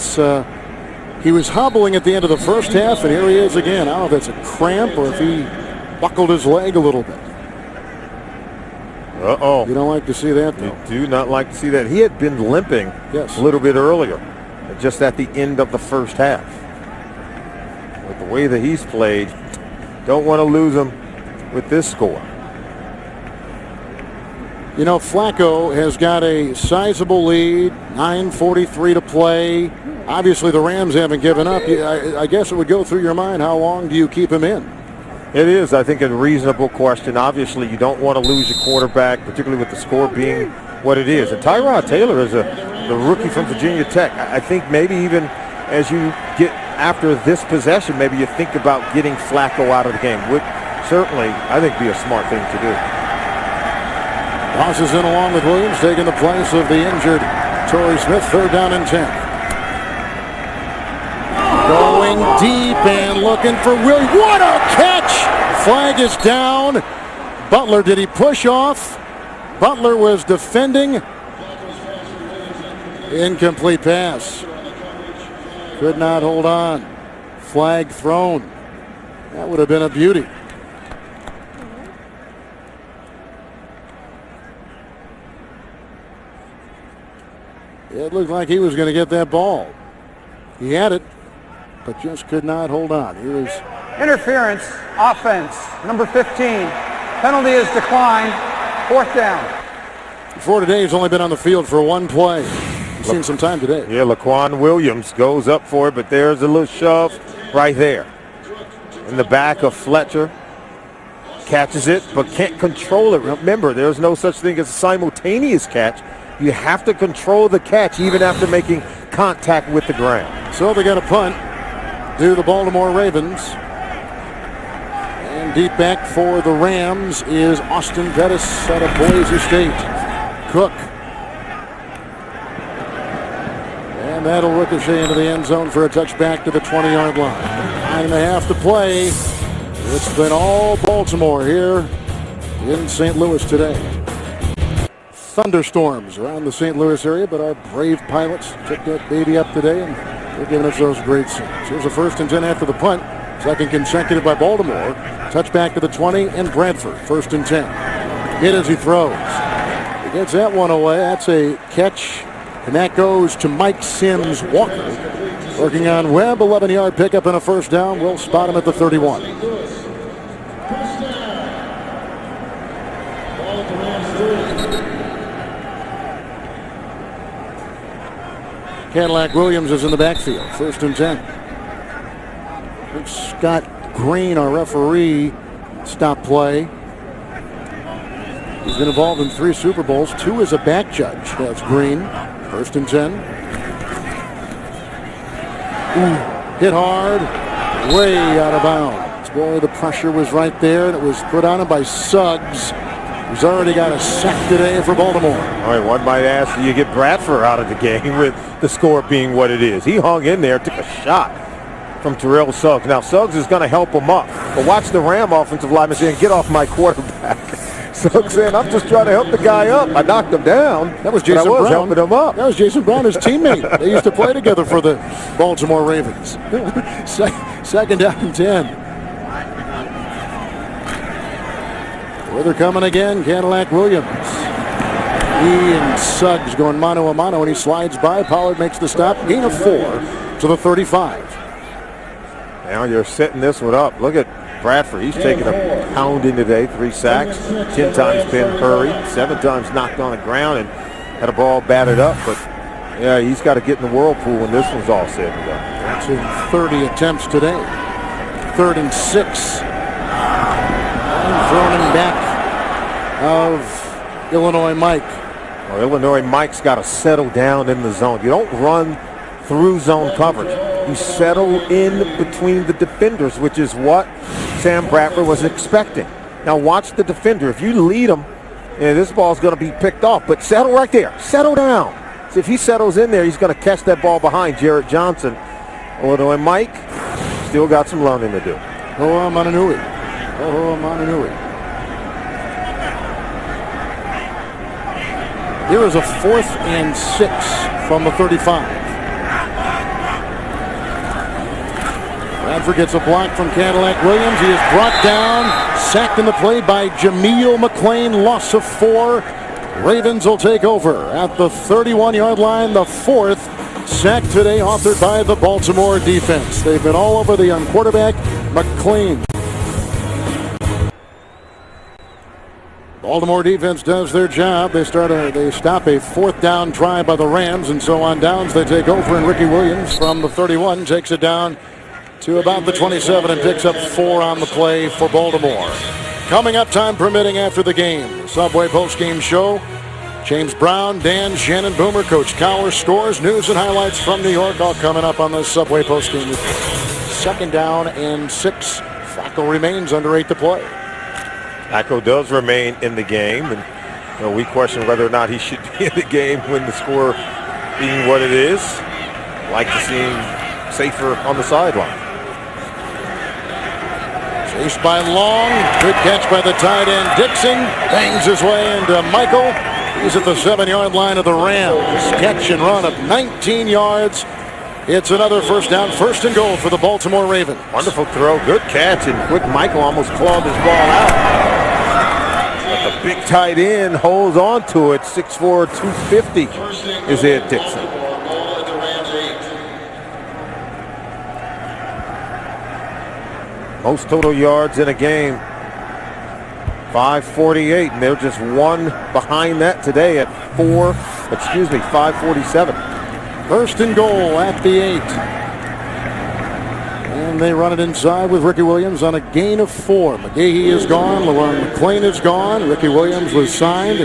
He was hobbling at the end of the first half, and here he is again. I don't know if that's a cramp or if he buckled his leg a little bit. Uh-oh. You don't like to see that, though. You do not like to see that. He had been limping a little bit earlier, just at the end of the first half. With the way that he's played, don't want to lose him with this score. Flacco has got a sizable lead, 9:43 to play. Obviously, the Rams haven't given up. I guess it would go through your mind, how long do you keep him in? It is, I think, a reasonable question. Obviously, you don't want to lose your quarterback, particularly with the score being what it is. And Tyrod Taylor is the rookie from Virginia Tech. I think maybe even as you get after this possession, maybe you think about getting Flacco out of the game, which certainly, I think, be a smart thing to do. Tosses in along with Williams, taking the place of the injured Torrey Smith. 3rd down and 10. Going deep and looking for Williams. What a catch! Flag is down. Butler, did he push off? Butler was defending. Incomplete pass. Could not hold on. Flag thrown. That would have been a beauty. It looked like he was going to get that ball. He had it, but just could not hold on. He was Interference, offense, number 15. Penalty is declined. 4th down. Before today, he's only been on the field for one play. He's seen some time today. Yeah, Laquan Williams goes up for it, but there's a little shove right there. In the back of Fletcher. Catches it, but can't control it. Remember, there's no such thing as a simultaneous catch. You have to control the catch even after making contact with the ground. So they got a punt to the Baltimore Ravens. And deep back for the Rams is Austin Pettis out of Boise State. Cook. And that'll ricochet into the end zone for a touchback to the 20-yard line. 9.5 to play. It's been all Baltimore here in St. Louis today. Thunderstorms around the St. Louis area, but our brave pilots took that baby up today, and they're giving us those great scenes. Here's a 1st and 10 after the punt. 2nd consecutive by Baltimore. Touchback to the 20 and Bradford. 1st and 10. Hit as he throws. He gets that one away. That's a catch, and that goes to Mike Sims Walker. Working on Webb, 11-yard pickup and a 1st down. We'll spot him at the 31. Cadillac Williams is in the backfield. 1st and 10. Scott Green, our referee, stopped play. He's been involved in 3 Super Bowls. 2 as a back judge. That's Green. 1st and 10. Ooh, hit hard. Way out of bounds. Boy, the pressure was right there, and it was put on him by Suggs. He's already got a sack today for Baltimore. All right, one might ask, do you get Bradford out of the game with the score being what it is? He hung in there, took a shot from Terrell Suggs. Now, Suggs is going to help him up. But watch the Ram offensive lineman saying, get off my quarterback. Suggs saying, I'm just trying to help the guy up. I knocked him down. That was Jason Brown. Helping him up. That was Jason Brown, his teammate. They used to play together for the Baltimore Ravens. 2nd down and 10. They're coming again, Cadillac Williams. He and Suggs going mano a mano, and he slides by. Pollard makes the stop. Gain of 4 to the 35. Now you're setting this one up. Look at Bradford. He's taken a pounding today. 3 sacks, 10 times been hurried, 7 times knocked on the ground, and had a ball batted up. But yeah, he's got to get in the whirlpool when this one's all said and done. That's in 30 attempts today. 3rd and 6. And thrown him back of Illinois Mike. Well, Illinois Mike's got to settle down in the zone. You don't run through zone coverage. You settle in between the defenders, which is what Sam Bradford was expecting. Now watch the defender. If you lead him, this ball's going to be picked off. But settle right there. Settle down. So if he settles in there, he's going to catch that ball behind Jarrett Johnson. Illinois Mike still got some learning to do. Hoa Mananui. Hoa Mananui. Here is a 4th and 6 from the 35. Bradford gets a block from Cadillac Williams. He is brought down, sacked in the play by Jameel McClain. Loss of 4. Ravens will take over at the 31-yard line. The 4th sack today authored by the Baltimore defense. They've been all over the young quarterback, McClain. Baltimore defense does their job. They stop a fourth down try by the Rams, and so on downs they take over, and Ricky Williams from the 31 takes it down to about the 27 and picks up 4 on the play for Baltimore. Coming up, time permitting, after the game, Subway postgame show. James Brown, Dan, Shannon Boomer, Coach Cowher, scores, news, and highlights from New York, all coming up on the Subway postgame report. 2nd down and 6. Flacco remains under 8 to play. Flacco does remain in the game, and we question whether or not he should be in the game when the score being what it is. Like to see him safer on the sideline. Chased by Long, good catch by the tight end Dixon, bangs his way into Michael. He's at the 7-yard line of the Rams. Catch and run of 19 yards. It's another first down, 1st and goal for the Baltimore Ravens. Wonderful throw, good catch, and quick Michael almost clawed his ball out. But the big tight end holds on to it. 6'4", 250 is Ed Dixon. Most total yards in a game, 548, and they're just one behind that today at 547. 1st and goal at the 8. And they run it inside with Ricky Williams on a gain of 4. McGahee is gone. LaRon McClain is gone. Ricky Williams was signed.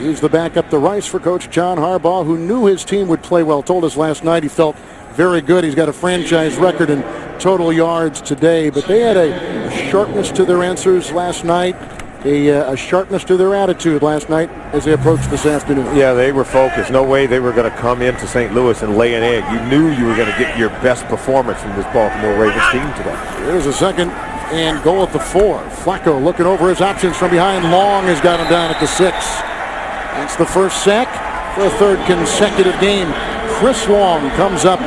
He's the backup to Rice for Coach John Harbaugh, who knew his team would play well. Told us last night he felt very good. He's got a franchise record in total yards today. But they had a sharpness to their answers last night. A sharpness to their attitude last night as they approached this afternoon. Yeah, they were focused. No way they were going to come into St. Louis and lay an egg. You knew you were going to get your best performance from this Baltimore Ravens team today. Here's a 2nd and goal at the 4. Flacco looking over his options from behind. Long has got him down at the 6. That's the first sack for a 3rd consecutive game. Chris Long comes up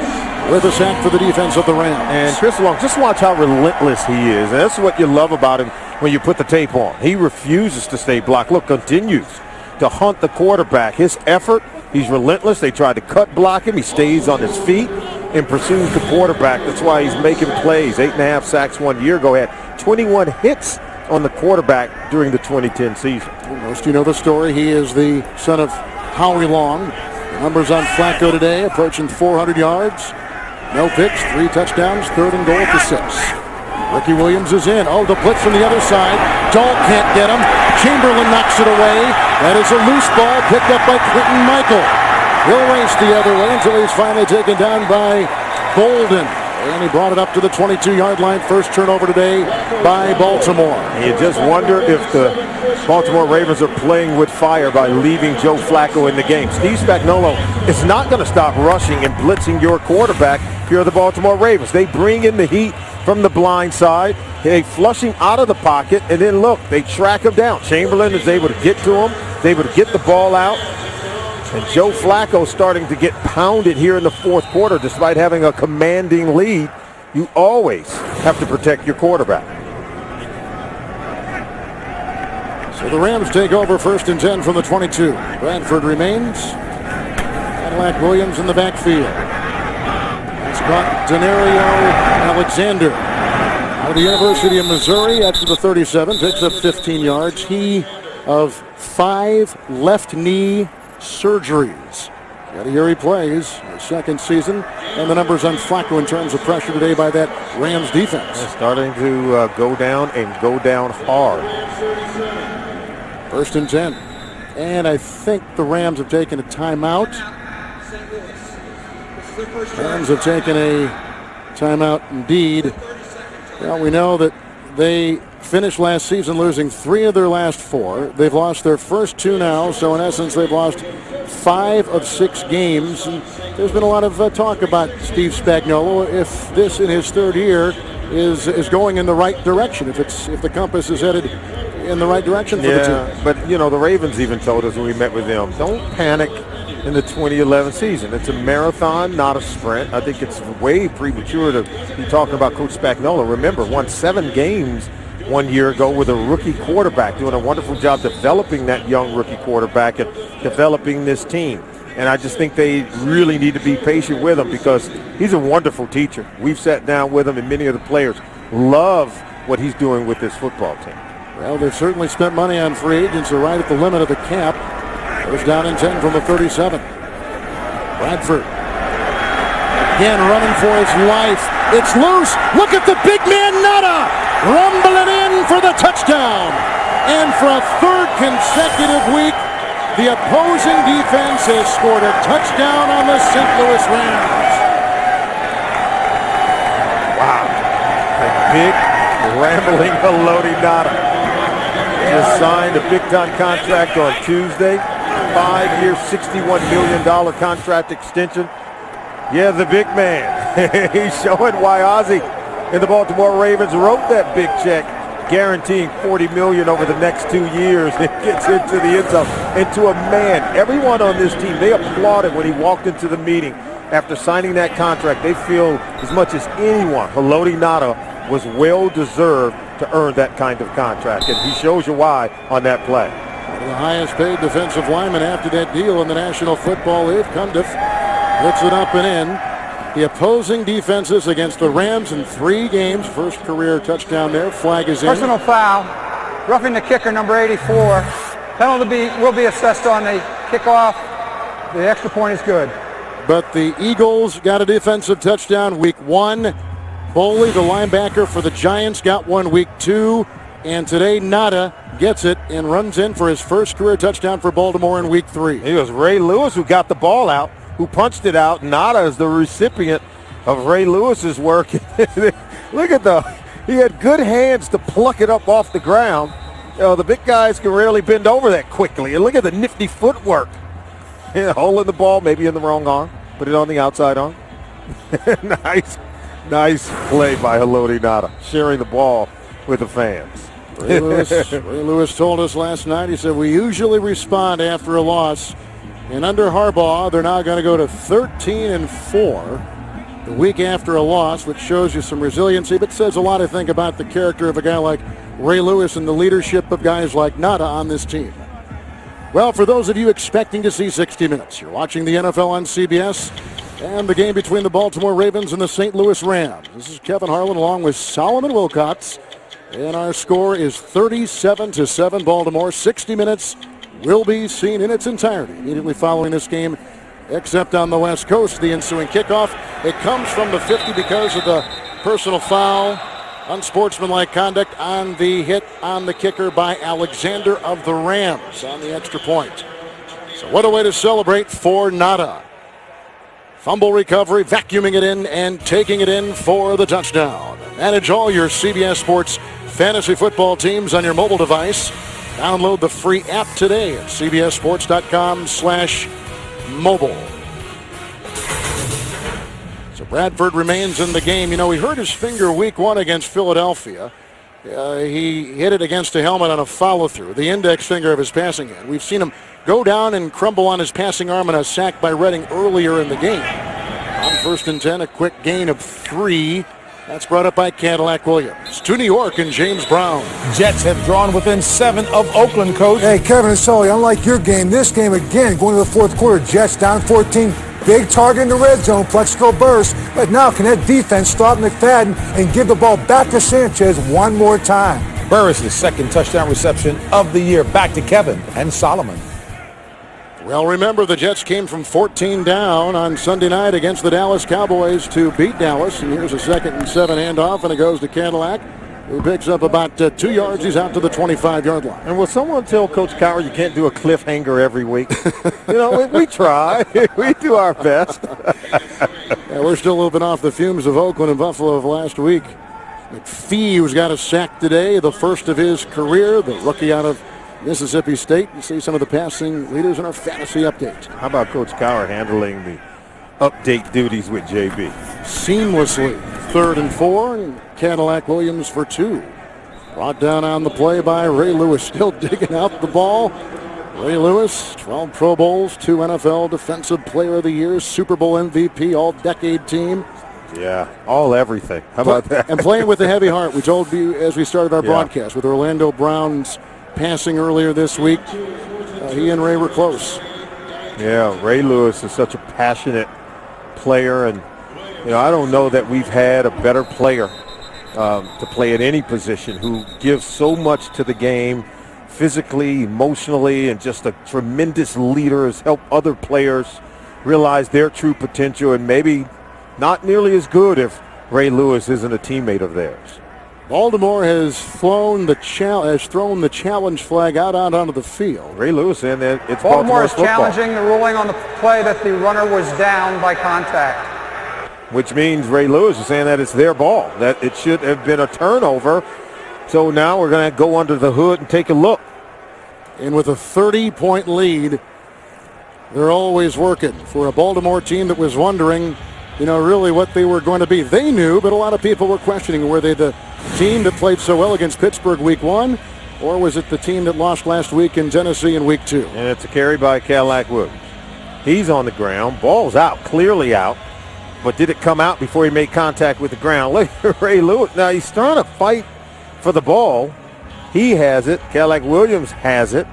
with a sack for the defense of the Rams. And Chris Long, just watch how relentless he is. And that's what you love about him when you put the tape on. He refuses to stay blocked. Look, continues to hunt the quarterback. His effort, he's relentless. They tried to cut block him. He stays on his feet and pursues the quarterback. That's why he's making plays. 8.5 sacks 1 year ago. Had 21 hits on the quarterback during the 2010 season. Most of you know the story. He is the son of Howie Long. The numbers on Flacco today approaching 400 yards. No picks, 3 touchdowns, 3rd and goal at the 6. Ricky Williams is in. Oh, the blitz from the other side. Dahl can't get him. Chamberlain knocks it away. That is a loose ball picked up by Clinton Michael. He'll race the other way until he's finally taken down by Bolden. And he brought it up to the 22-yard line. First turnover today by Baltimore. You just wonder if the Baltimore Ravens are playing with fire by leaving Joe Flacco in the game. Steve Spagnuolo is not going to stop rushing and blitzing your quarterback if you're the Baltimore Ravens. They bring in the heat from the blind side. They flush him out of the pocket, and then look, they track him down. Chamberlain is able to get to him. Is able to get the ball out. And Joe Flacco starting to get pounded here in the 4th quarter despite having a commanding lead. You always have to protect your quarterback. So the Rams take over 1st and 10 from the 22. Bradford remains. Cadillac Williams in the backfield. It's got Denario Alexander out of the University of Missouri after the 37. Picks up 15 yards. He of 5 left knee surgeries. Got to hear he plays his 2nd season. And the numbers on Flacco in terms of pressure today by that Rams defense. They're starting to go down and go down hard. 1st and 10. And I think the Rams have taken a timeout. Rams have taken a timeout indeed. Well, we know that they finished last season losing 3 of their last 4. They've lost their first 2 now, so in essence they've lost 5 of 6 games. And there's been a lot of talk about Steve Spagnuolo if this in his 3rd year is going in the right direction, if the compass is headed in the right direction for the team. But you know, the Ravens even told us when we met with them, don't panic in the 2011 season. It's a marathon, not a sprint. I think it's way premature to be talking about Coach Spagnuolo. Remember, won 7 games 1 year ago with a rookie quarterback, doing a wonderful job developing that young rookie quarterback and developing this team. And I just think they really need to be patient with him because he's a wonderful teacher. We've sat down with him, and many of the players love what he's doing with this football team. Well, they've certainly spent money on free agents. They're right at the limit of the cap. Goes down in 10 from the 37. Bradford again running for his life. It's loose. Look at the big man, Nada, rumbling in for the touchdown. And for a third consecutive week, the opposing defense has scored a touchdown on the St. Louis Rams. Wow. A big, rambling Haloti Ngata. Just signed a big-time contract on Tuesday. 5-year, $61 million contract extension. Yeah, the big man. He's showing why Ozzie and the Baltimore Ravens wrote that big check, guaranteeing $40 million over the next 2 years. It gets into the end zone. And to a man, everyone on this team, they applauded when he walked into the meeting after signing that contract. They feel as much as anyone, Haloti Ngata was well-deserved to earn that kind of contract. And he shows you why on that play. The highest paid defensive lineman after that deal in the National Football League. Cundiff puts it up and in. The opposing defenses against the Rams in 3 games. First career touchdown there. Flag is in. Personal foul. Roughing the kicker, number 84. Penalty will be assessed on the kickoff. The extra point is good. But the Eagles got a defensive touchdown week 1. Boley, the linebacker for the Giants, got one week 2. And today, Ngata gets it and runs in for his first career touchdown for Baltimore in week 3. It was Ray Lewis who got the ball out, who punched it out. Ngata is the recipient of Ray Lewis's work. Look at he had good hands to pluck it up off the ground. You know, the big guys can rarely bend over that quickly. And look at the nifty footwork. Holding the ball, maybe in the wrong arm. Put it on the outside arm. Nice play by Haloti Ngata, sharing the ball with the fans. Ray Lewis told us last night, he said, we usually respond after a loss. And under Harbaugh, they're now going to go to 13-4 the week after a loss, which shows you some resiliency, but says a lot, I think, about the character of a guy like Ray Lewis and the leadership of guys like Ngata on this team. Well, for those of you expecting to see 60 Minutes, you're watching the NFL on CBS and the game between the Baltimore Ravens and the St. Louis Rams. This is Kevin Harlan along with Solomon Wilcots. And our score is 37-7 Baltimore. 60 Minutes will be seen in its entirety immediately following this game, except on the West Coast. The ensuing kickoff, it comes from the 50 because of the personal foul, unsportsmanlike conduct on the hit on the kicker by Alexander of the Rams on the extra point. So what a way to celebrate for Ngata. Fumble recovery, vacuuming it in and taking it in for the touchdown. Manage all your CBS Sports fantasy football teams on your mobile device. Download the free app today at cbssports.com/mobile. So Bradford remains in the game. You know, he hurt his finger week 1 against Philadelphia. He hit it against a helmet on a follow-through, the index finger of his passing hand. We've seen him go down and crumble on his passing arm in a sack by Redding earlier in the game. On 1st and 10, a quick gain of 3. That's brought up by Cadillac Williams. To New York and James Brown. Jets have drawn within 7 of Oakland, coach. Hey, Kevin and Sully, unlike your game, this game again, going to the 4th quarter, Jets down 14. Big target in the red zone, Plexico burst. But now can that defense stop McFadden and give the ball back to Sanchez one more time? Burris' second touchdown reception of the year. Back to Kevin and Solomon. Well, remember, the Jets came from 14 down on Sunday night against the Dallas Cowboys to beat Dallas. And here's a 2nd and 7 handoff, and it goes to Cadillac, who picks up about 2 yards. He's out to the 25-yard line. And will someone tell Coach Cowher you can't do a cliffhanger every week? You know, we try. We do our best. Yeah, we're still a little bit off the fumes of Oakland and Buffalo of last week. McPhee, who's got a sack today, the first of his career, the rookie out of Mississippi State. You see some of the passing leaders in our fantasy update. How about Coach Cowher handling the update duties with JB? Seamlessly. 3rd and 4, and Cadillac Williams for 2. Brought down on the play by Ray Lewis, still digging out the ball. Ray Lewis, 12 Pro Bowls, 2 NFL Defensive Player of the Year, Super Bowl MVP, all-decade team. Yeah, all everything. How about that? And playing with a heavy heart. We told you as we started our broadcast with Orlando Brown's passing earlier this week. He and Ray were close. Yeah, Ray Lewis is such a passionate player, and you know, I don't know that we've had a better player to play at any position, who gives so much to the game physically, emotionally, and just a tremendous leader, has helped other players realize their true potential, and maybe not nearly as good if Ray Lewis isn't a teammate of theirs. Baltimore has thrown the challenge flag out onto the field. Ray Lewis, and it's Baltimore is football. challenging the ruling on the play that the runner was down by contact. Which means Ray Lewis is saying that it's their ball, that it should have been a turnover. So now we're going to go under the hood and take a look. And with a 30-point lead, they're always working for a Baltimore team that was wondering, really what they were going to be. They knew, but a lot of people were questioning, were they the team that played so well against Pittsburgh week 1, or was it the team that lost last week in Tennessee in week 2? And it's a carry by Cadillac Williams. He's on the ground. Ball's out, clearly out. But did it come out before he made contact with the ground? Look at Ray Lewis. Now he's trying to fight for the ball. He has it. Cadillac Williams has it.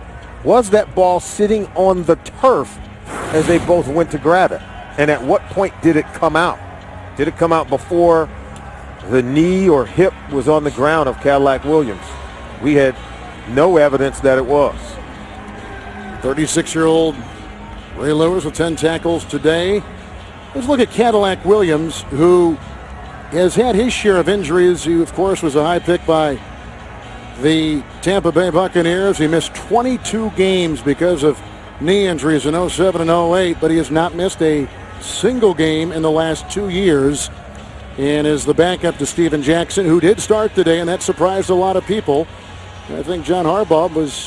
Was that ball sitting on the turf as they both went to grab it? And at what point did it come out? Did it come out before the knee or hip was on the ground of Cadillac Williams? We had no evidence that it was. 36-year-old Ray Lewis with 10 tackles today. Let's look at Cadillac Williams, who has had his share of injuries. He, of course, was a high pick by the Tampa Bay Buccaneers. He missed 22 games because of knee injuries in 07 and 08, but he has not missed a single game in the last 2 years, and is the backup to Steven Jackson, who did start today, and that surprised a lot of people. I think John Harbaugh was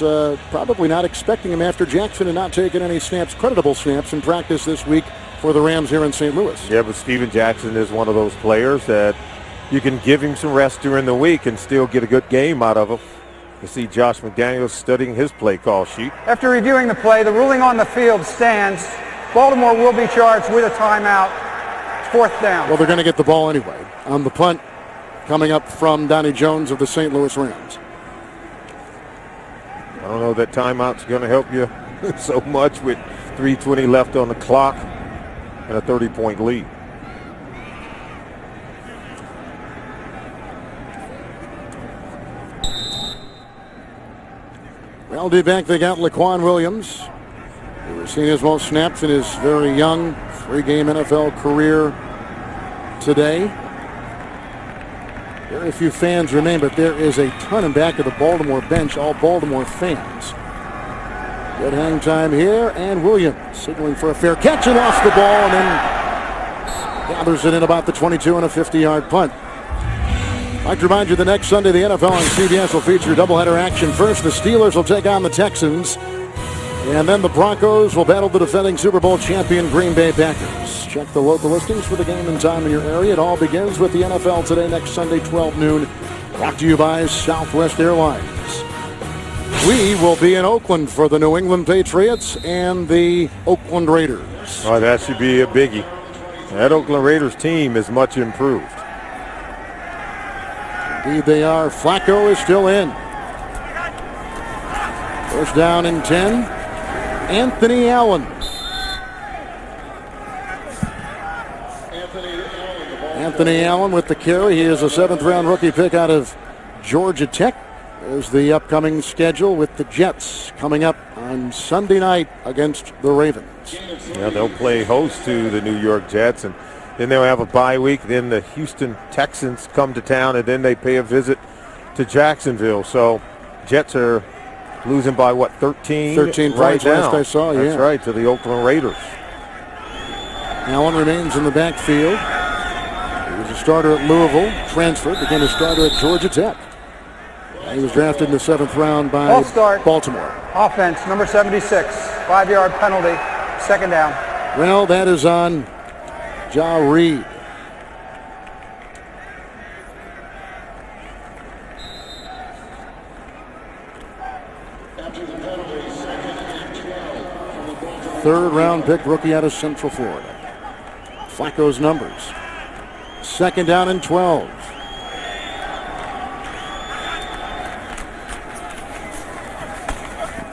probably not expecting him after Jackson had not taken any snaps, creditable snaps, in practice this week for the Rams here in St. Louis. Yeah, but Steven Jackson is one of those players that you can give him some rest during the week and still get a good game out of him. You see Josh McDaniels studying his play call sheet. After reviewing the play, the ruling on the field stands. Baltimore will be charged with a timeout. 4th down. Well, they're going to get the ball anyway on the punt coming up from Donnie Jones of the St. Louis Rams. I don't know that timeout's going to help you so much with 3:20 left on the clock and a 30-point lead. Well, D-back, they got Laquan Williams. We've seen his most snaps in his very young 3-game NFL career today. Very few fans remain, but there is a ton in back of the Baltimore bench, all Baltimore fans. Good hang time here, and Williams signaling for a fair catch and lost the ball, and then gathers it in about the 22 and a 50-yard punt. I'd like to remind you the next Sunday the NFL on CBS will feature doubleheader action. First, the Steelers will take on the Texans, and then the Broncos will battle the defending Super Bowl champion Green Bay Packers. Check the local listings for the game and time in your area. It all begins with the NFL Today next Sunday, 12 noon. Brought to you by Southwest Airlines. We will be in Oakland for the New England Patriots and the Oakland Raiders. Oh, that should be a biggie. That Oakland Raiders team is much improved. Indeed they are. Flacco is still in. First down and 10. Anthony Allen. Anthony Allen with the carry. He is a 7th-round rookie pick out of Georgia Tech. There's the upcoming schedule with the Jets coming up on Sunday night against the Ravens. Yeah, they'll play host to the New York Jets, and then they'll have a bye week. Then the Houston Texans come to town, and then they pay a visit to Jacksonville. So Jets are losing by, what, 13? 13 right points now. last I saw, yeah. That's right, to the Oakland Raiders. Allen remains in the backfield. He was a starter at Louisville, transferred, became a starter at Georgia Tech. He was drafted in the 7th round by Baltimore. Offense, number 76, 5-yard penalty, 2nd down. Well, that is on Ja Reed. Third-round pick, rookie out of Central Florida. Flacco's numbers. 2nd down and 12.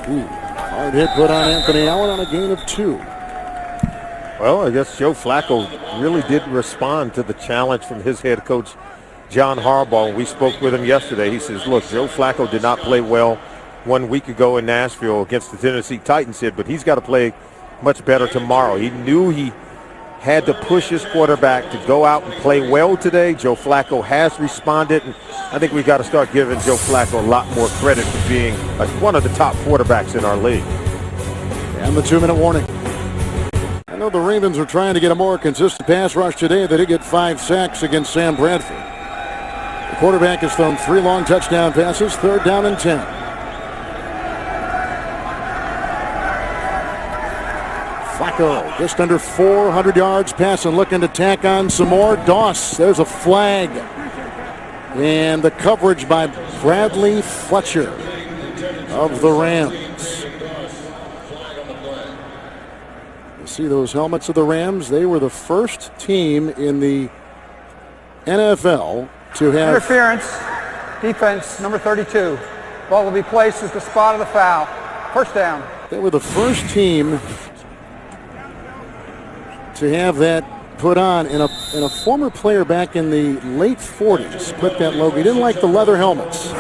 Hard hit put on Anthony Allen on a gain of 2. Well, I guess Joe Flacco really did respond to the challenge from his head coach, John Harbaugh, when we spoke with him yesterday, he says, look, Joe Flacco did not play well 1 week ago in Nashville against the Tennessee Titans, but he's got to play much better tomorrow. He knew he had to push his quarterback to go out and play well today. Joe Flacco has responded, and I think we got to start giving Joe Flacco a lot more credit for being one of the top quarterbacks in our league. And the 2-minute warning. I know the Ravens are trying to get a more consistent pass rush today. They did get 5 sacks against Sam Bradford. The quarterback has thrown 3 long touchdown passes, 3rd down and 10. Flacco just under 400 yards passing, looking to tack on some more. Doss, there's a flag. And the coverage by Bradley Fletcher of the Rams. You see those helmets of the Rams? They were the first team in the NFL to have Interference, defense, number 32. Ball will be placed at the spot of the foul. First down. They were the first team to have that put on, and a former player back in the late 40s put that logo. He didn't like the leather helmets.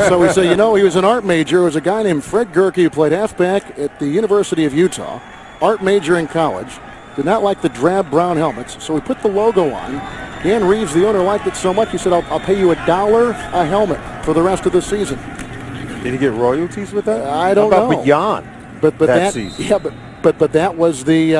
So he said, you know, he was an art major. It was a guy named Fred Gerke who played halfback at the University of Utah, art major in college, did not like the drab brown helmets, so he put the logo on. Dan Reeves, the owner, liked it so much, he said, I'll pay you $1 a helmet for the rest of the season. Did he get royalties with that? I don't know. How about beyond that season? Yeah, but that was the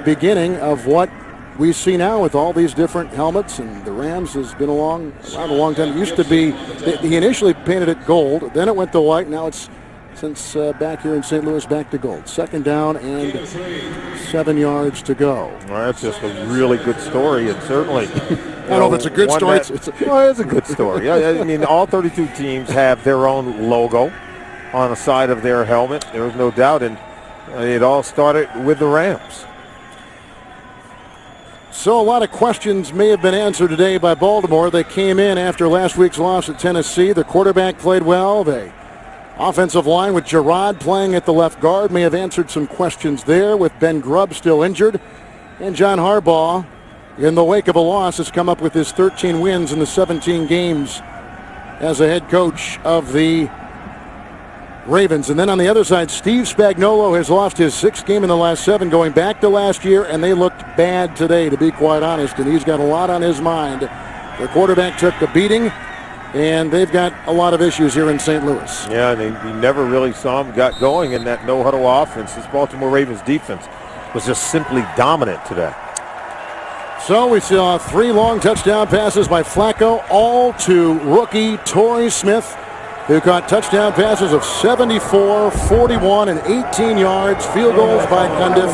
beginning of what we see now with all these different helmets, and the Rams has been around a long time. It used to be, he initially painted it gold, then it went to white, now it's, since back here in St. Louis, back to gold. 2nd down and 7 yards to go. Well, that's just a really good story, and certainly, I don't know if it's a good story. Well, it's a good story. I mean, all 32 teams have their own logo on the side of their helmet. There was no doubt, and it all started with the Rams. So a lot of questions may have been answered today by Baltimore. They came in after last week's loss at Tennessee. The quarterback played well. The offensive line with Gerard playing at the left guard may have answered some questions there, with Ben Grubb still injured. And John Harbaugh, in the wake of a loss, has come up with his 13 wins in the 17 games as a head coach of the Ravens. And then on the other side, Steve Spagnuolo has lost his 6th game in the last 7, going back to last year, and they looked bad today, to be quite honest, and he's got a lot on his mind. The quarterback took a beating, and they've got a lot of issues here in St. Louis. Yeah, and you never really saw him got going in that no-huddle offense. This Baltimore Ravens defense was just simply dominant today. So we saw 3 long touchdown passes by Flacco, all to rookie Torrey Smith, who caught touchdown passes of 74, 41, and 18 yards. Field goals by Cundiff.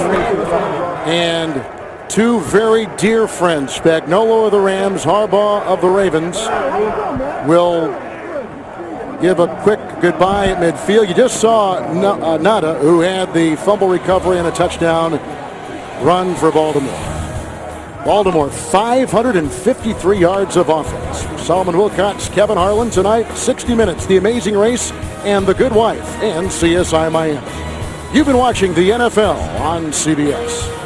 And 2 very dear friends, Spagnuolo of the Rams, Harbaugh of the Ravens, will give a quick goodbye at midfield. You just saw Nada, who had the fumble recovery and a touchdown run for Baltimore. Baltimore, 553 yards of offense. Solomon Wilcox, Kevin Harlan tonight, 60 Minutes, The Amazing Race, and The Good Wife, and CSI Miami. You've been watching the NFL on CBS.